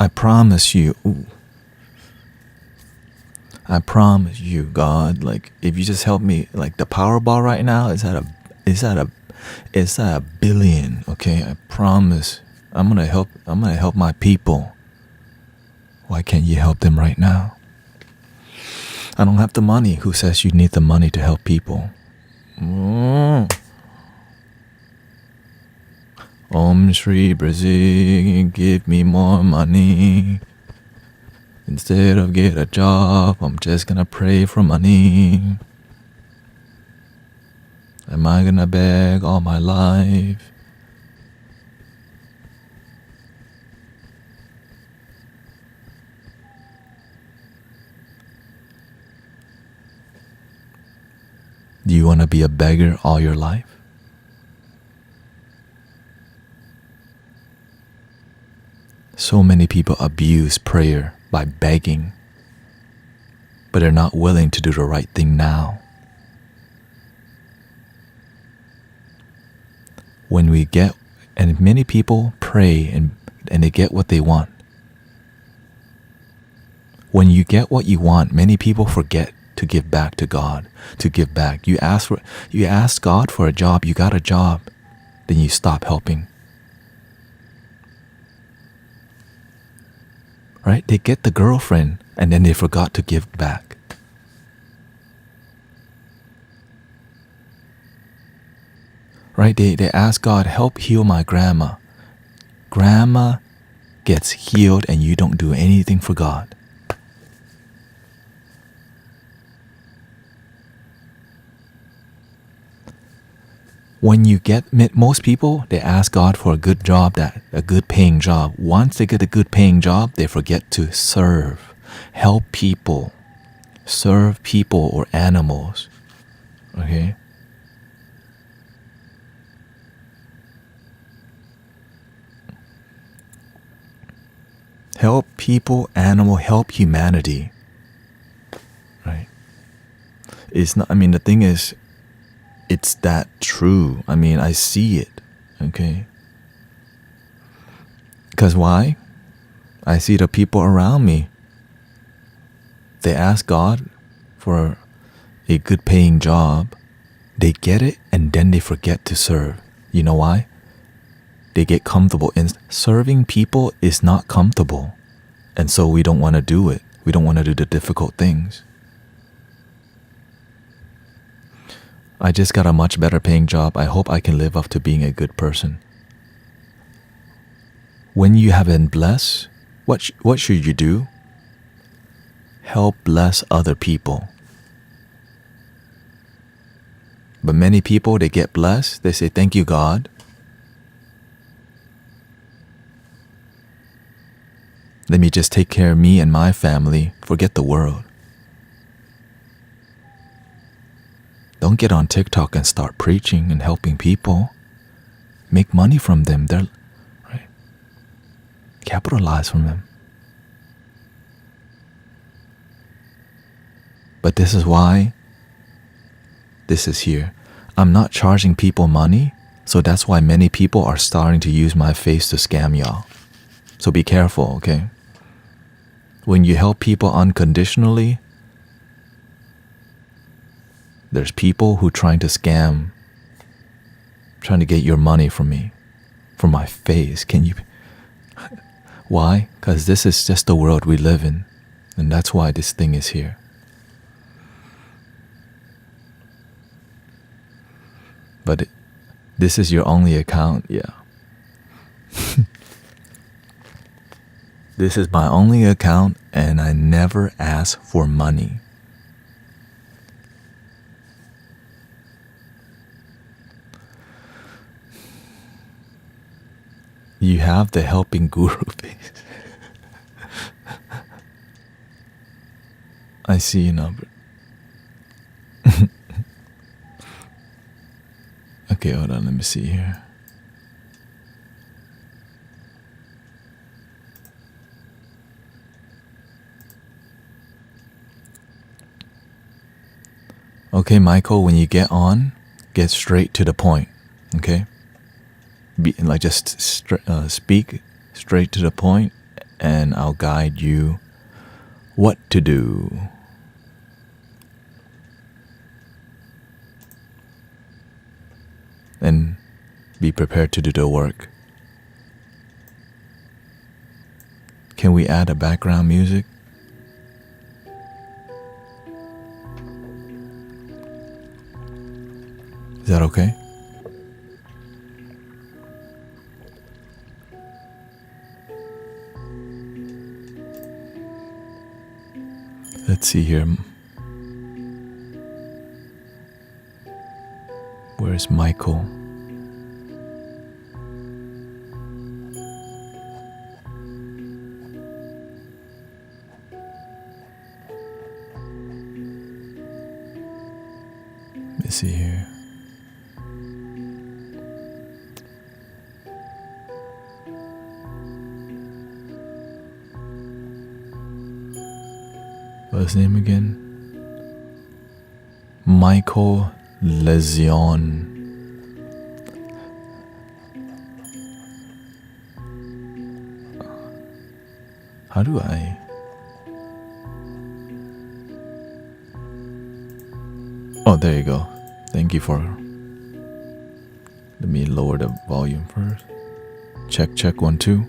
I promise you. Ooh. I promise you, God, like if you just help me, like the Powerball right now is at a billion, okay? I promise. I'm gonna help my people. Why can't you help them right now? I don't have the money. Who says you need the money to help people? Om Shri Brizzy, give me more money. Instead of get a job, I'm just gonna pray for money. Am I gonna beg all my life? Do you want to be a beggar all your life? So many people abuse prayer by begging, but they're not willing to do the right thing now. And many people pray and they get what they want. When you get what you want, many people forget to give back to God, to give back. You ask God for a job, you got a job, then you stop helping. Right? They get the girlfriend and then they forgot to give back. Right? They ask God, help heal my grandma. Grandma gets healed and you don't do anything for God. When you get, most people, they ask God for a good job, a good paying job. Once they get a good paying job, they forget to serve, help people, serve people or animals. Okay? Help people, animal, help humanity. Right? It's not, I mean, the thing is, it's that true. I mean, I see it. Okay? Because why? I see the people around me. They ask God for a good paying job. They get it and then they forget to serve. You know why? They get comfortable. And serving people is not comfortable. And so we don't want to do it. We don't want to do the difficult things. I just got a much better paying job. I hope I can live up to being a good person. When you have been blessed, what should you do? Help bless other people. But many people, they get blessed. They say, thank you, God. Let me just take care of me and my family. Forget the world. Don't get on TikTok and start preaching and helping people. Make money from them. They're right. Capitalize from them. But this is why this is here. I'm not charging people money, so that's why many people are starting to use my face to scam y'all. So be careful, okay? When you help people unconditionally, there's people who trying to scam, trying to get your money from me, from my face. Can you? Why? Because this is just the world we live in, and that's why this thing is here. But this is your only account, yeah. This is my only account, and I never ask for money. You have the helping guru face. I see you now. Okay, hold on, let me see here. Okay, Michael, when you get on, get straight to the point, okay? Just speak straight to the point, and I'll guide you what to do. And be prepared to do the work. Can we add a background music? Is that okay? Let's see here. Where's Michael? Let me see here. What's his name again? Michael Lezion. How do I? Oh, there you go. Thank you for. Let me lower the volume first. Check 1 2.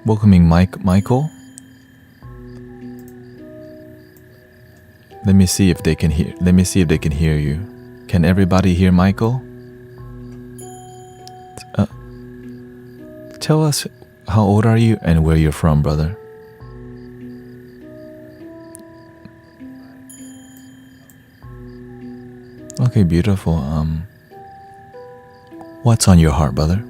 Welcoming Michael. Let me see if they can hear. Let me see if they can hear you. Can everybody hear Michael? Tell us how old are you and where you're from, brother. Okay, beautiful. What's on your heart, brother?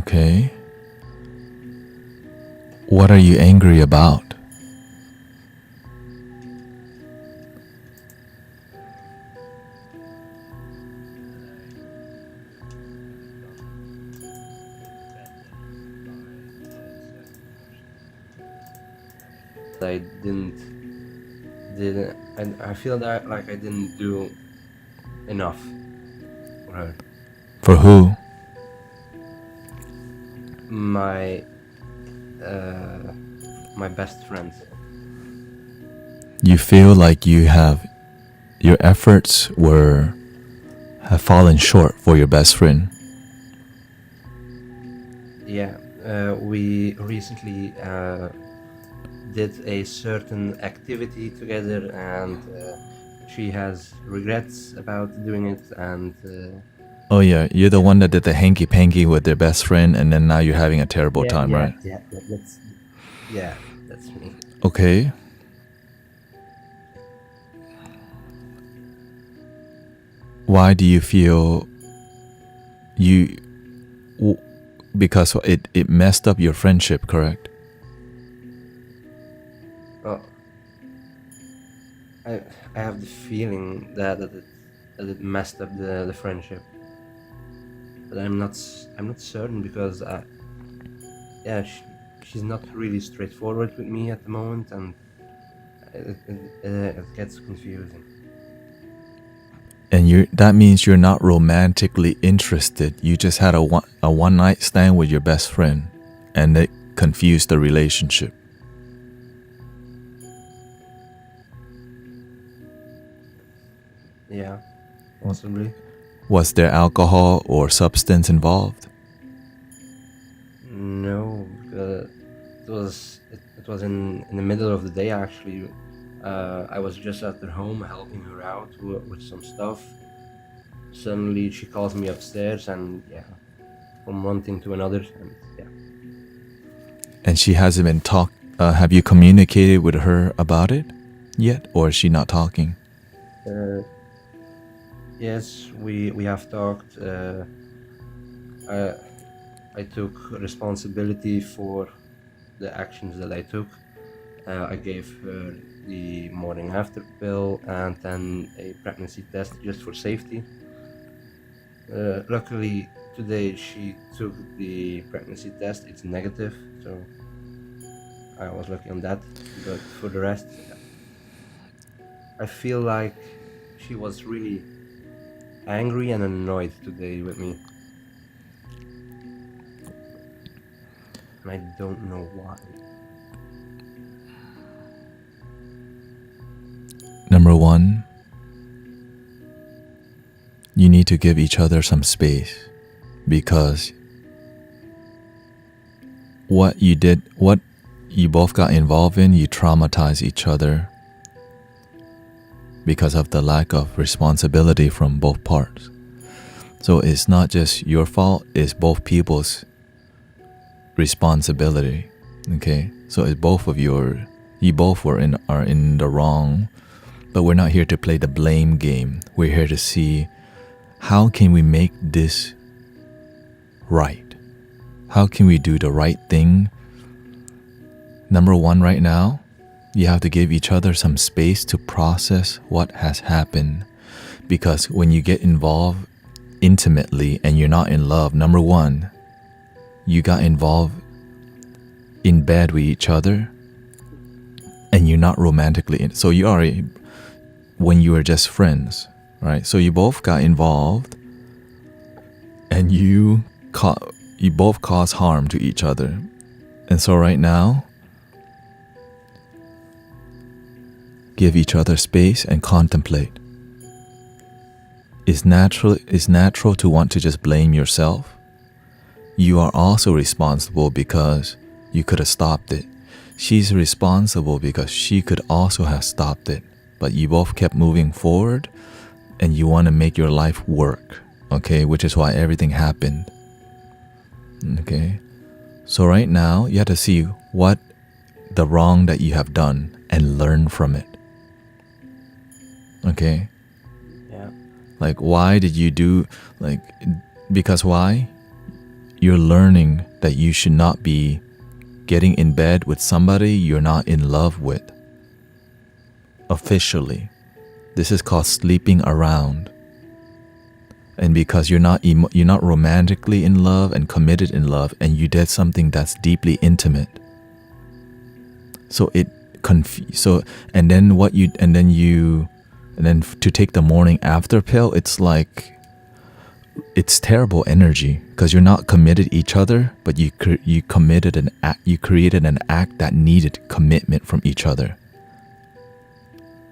Okay. What are you angry about? I didn't, and I feel that like I didn't do enough for her. For who? My my best friend. You feel like your efforts have fallen short for your best friend. Yeah, we recently did a certain activity together, and she has regrets about doing it, and Oh yeah, you're the one that did the hanky panky with their best friend, and then now you're having a terrible time, right? That's me. Okay. Why do you feel because it messed up your friendship, correct? Well, I have the feeling that it messed up the friendship, but I'm not certain because she's not really straightforward with me at the moment, and it gets confusing. And that means you're not romantically interested. You just had a one night stand with your best friend, and it confused the relationship. Yeah, possibly. Was there alcohol or substance involved? No, it was in the middle of the day actually. I was just at her home helping her out with some stuff. Suddenly she calls me upstairs, and from one thing to another, and And she hasn't been have you communicated with her about it yet, or is she not talking? Yes, we have talked. I took responsibility for the actions that I took. I gave her the morning after pill and then a pregnancy test just for safety. Luckily, today she took the pregnancy test. It's negative, so I was lucky on that. But for the rest, I feel like she was really angry and annoyed today with me. And I don't know why. Number one, you need to give each other some space, because what you both got involved in, you traumatize each other because of the lack of responsibility from both parts. So it's not just your fault, it's both people's responsibility. Okay? So it's both of you both are in the wrong, but we're not here to play the blame game. We're here to see how can we make this right? How can we do the right thing? Number one, right now, you have to give each other some space to process what has happened. Because when you get involved intimately and you're not in love, number one, you got involved in bed with each other and you're not romantically in. So you already, when you were just friends, right? So you both got involved and you both cause harm to each other. And so right now, give each other space and contemplate. It's natural to want to just blame yourself. You are also responsible because you could have stopped it. She's responsible because she could also have stopped it. But you both kept moving forward and you want to make your life work, okay? Which is why everything happened, okay? So right now, you have to see what the wrong that you have done and learn from it, okay? Yeah. Like, why did you do, because why? you're learning that you should not be getting in bed with somebody you're not in love with. Officially, this is called sleeping around. And because you're not romantically in love and committed in love, and you did something that's deeply intimate. So and then to take the morning after pill, it's like, it's terrible energy because you're not committed each other, but you created an act that needed commitment from each other.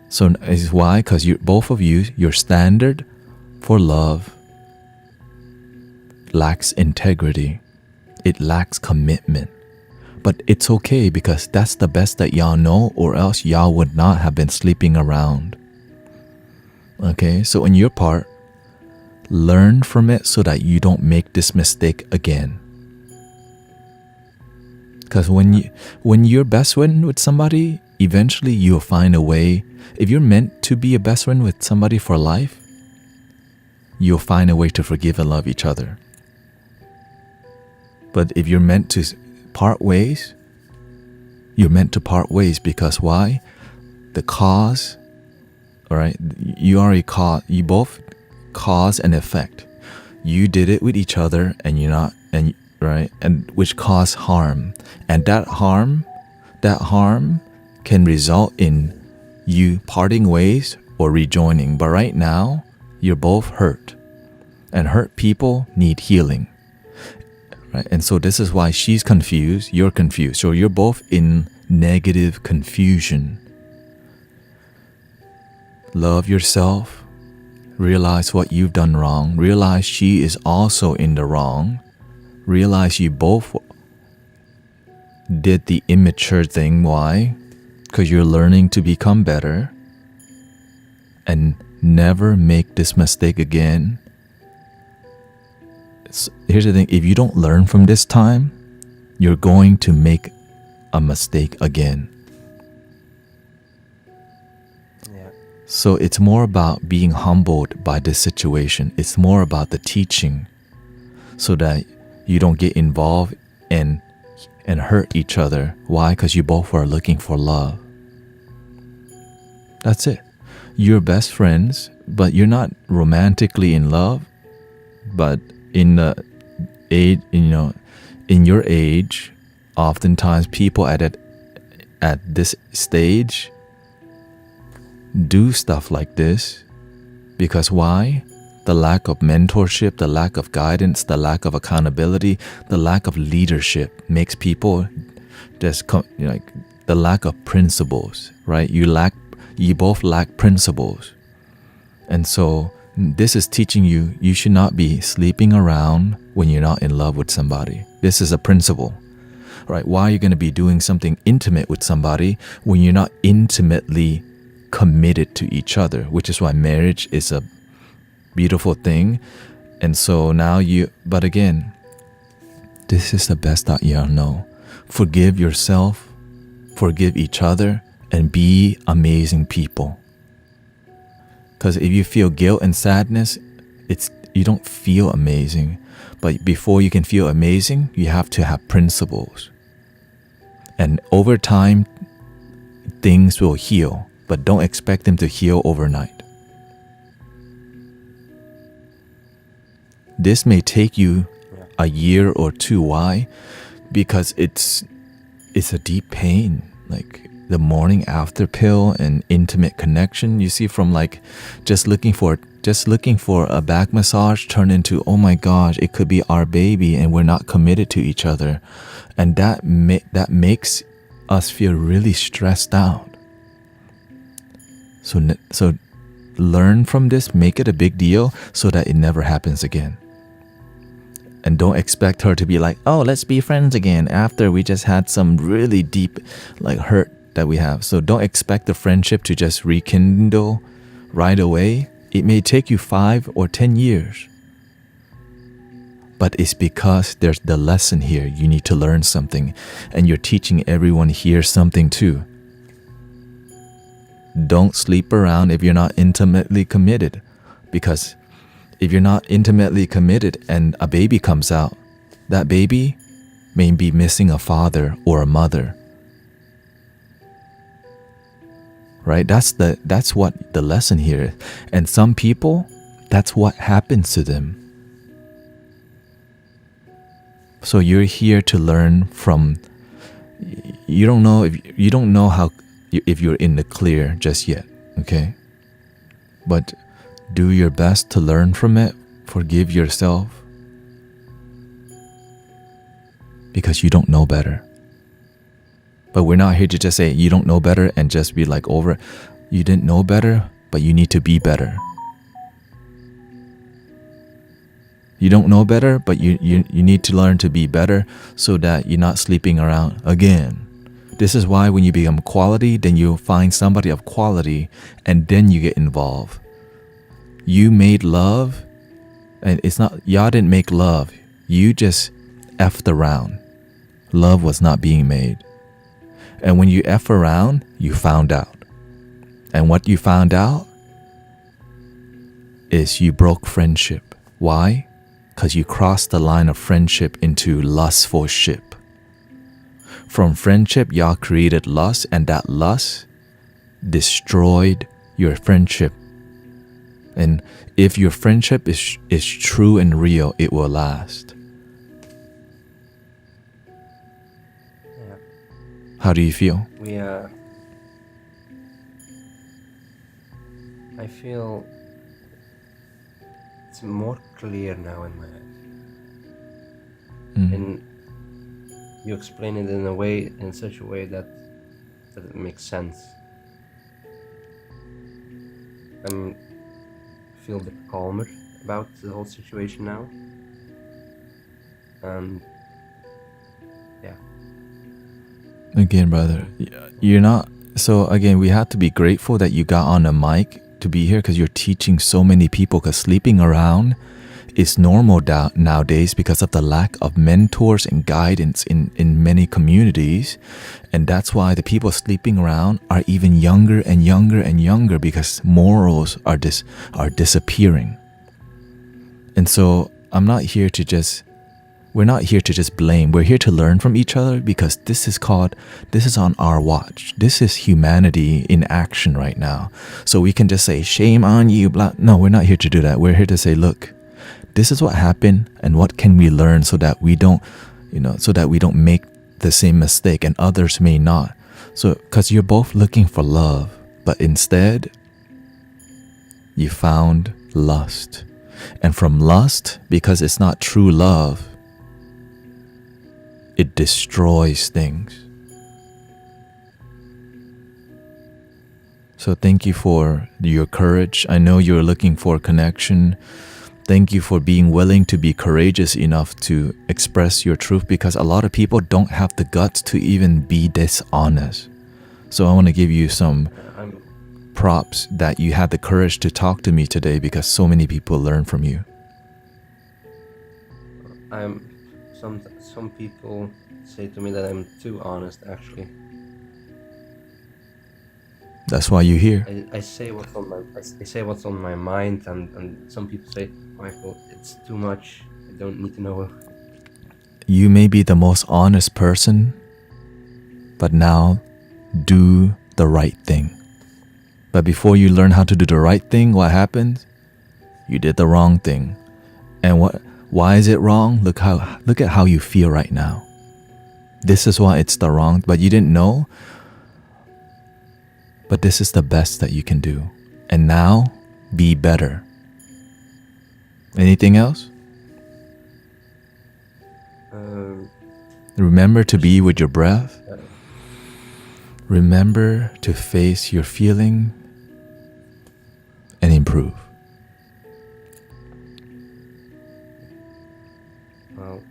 So is why? Because both of you, your standard for love lacks integrity. It lacks commitment. But it's okay because that's the best that y'all know, or else y'all would not have been sleeping around. Okay, so in your part, learn from it so that you don't make this mistake again. Because when you're best friend with somebody, eventually you'll find a way. If you're meant to be a best friend with somebody for life, you'll find a way to forgive and love each other. But if you're meant to part ways, you're meant to part ways because why? The cause, all right, you both cause and effect. You did it with each other and you're not, and right, and which caused harm. And that harm can result in you parting ways or rejoining. But right now, you're both hurt. And hurt people need healing. Right? And so this is why she's confused, you're confused. So you're both in negative confusion. Love yourself. Realize what you've done wrong. Realize she is also in the wrong. Realize you both did the immature thing. Why? Because you're learning to become better. And never make this mistake again. Here's the thing. If you don't learn from this time, you're going to make a mistake again. Yeah. So it's more about being humbled by this situation. It's more about the teaching so that you don't get involved and hurt each other. Why? Because you both are looking for love. That's it. You're best friends, but you're not romantically in love. But in the age, in your age, oftentimes people at this stage do stuff like this because why? The lack of mentorship, the lack of guidance, the lack of accountability, the lack of leadership makes people just the lack of principles, right? You both lack principles. And so this is teaching you should not be sleeping around when you're not in love with somebody. This is a principle, right? Why are you going to be doing something intimate with somebody when you're not intimately committed to each other? Which is why marriage is a beautiful thing. And so now but again, this is the best that you know. Forgive yourself, forgive each other, and be amazing people. Because if you feel guilt and sadness, you don't feel amazing. But before you can feel amazing, you have to have principles. And over time, things will heal. But don't expect them to heal overnight. This may take you a year or two. Why? Because it's a deep pain. Like the morning after pill and intimate connection, you see, from like just looking for a back massage turn into, oh my gosh, it could be our baby and we're not committed to each other. And that makes us feel really stressed out. So learn from this, make it a big deal so that it never happens again. And don't expect her to be like, oh, let's be friends again after we just had some really deep hurt that we have. So don't expect the friendship to just rekindle right away. It may take you 5 or 10 years. But it's because there's the lesson here. You need to learn something. And you're teaching everyone here something too. Don't sleep around if you're not intimately committed. Because if you're not intimately committed and a baby comes out, that baby may be missing a father or a mother. Right? That's what the lesson here is. And some people, that's what happens to them. So you're here to learn from. You don't know how if you're in the clear just yet, okay? But do your best to learn from it. Forgive yourself. Because you don't know better. But we're not here to just say you don't know better and just be like over. You didn't know better, but you need to be better. You don't know better, but you need to learn to be better so that you're not sleeping around again. This is why when you become quality, then you find somebody of quality and then you get involved. You made love, and it's not, y'all didn't make love. You just effed around. Love was not being made. And when you F around, you found out. And what you found out is you broke friendship. Why? Because you crossed the line of friendship into lustful ship. From friendship, y'all created lust, and that lust destroyed your friendship. And if your friendship is true and real, it will last. Yeah. How do you feel? I feel it's more clear now in my head. And you explain it in such a way that it makes sense. I feel a bit calmer about the whole situation now. And yeah. Again, brother, you're not. So again, we have to be grateful that you got on a mic to be here because you're teaching so many people, because sleeping around is normal nowadays because of the lack of mentors and guidance in many communities. And that's why the people sleeping around are even younger and younger and younger, because morals are disappearing. And so we're not here to just blame. We're here to learn from each other, because this is on our watch. This is humanity in action right now. So we can just say, shame on you, blah. No, we're not here to do that. We're here to say, look, this is what happened, and what can we learn so that we don't make the same mistake and others may not. So, because you're both looking for love, but instead you found lust. And from lust, because it's not true love, it destroys things. So thank you for your courage. I know you're looking for connection. Thank you for being willing to be courageous enough to express your truth, because a lot of people don't have the guts to even be dishonest. So I want to give you some props that you had the courage to talk to me today, because so many people learn from you. Some people say to me that I'm too honest, actually. That's why you're here. I say what's on my mind, and some people say, Michael, it's too much. I don't need to know. You may be the most honest person, but now do the right thing. But before you learn how to do the right thing, what happens? You did the wrong thing. And why is it wrong? Look at how you feel right now. This is why it's the wrong, but you didn't know. But this is the best that you can do. And now, be better. Anything else? Remember to be with your breath. Remember to face your feeling and improve. Well,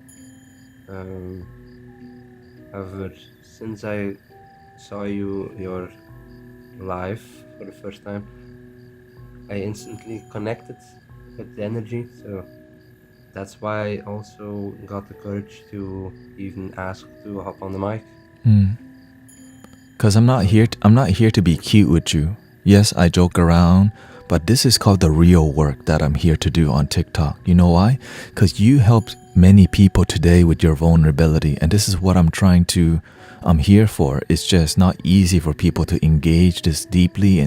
however, since I saw your live for the first time, I instantly connected with the energy, so that's why I also got the courage to even ask to hop on the mic. Because I'm not here to be cute with you. Yes, I joke around, But this is called the real work that I'm here to do on TikTok. You know why? Because you helped many people today with your vulnerability. And this is what I'm here for. It's just not easy for people to engage this deeply.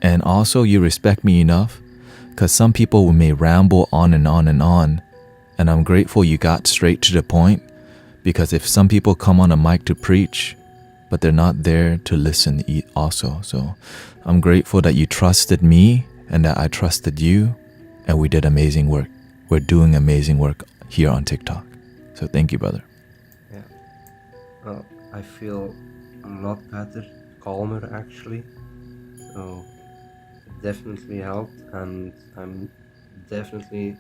And also you respect me enough, because some people may ramble on and on and on. And I'm grateful you got straight to the point, because if some people come on a mic to preach, but they're not there to listen also. So I'm grateful that you trusted me and that I trusted you, and we did amazing work. We're doing amazing work here on TikTok. So thank you, brother. Yeah. Well, I feel a lot better, calmer actually. So it definitely helped, and I'm definitely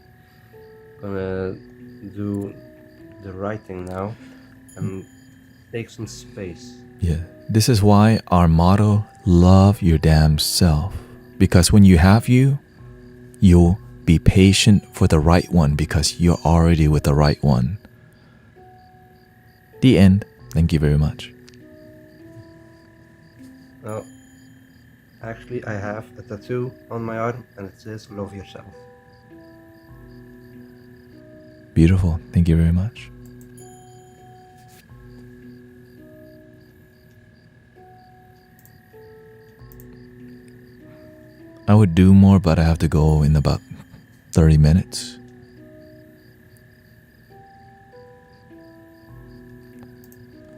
gonna do the writing now and take some space. Yeah. This is why our motto, love your damn self. Because when you have you, you'll be patient for the right one, because you're already with the right one. The end. Thank you very much. Well, actually, I have a tattoo on my arm and it says love yourself. Beautiful. Thank you very much. I would do more, but I have to go in about 30 minutes.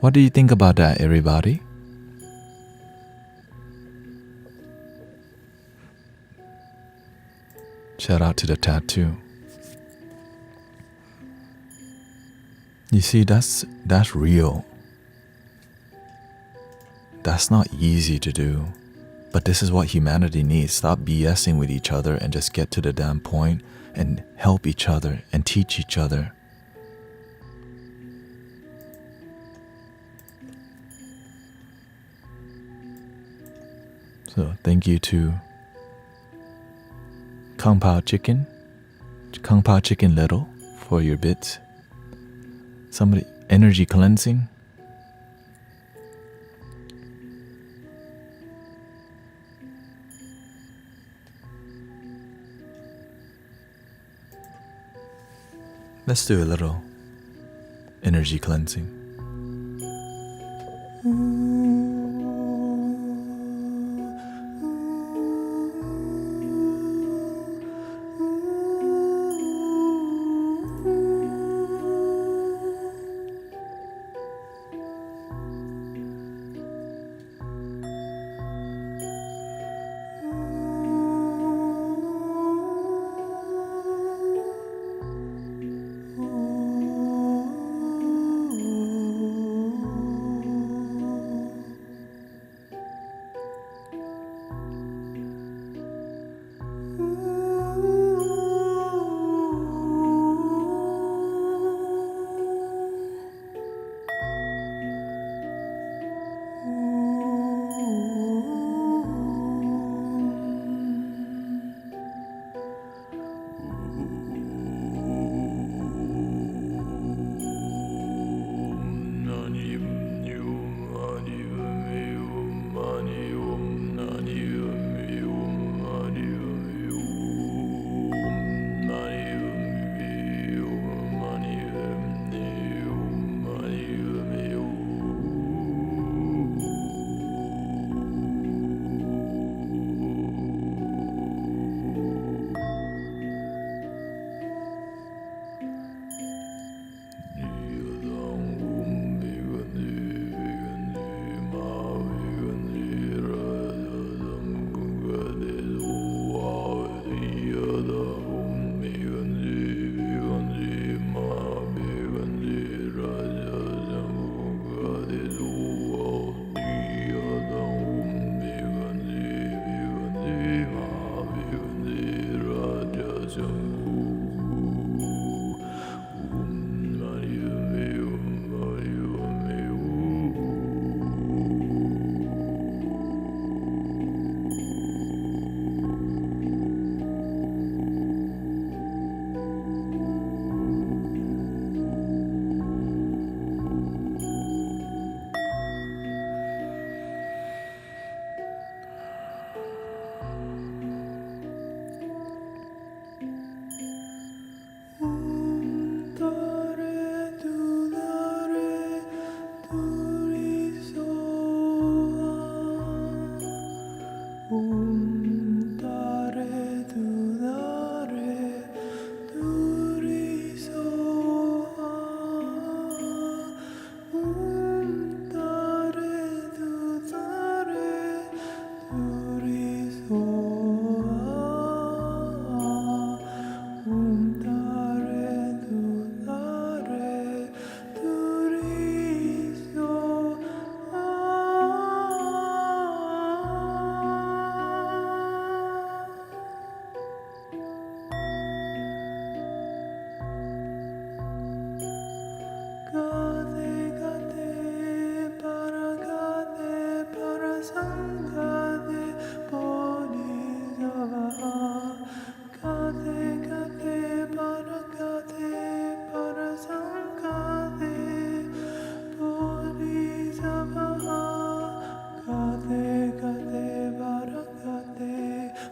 What do you think about that, everybody? Shout out to the tattoo. You see, that's real. That's not easy to do. But this is what humanity needs. Stop BSing with each other and just get to the damn point and help each other and teach each other. So thank you to Kung Pao Chicken Little for your bits. Somebody, energy cleansing. Let's do a little energy cleansing. Dare du dare, duriso. Dare du dare, duriso. Dare du dare, duriso. Gade para sangade bodhisattva. Gade para sangade bodhisattva. Gade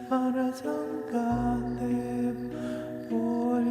para sangade bodhisattva.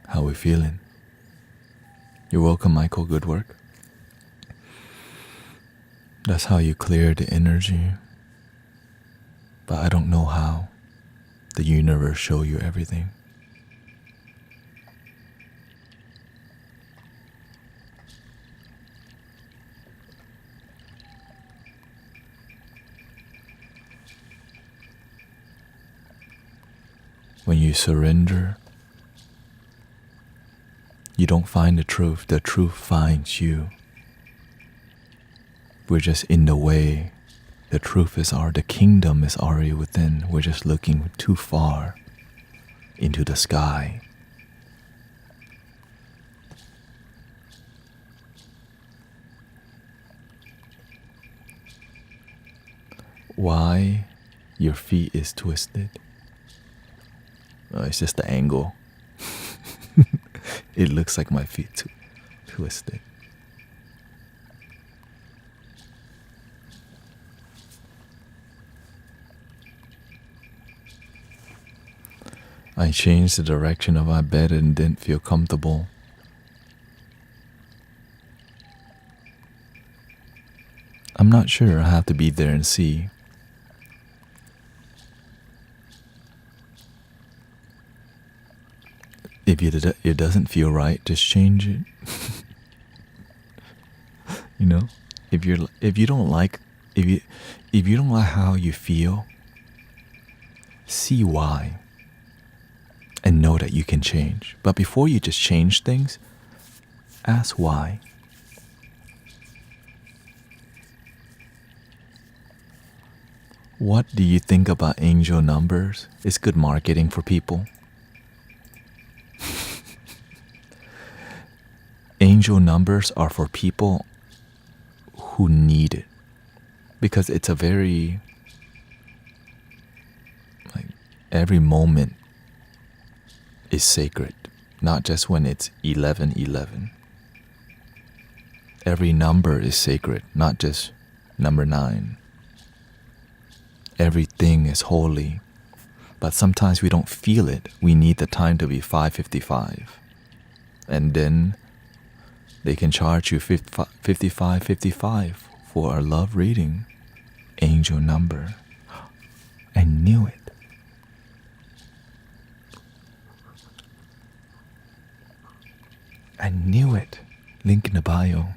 How we feeling? You're welcome, Michael. Good work. That's how you clear the energy. But I don't know how. The universe show you everything. When you surrender, you don't find the truth finds you. We're just in the way. The truth is the kingdom is already within. We're just looking too far into the sky. Why your feet is twisted? It's just the angle. It looks like my feet twisted. I changed the direction of my bed and didn't feel comfortable. I'm not sure. I have to be there and see. If it doesn't feel right, just change it. You know, if you don't like how you feel, see why, and know that you can change. But before you just change things, ask why. What do you think about angel numbers? It's good marketing for people. Angel numbers are for people who need it, because it's a very, every moment is sacred, not just when it's 11:11. Every number is sacred, not just number 9. Everything is holy, but sometimes we don't feel it. We need the time to be 5:55, and then they can charge you $55.55 for a love reading. angel number. I knew it. I knew it. Link in the bio.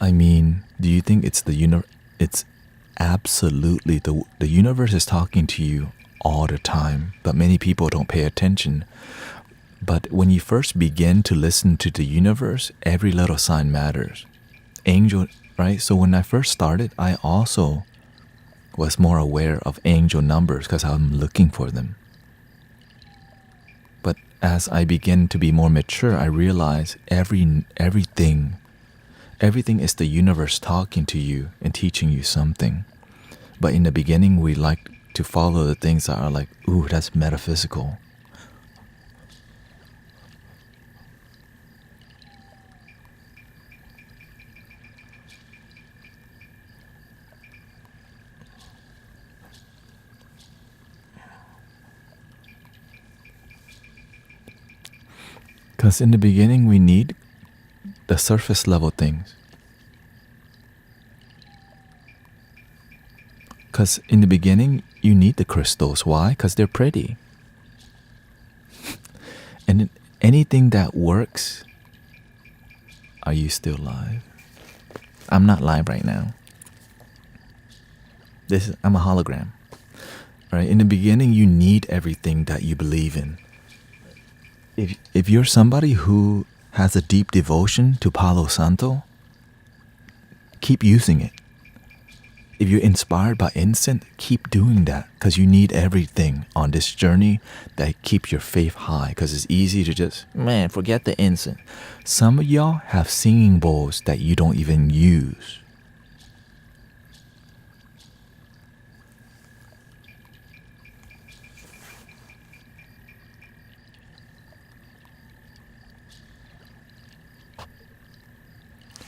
I mean, do you think it's the universe? It's absolutely the universe is talking to you all the time, but many people don't pay attention. But when you first begin to listen to the universe, every little sign matters. Angel, right? So when I first started, I also was more aware of angel numbers because I'm looking for them. But as I begin to be more mature, I realize everything is the universe talking to you and teaching you something. But in the beginning, we like to follow the things that are like, ooh, that's metaphysical. Because in the beginning, we need the surface level things. Because in the beginning, you need the crystals. Why? Because they're pretty. And anything that works, are you still live? I'm not live right now. I'm a hologram. Right? In the beginning, you need everything that you believe in. If you're somebody who has a deep devotion to Palo Santo, keep using it. If you're inspired by incense, keep doing that because you need everything on this journey that keeps your faith high, because it's easy to just, forget the incense. Some of y'all have singing bowls that you don't even use.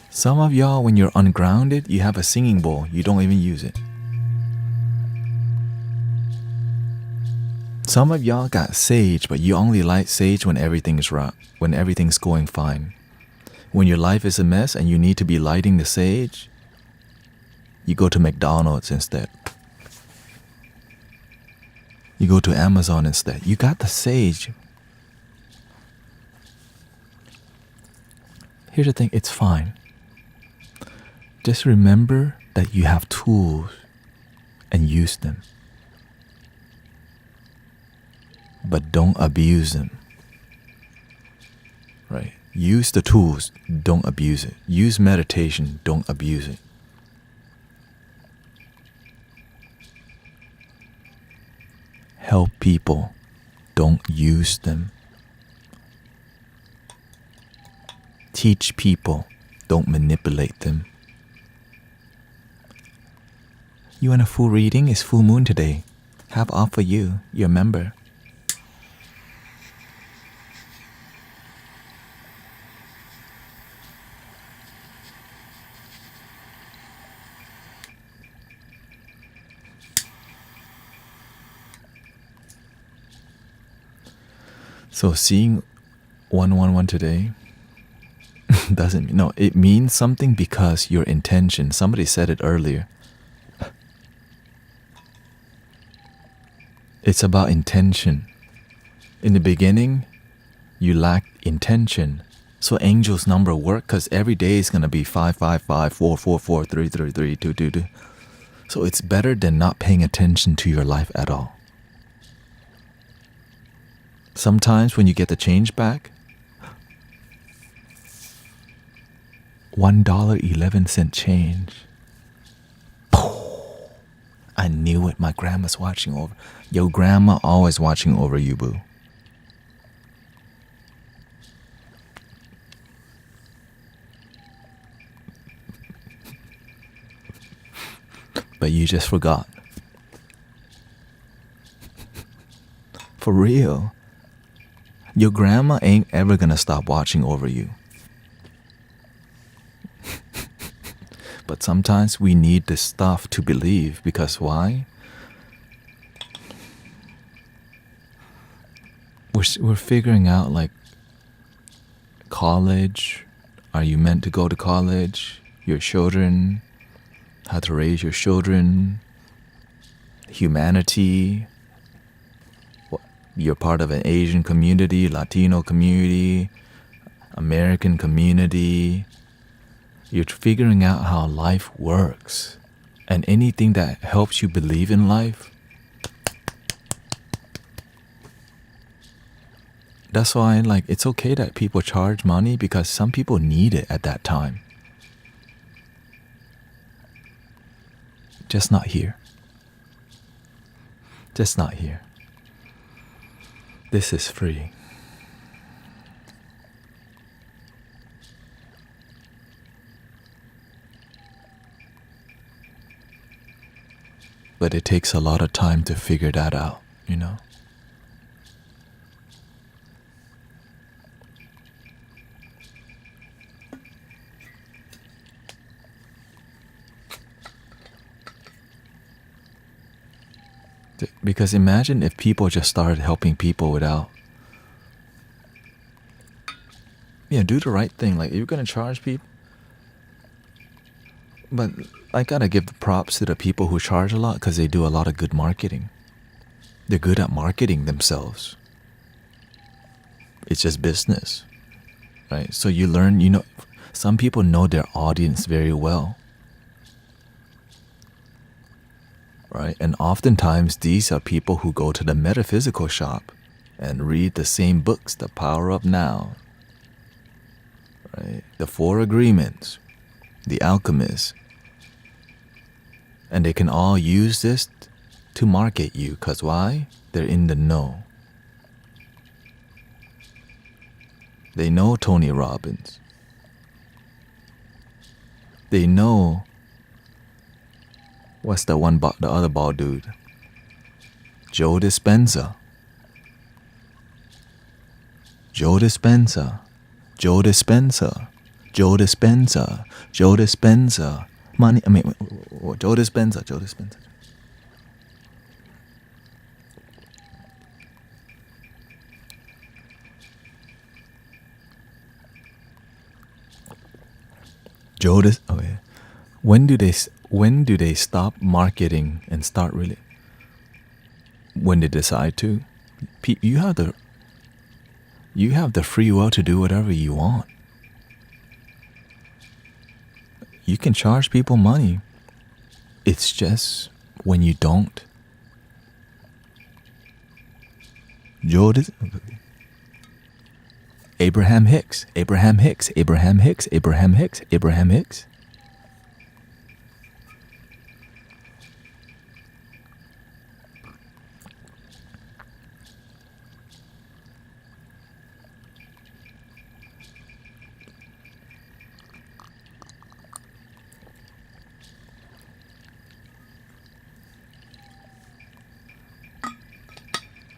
Some of y'all, when you're ungrounded, you have a singing bowl. You don't even use it. Some of y'all got sage, but you only light sage when everything's right, when everything's going fine. When your life is a mess and you need to be lighting the sage, you go to McDonald's instead. You go to Amazon instead. You got the sage. Here's the thing, it's fine. Just remember that you have tools and use them. But don't abuse them. Right? Use the tools, don't abuse it. Use meditation, don't abuse it. Help people, don't use them. Teach people, don't manipulate them. You want a full reading? It's full moon today. Have off for you, your member. So seeing 111 today doesn't mean, no, it means something because your intention, somebody said it earlier. It's about intention. In the beginning, you lacked intention. So angel's number work because every day is going to be 555, 444, 333, 222. So it's better than not paying attention to your life at all. Sometimes when you get the change back, $1.11 change. I knew it. My grandma's watching over. Your grandma always watching over you, boo. But you just forgot. For real. Your grandma ain't ever gonna stop watching over you. But sometimes we need this stuff to believe, because why? We're figuring out, like, college. Are you meant to go to college? Your children. how to raise your children, humanity. You're part of an Asian community, Latino community, American community. You're figuring out how life works. And anything that helps you believe in life, that's why it's okay that people charge money, because some people need it at that time. Just not here. Just not here. This is free. But it takes a lot of time to figure that out, you know? Because imagine if people just started helping people without, do the right thing. Like, you're gonna charge people, but I gotta give the props to the people who charge a lot, because they do a lot of good marketing. They're good at marketing themselves. It's just business, right? So you learn, some people know their audience very well. Right? And oftentimes these are people who go to the metaphysical shop and read the same books, The Power Up Now, right? The Four Agreements, The Alchemist. And they can all use this to market you, because why? They're in the know. They know Tony Robbins. They know, what's the other bald dude? Joe Dispenza. Joe Dispenza. Joe Dispenza. Joe Dispenza. Joe Dispenza. Joe Dispenza. Joe Dispenza. Okay. When do they stop marketing and start really? When they decide to. You have the free will to do whatever you want. You can charge people money. It's just when you don't. Abraham Hicks.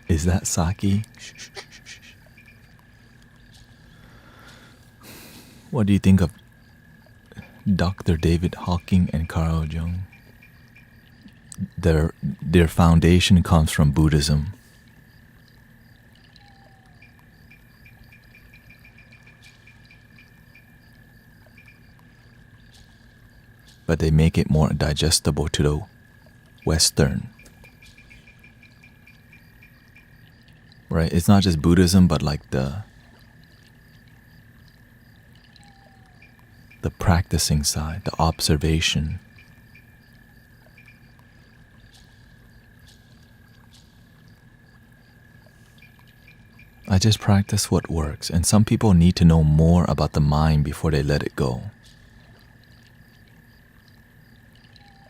Is that sake? What do you think of Dr. David Hawking and Carl Jung? Their foundation comes from Buddhism. But they make it more digestible to the Western. Right? It's not just Buddhism, but like the practicing side, the observation. I just practice what works, and some people need to know more about the mind before they let it go.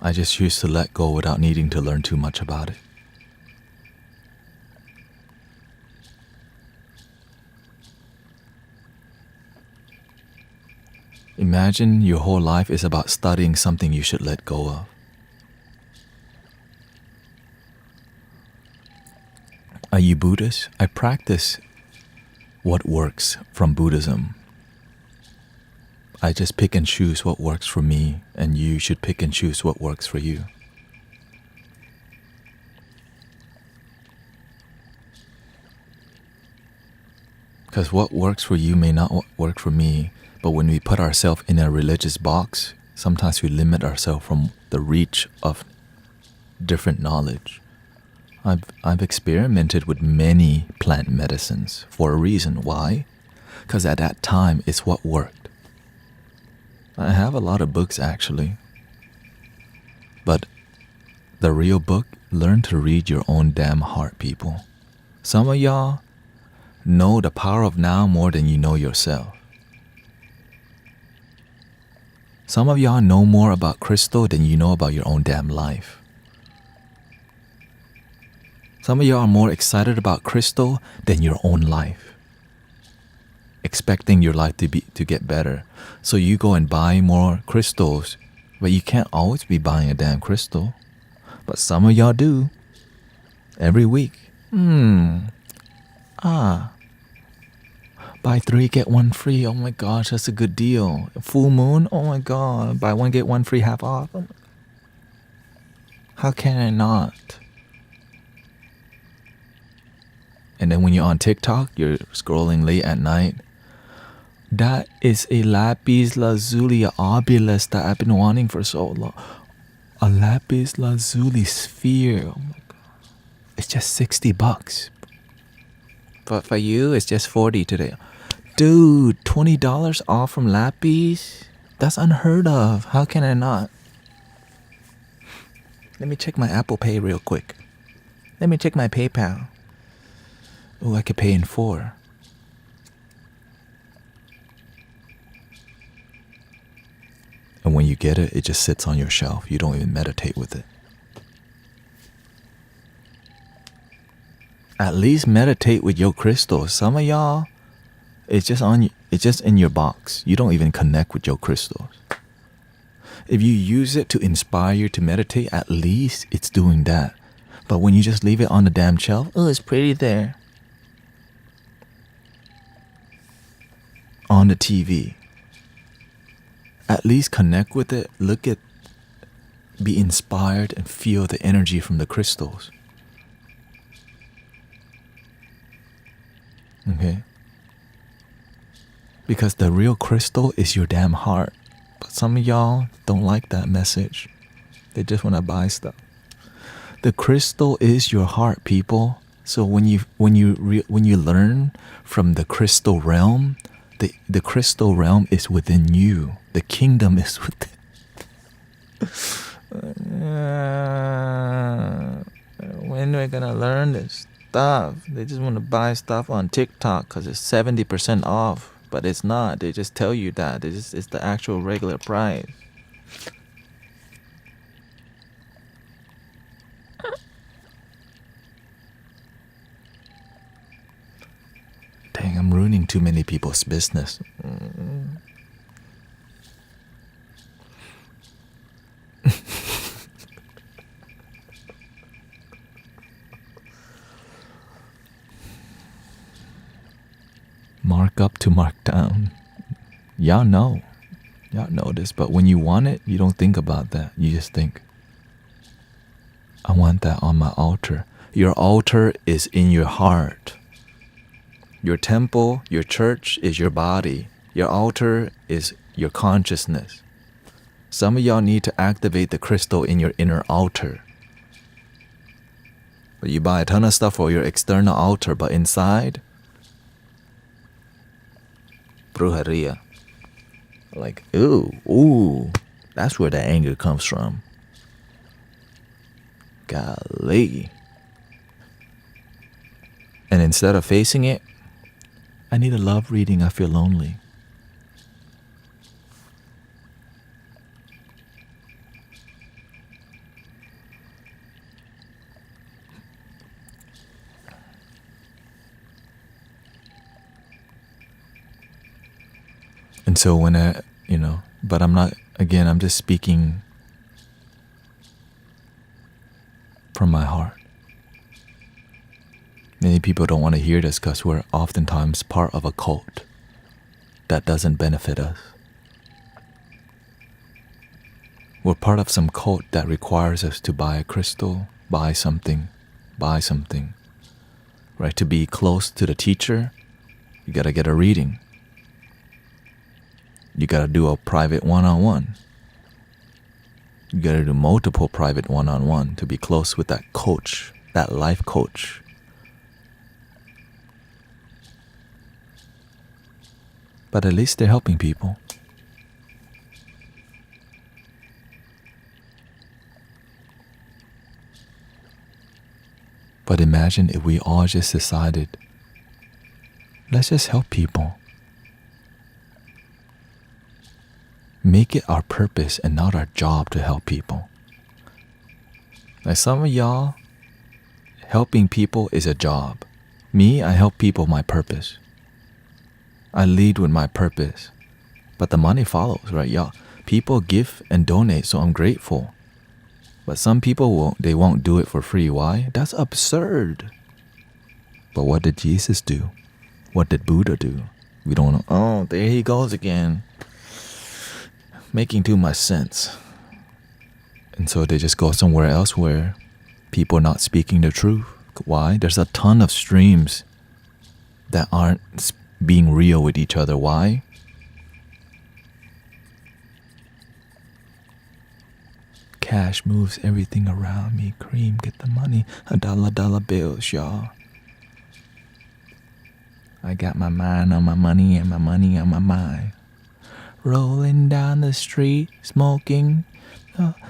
I just choose to let go without needing to learn too much about it. Imagine your whole life is about studying something you should let go of. Are you Buddhist? I practice what works from Buddhism. I just pick and choose what works for me, and you should pick and choose what works for you. Because what works for you may not work for me, but when we put ourselves in a religious box, Sometimes we limit ourselves from the reach of different knowledge. I've experimented with many plant medicines for a reason. Why? Because at that time, it's what worked. I have a lot of books actually. But the real book, learn to read your own damn heart, people. Some of y'all know the power of now more than you know yourself. Some of y'all know more about crystal than you know about your own damn life. Some of y'all are more excited about crystal than your own life, expecting your life to get better. So you go and buy more crystals, but you can't always be buying a damn crystal. But some of y'all do. Every week. Buy 3, get 1 free. Oh my gosh, that's a good deal. Full moon? Oh my god. Buy 1, get 1 free, half off. How can I not? And then when you're on TikTok, you're scrolling late at night. That is a lapis lazuli obelisk that I've been wanting for so long. A lapis lazuli sphere. Oh my god. It's just $60. But for you, it's just $40 today. Dude, $20 off from lapis? That's unheard of. How can I not? Let me check my Apple Pay real quick. Let me check my PayPal. Oh, I could pay in 4. And when you get it, it just sits on your shelf. You don't even meditate with it. At least meditate with your crystals. Some of y'all, it's just in your box. You don't even connect with your crystals. If you use it to inspire you to meditate, at least it's doing that. But when you just leave it on the damn shelf, oh, it's pretty there. On the TV. At least connect with it, look at, be inspired and feel the energy from the crystals. Okay? Because the real crystal is your damn heart. But some of y'all don't like that message. They just want to buy stuff. The crystal is your heart, people. So when you learn from the crystal realm, the crystal realm is within you. The kingdom is within. When are we gonna learn this stuff? They just want to buy stuff on TikTok because it's 70% off, but it's not. They just tell you that it's the actual regular price. Dang, I'm ruining too many people's business. Mark up to mark down. Y'all know this, but when you want it, you don't think about that. You just think, I want that on my altar. Your altar is in your heart. Your temple, your church is your body. Your altar is your consciousness. Some of y'all need to activate the crystal in your inner altar. But you buy a ton of stuff for your external altar, but inside, brujeria. Like, ooh, that's where the anger comes from. Golly. And instead of facing it, I need a love reading, I feel lonely. And so when but I'm not, again, I'm just speaking from my heart. Many people don't want to hear this because we're oftentimes part of a cult that doesn't benefit us. We're part of some cult that requires us to buy a crystal, buy something. Right? To be close to the teacher, you gotta get a reading. You gotta do a private one-on-one. You gotta do multiple private one-on-one to be close with that coach, that life coach. But at least they're helping people. But imagine if we all just decided, let's just help people. Make it our purpose and not our job to help people. Like some of y'all, helping people is a job. Me, I help people my purpose. I lead with my purpose. But the money follows, right, y'all? People give and donate, so I'm grateful. But some people won't do it for free. Why? That's absurd. But what did Jesus do? What did Buddha do? We don't know. Oh, there he goes again. Making too much sense. And so they just go somewhere else where people are not speaking the truth. Why? There's a ton of streams that aren't being real with each other. Why? Cash moves everything around me. Cream, get the money. $1 bills, y'all. I got my mind on my money and my money on my mind. Rolling down the street, smoking,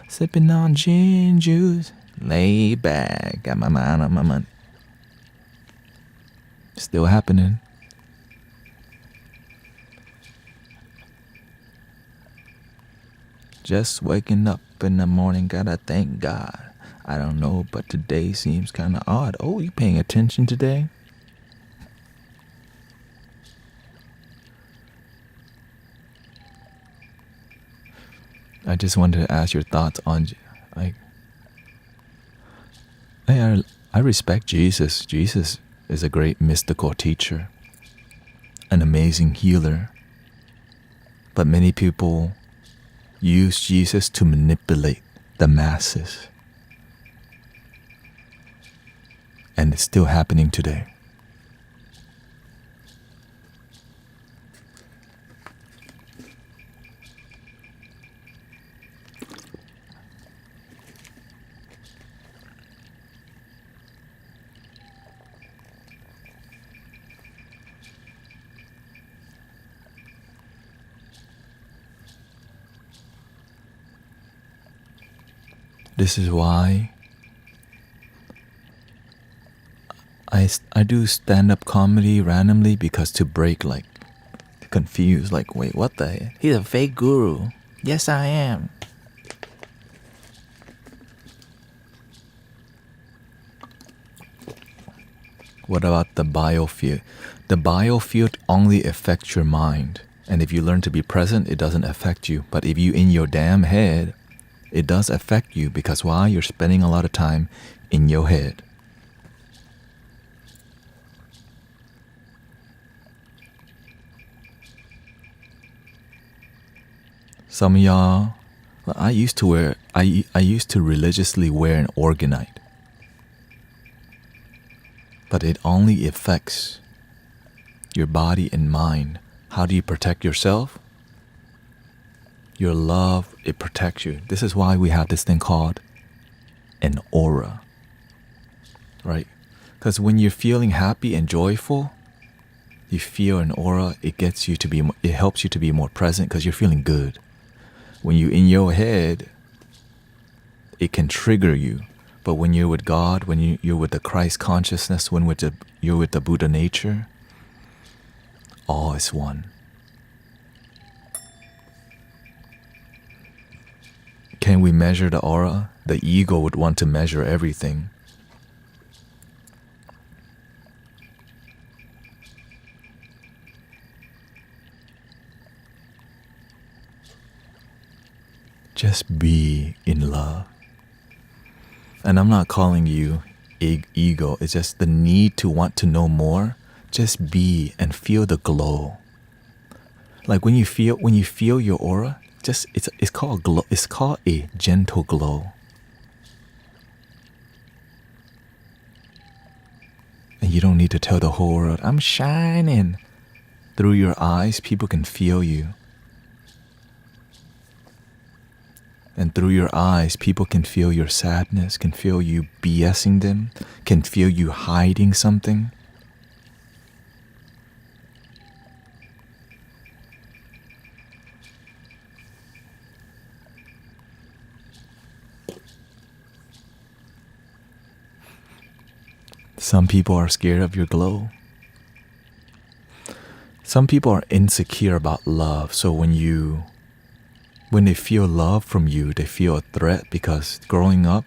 sipping on gin juice. Lay back, got my mind on my money. Still happening. Just waking up in the morning, gotta thank God. I don't know, but today seems kinda odd. Oh, you paying attention today? I just wanted to ask your thoughts on, like, I respect Jesus. Jesus is a great mystical teacher, an amazing healer. But many people use Jesus to manipulate the masses. And it's still happening today. This is why I do stand-up comedy randomly, because to break, like, confused, like, wait, what the heck? He's a fake guru. Yes, I am. What about the biofield? The biofield only affects your mind. And if you learn to be present, it doesn't affect you. But if you in your damn head, it does affect you, because why? You're spending a lot of time in your head. Some of y'all, I used to religiously wear an orgonite. But it only affects your body and mind. How do you protect yourself? Your love, it protects you. This is why we have this thing called an aura, right? Because when you're feeling happy and joyful, you feel an aura. It helps you to be more present because you're feeling good. When you're in your head, it can trigger you. But when you're with God, when you're with the Christ consciousness, when you're with the Buddha nature, all is one. Can we measure the aura? The ego would want to measure everything. Just be in love. And I'm not calling you ego. It's just the need to want to know more. Just be and feel the glow. Like when you feel your aura, it's called glow. It's called a gentle glow. And you don't need to tell the whole world, I'm shining. Through your eyes, people can feel you. And through your eyes, people can feel your sadness, can feel you BSing them, can feel you hiding something. Some people are scared of your glow. Some people are insecure about love, so when they feel love from you, they feel a threat because growing up,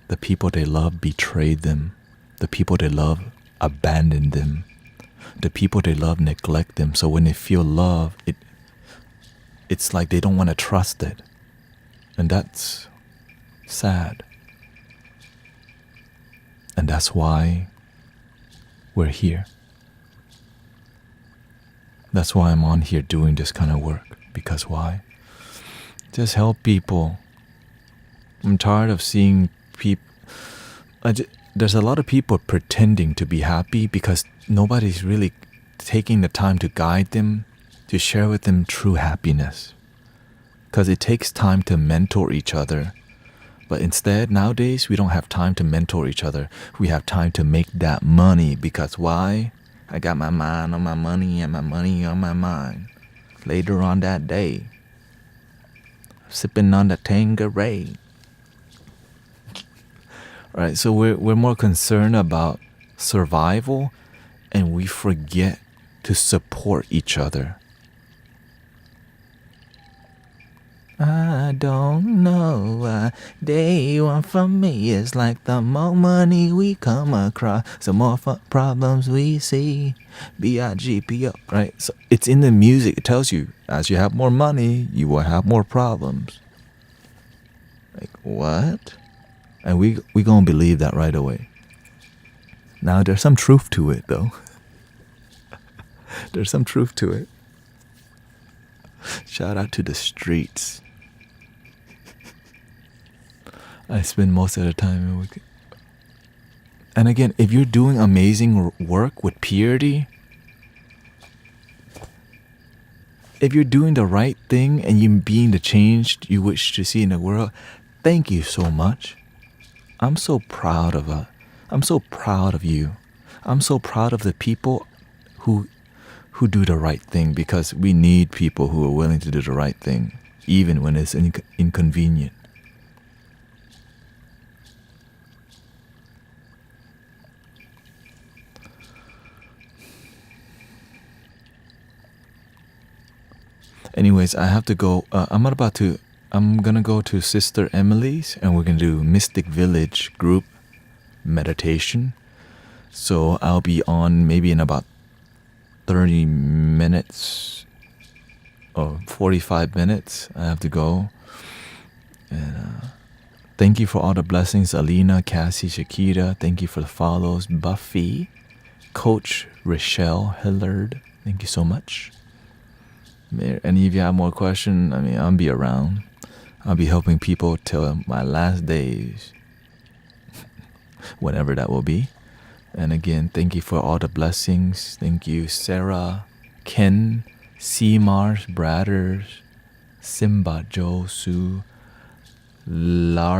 the people they love betrayed them. The people they love abandoned them. The people they love neglect them. So when they feel love, it's like they don't want to trust it. And that's sad. And that's why we're here. That's why I'm on here doing this kind of work. Because why? Just help people. I'm tired of seeing people. There's a lot of people pretending to be happy because nobody's really taking the time to guide them, to share with them true happiness. Because it takes time to mentor each other. But instead, nowadays, we don't have time to mentor each other. We have time to make that money. Because why? I got my mind on my money and my money on my mind. Later on that day, sipping on the Tanqueray. Right, so we're more concerned about survival, and we forget to support each other. I don't know why day one for me is like the more money we come across, the more problems we see. B-I-G-P-O, right? So it's in the music. It tells you as you have more money, you will have more problems. Like what? And we gonna believe that right away. Now there's some truth to it though. There's some truth to it. Shout out to the streets. I spend most of the time with. And again, if you're doing amazing work with purity, if you're doing the right thing and you're being the change you wish to see in the world, thank you so much. I'm so proud of it. I'm so proud of you. I'm so proud of the people who do the right thing, because we need people who are willing to do the right thing, even when it's inconvenient. Anyways, I have to go. I'm gonna go to Sister Emily's, and we're gonna do Mystic Village group meditation. So I'll be on maybe in about 30 minutes or 45 minutes. I have to go. And thank you for all the blessings, Alina, Cassie, Shakira. Thank you for the follows, Buffy, Coach Rochelle Hillard. Thank you so much. Any of you have more questions? I mean, I'll be around. I'll be helping people till my last days, whenever that will be. And again, thank you for all the blessings. Thank you, Sarah, Ken, C. Mars, Bradders, Simba, Joe, Sue, Larzy,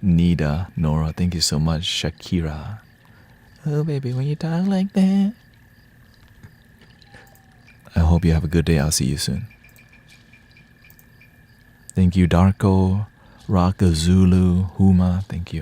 Nita, Nora. Thank you so much, Shakira. Oh, baby, when you talk like that. I hope you have a good day. I'll see you soon. Thank you, Darko, Raka Zulu, Huma. Thank you.